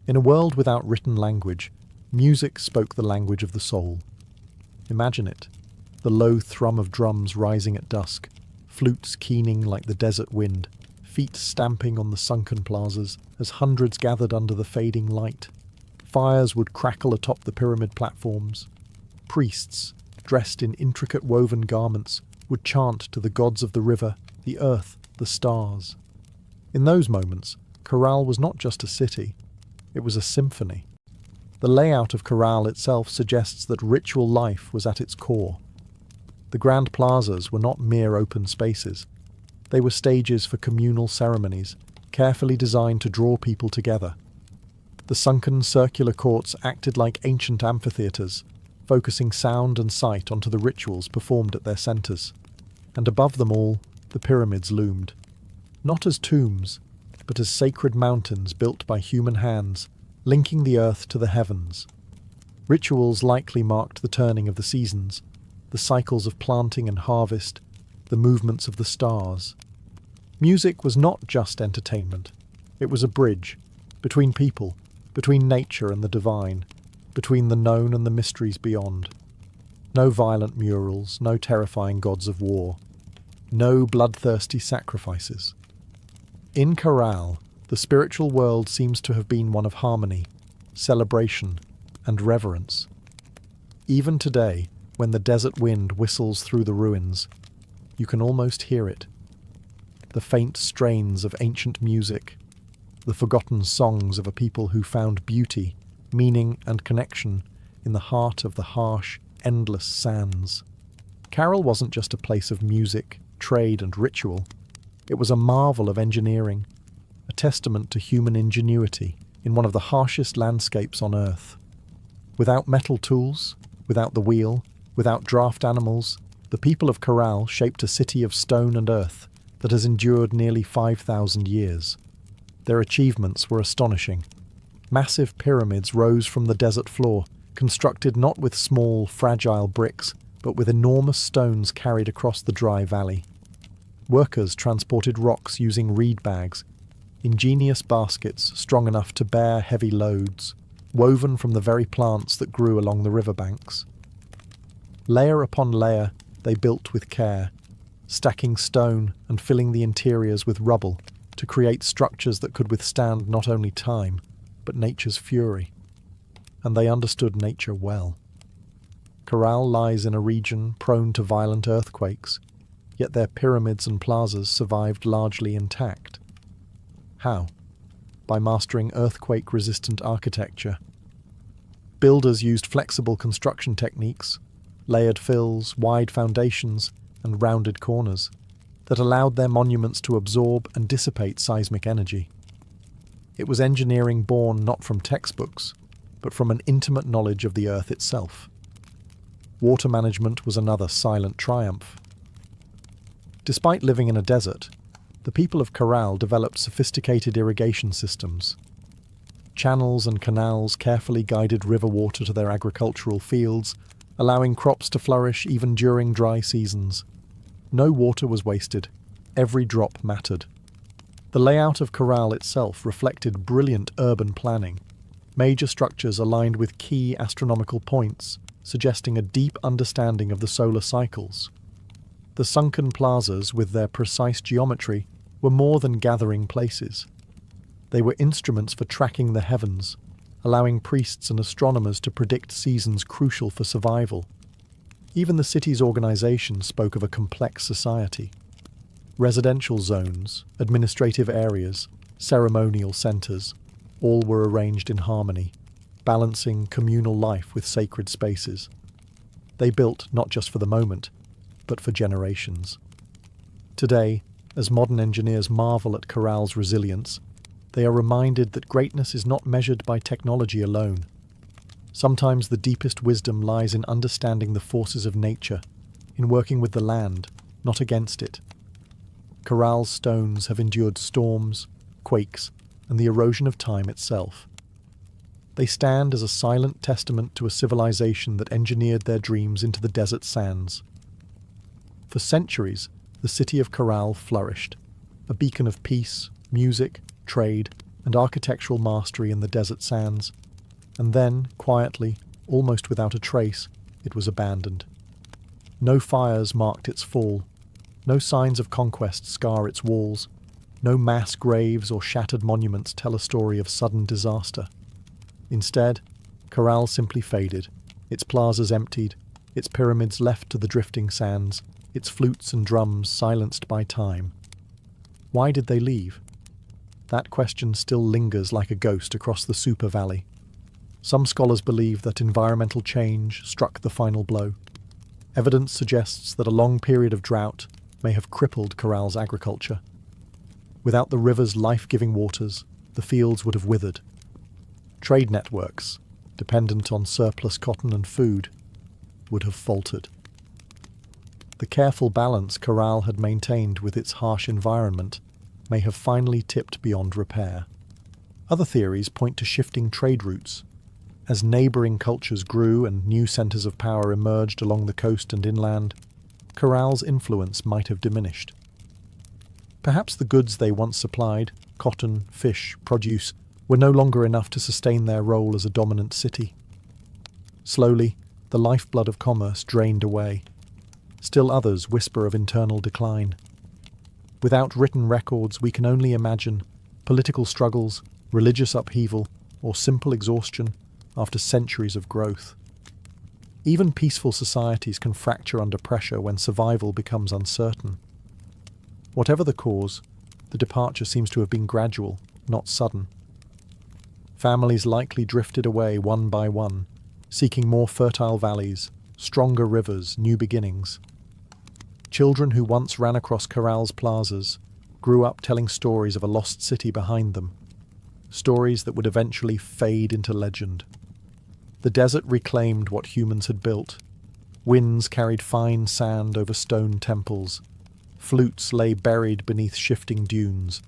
In a world without written language, music spoke the language of the soul. Imagine it, the low thrum of drums rising at dusk, flutes keening like the desert wind, feet stamping on the sunken plazas as hundreds gathered under the fading light. Fires would crackle atop the pyramid platforms. Priests, dressed in intricate woven garments, would chant to the gods of the river, the earth, the stars. In those moments, Corral was not just a city, it was a symphony. The layout of Corral itself suggests that ritual life was at its core. The grand plazas were not mere open spaces. They were stages for communal ceremonies, carefully designed to draw people together. The sunken circular courts acted like ancient amphitheatres, focusing sound and sight onto the rituals performed at their centres. And above them all, the pyramids loomed. Not as tombs, but as sacred mountains built by human hands, linking the earth to the heavens. Rituals likely marked the turning of the seasons, the cycles of planting and harvest, the movements of the stars. Music was not just entertainment. It was a bridge between people, between nature and the divine, between the known and the mysteries beyond. No violent murals, no terrifying gods of war, no bloodthirsty sacrifices. In Corral, the spiritual world seems to have been one of harmony, celebration, and reverence. Even today, when the desert wind whistles through the ruins, you can almost hear it. The faint strains of ancient music, the forgotten songs of a people who found beauty, meaning and connection in the heart of the harsh, endless sands. Carroll wasn't just a place of music, trade and ritual. It was a marvel of engineering, a testament to human ingenuity in one of the harshest landscapes on Earth. Without metal tools, without the wheel, without draft animals, the people of Corral shaped a city of stone and earth that has endured nearly 5,000 years. Their achievements were astonishing. Massive pyramids rose from the desert floor, constructed not with small, fragile bricks, but with enormous stones carried across the dry valley. Workers transported rocks using reed bags, ingenious baskets strong enough to bear heavy loads, woven from the very plants that grew along the riverbanks. Layer upon layer, they built with care, stacking stone and filling the interiors with rubble to create structures that could withstand not only time, but nature's fury. And they understood nature well. Corral lies in a region prone to violent earthquakes, yet their pyramids and plazas survived largely intact. How? By mastering earthquake-resistant architecture. Builders used flexible construction techniques, layered fills, wide foundations, and rounded corners that allowed their monuments to absorb and dissipate seismic energy. It was engineering born not from textbooks, but from an intimate knowledge of the earth itself. Water management was another silent triumph. Despite living in a desert, the people of Corral developed sophisticated irrigation systems. Channels and canals carefully guided river water to their agricultural fields, allowing crops to flourish even during dry seasons. No water was wasted. Every drop mattered. The layout of Corral itself reflected brilliant urban planning. Major structures aligned with key astronomical points, suggesting a deep understanding of the solar cycles. The sunken plazas, with their precise geometry, were more than gathering places. They were instruments for tracking the heavens, allowing priests and astronomers to predict seasons crucial for survival. Even the city's organization spoke of a complex society. Residential zones, administrative areas, ceremonial centers, all were arranged in harmony, balancing communal life with sacred spaces. They built not just for the moment, but for generations. Today, as modern engineers marvel at Corral's resilience, they are reminded that greatness is not measured by technology alone. Sometimes the deepest wisdom lies in understanding the forces of nature, in working with the land, not against it. Corral's stones have endured storms, quakes, and the erosion of time itself. They stand as a silent testament to a civilization that engineered their dreams into the desert sands. For centuries, the city of Corral flourished, a beacon of peace, music, trade, and architectural mastery in the desert sands. And then, quietly, almost without a trace, it was abandoned. No fires marked its fall, no signs of conquest scar its walls, no mass graves or shattered monuments tell a story of sudden disaster. Instead, Corral simply faded, its plazas emptied, its pyramids left to the drifting sands, its flutes and drums silenced by time. Why did they leave? That question still lingers like a ghost across the Super Valley. Some scholars believe that environmental change struck the final blow. Evidence suggests that a long period of drought may have crippled Corral's agriculture. Without the river's life-giving waters, the fields would have withered. Trade networks, dependent on surplus cotton and food, would have faltered. The careful balance Corral had maintained with its harsh environment may have finally tipped beyond repair. Other theories point to shifting trade routes. As neighbouring cultures grew and new centres of power emerged along the coast and inland, Corral's influence might have diminished. Perhaps the goods they once supplied, cotton, fish, produce, were no longer enough to sustain their role as a dominant city. Slowly, the lifeblood of commerce drained away. Still others whisper of internal decline. Without written records, we can only imagine political struggles, religious upheaval, or simple exhaustion after centuries of growth. Even peaceful societies can fracture under pressure when survival becomes uncertain. Whatever the cause, the departure seems to have been gradual, not sudden. Families likely drifted away one by one, seeking more fertile valleys, stronger rivers, new beginnings. Children who once ran across Corral's plazas grew up telling stories of a lost city behind them, stories that would eventually fade into legend. The desert reclaimed what humans had built. Winds carried fine sand over stone temples. Flutes lay buried beneath shifting dunes.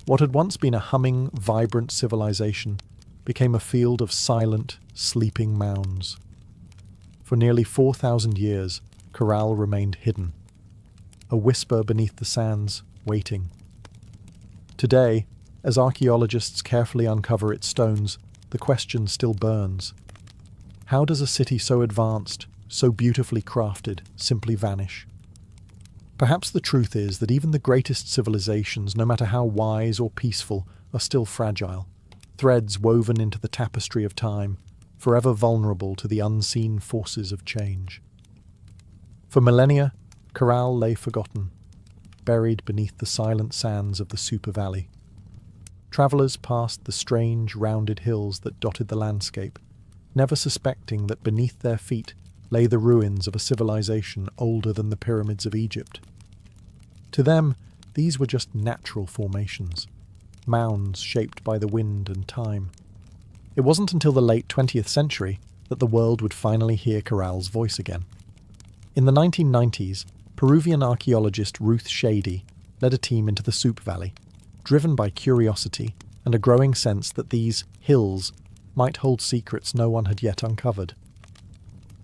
What had once been a humming, vibrant civilization became a field of silent, sleeping mounds. For nearly 4,000 years, Corral remained hidden, a whisper beneath the sands, waiting. Today, as archaeologists carefully uncover its stones, the question still burns. How does a city so advanced, so beautifully crafted, simply vanish? Perhaps the truth is that even the greatest civilizations, no matter how wise or peaceful, are still fragile, threads woven into the tapestry of time, forever vulnerable to the unseen forces of change. For millennia, Corral lay forgotten, buried beneath the silent sands of the Super Valley. Travelers passed the strange, rounded hills that dotted the landscape, never suspecting that beneath their feet lay the ruins of a civilization older than the pyramids of Egypt. To them, these were just natural formations, mounds shaped by the wind and time. It wasn't until the late 20th century that the world would finally hear Corral's voice again. In the 1990s, Peruvian archaeologist Ruth Shady led a team into the Soup Valley, driven by curiosity and a growing sense that these hills might hold secrets no one had yet uncovered.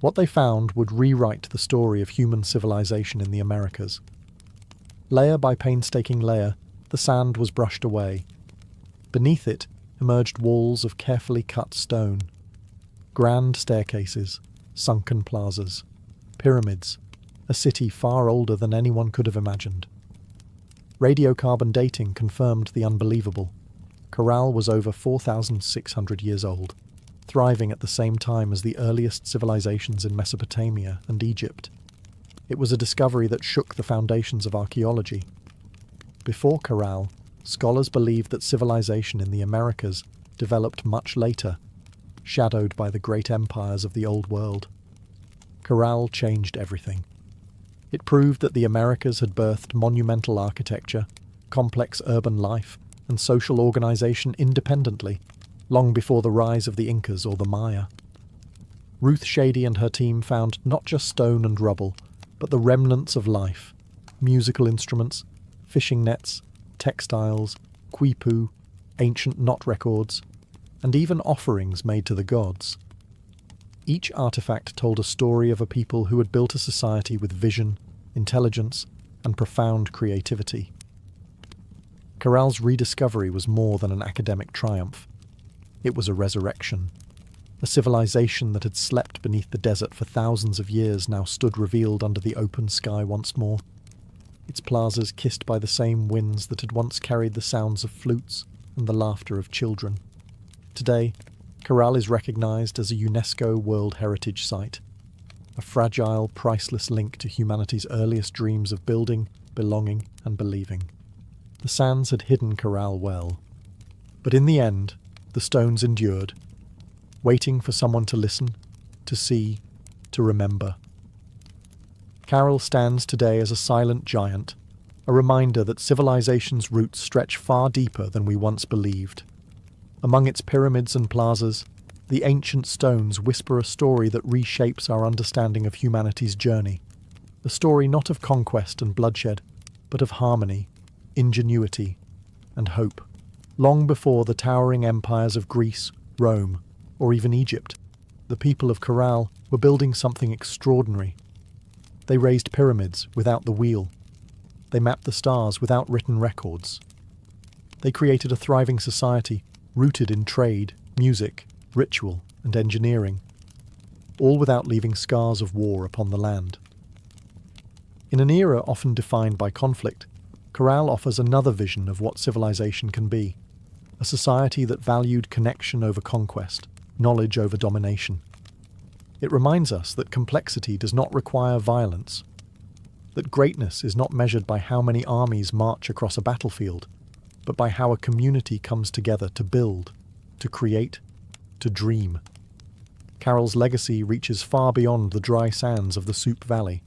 What they found would rewrite the story of human civilization in the Americas. Layer by painstaking layer, the sand was brushed away. Beneath it emerged walls of carefully cut stone, grand staircases, sunken plazas, pyramids, a city far older than anyone could have imagined. Radiocarbon dating confirmed the unbelievable. Corral was over 4,600 years old, thriving at the same time as the earliest civilizations in Mesopotamia and Egypt. It was a discovery that shook the foundations of archaeology. Before Corral, scholars believed that civilization in the Americas developed much later, shadowed by the great empires of the Old World. Corral changed everything. It proved that the Americas had birthed monumental architecture, complex urban life, and social organization independently, long before the rise of the Incas or the Maya. Ruth Shady and her team found not just stone and rubble, but the remnants of life: musical instruments, fishing nets, textiles, quipu, ancient knot records, and even offerings made to the gods. Each artifact told a story of a people who had built a society with vision, intelligence, and profound creativity. Corral's rediscovery was more than an academic triumph. It was a resurrection. A civilization that had slept beneath the desert for thousands of years now stood revealed under the open sky once more. Its plazas kissed by the same winds that had once carried the sounds of flutes and the laughter of children. Today, Corral is recognized as a UNESCO World Heritage Site, a fragile, priceless link to humanity's earliest dreams of building, belonging, and believing. The sands had hidden Corral well, but in the end, the stones endured, waiting for someone to listen, to see, to remember. Corral stands today as a silent giant, a reminder that civilization's roots stretch far deeper than we once believed. Among its pyramids and plazas, the ancient stones whisper a story that reshapes our understanding of humanity's journey, a story not of conquest and bloodshed, but of harmony, ingenuity, and hope. Long before the towering empires of Greece, Rome, or even Egypt, the people of Corral were building something extraordinary. They raised pyramids without the wheel. They mapped the stars without written records. They created a thriving society rooted in trade, music, ritual, and engineering, all without leaving scars of war upon the land. In an era often defined by conflict, Corral offers another vision of what civilization can be, a society that valued connection over conquest, knowledge over domination. It reminds us that complexity does not require violence, that greatness is not measured by how many armies march across a battlefield, but by how a community comes together to build, to create, to dream. Carol's legacy reaches far beyond the dry sands of the Soup Valley.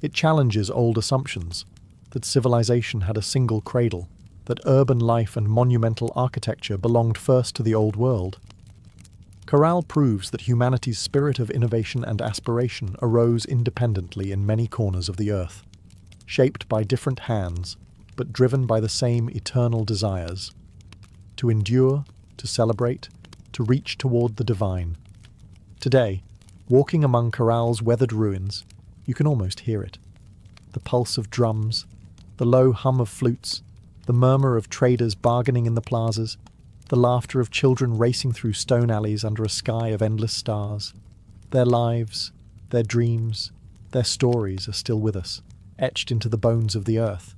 It challenges old assumptions that civilization had a single cradle, that urban life and monumental architecture belonged first to the Old World. Corral proves that humanity's spirit of innovation and aspiration arose independently in many corners of the earth, shaped by different hands, but driven by the same eternal desires: to endure, to celebrate, to reach toward the divine. Today, walking among Corral's weathered ruins, you can almost hear it. The pulse of drums, the low hum of flutes, the murmur of traders bargaining in the plazas, the laughter of children racing through stone alleys under a sky of endless stars. Their lives, their dreams, their stories are still with us, etched into the bones of the earth.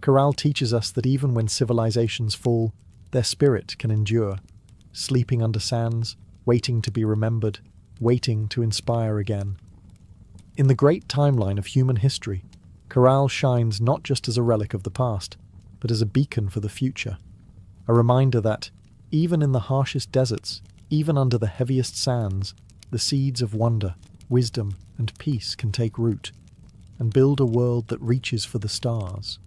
Corral teaches us that even when civilizations fall, their spirit can endure, sleeping under sands, waiting to be remembered, waiting to inspire again. In the great timeline of human history, Corral shines not just as a relic of the past, but as a beacon for the future. A reminder that, even in the harshest deserts, even under the heaviest sands, the seeds of wonder, wisdom, and peace can take root, and build a world that reaches for the stars.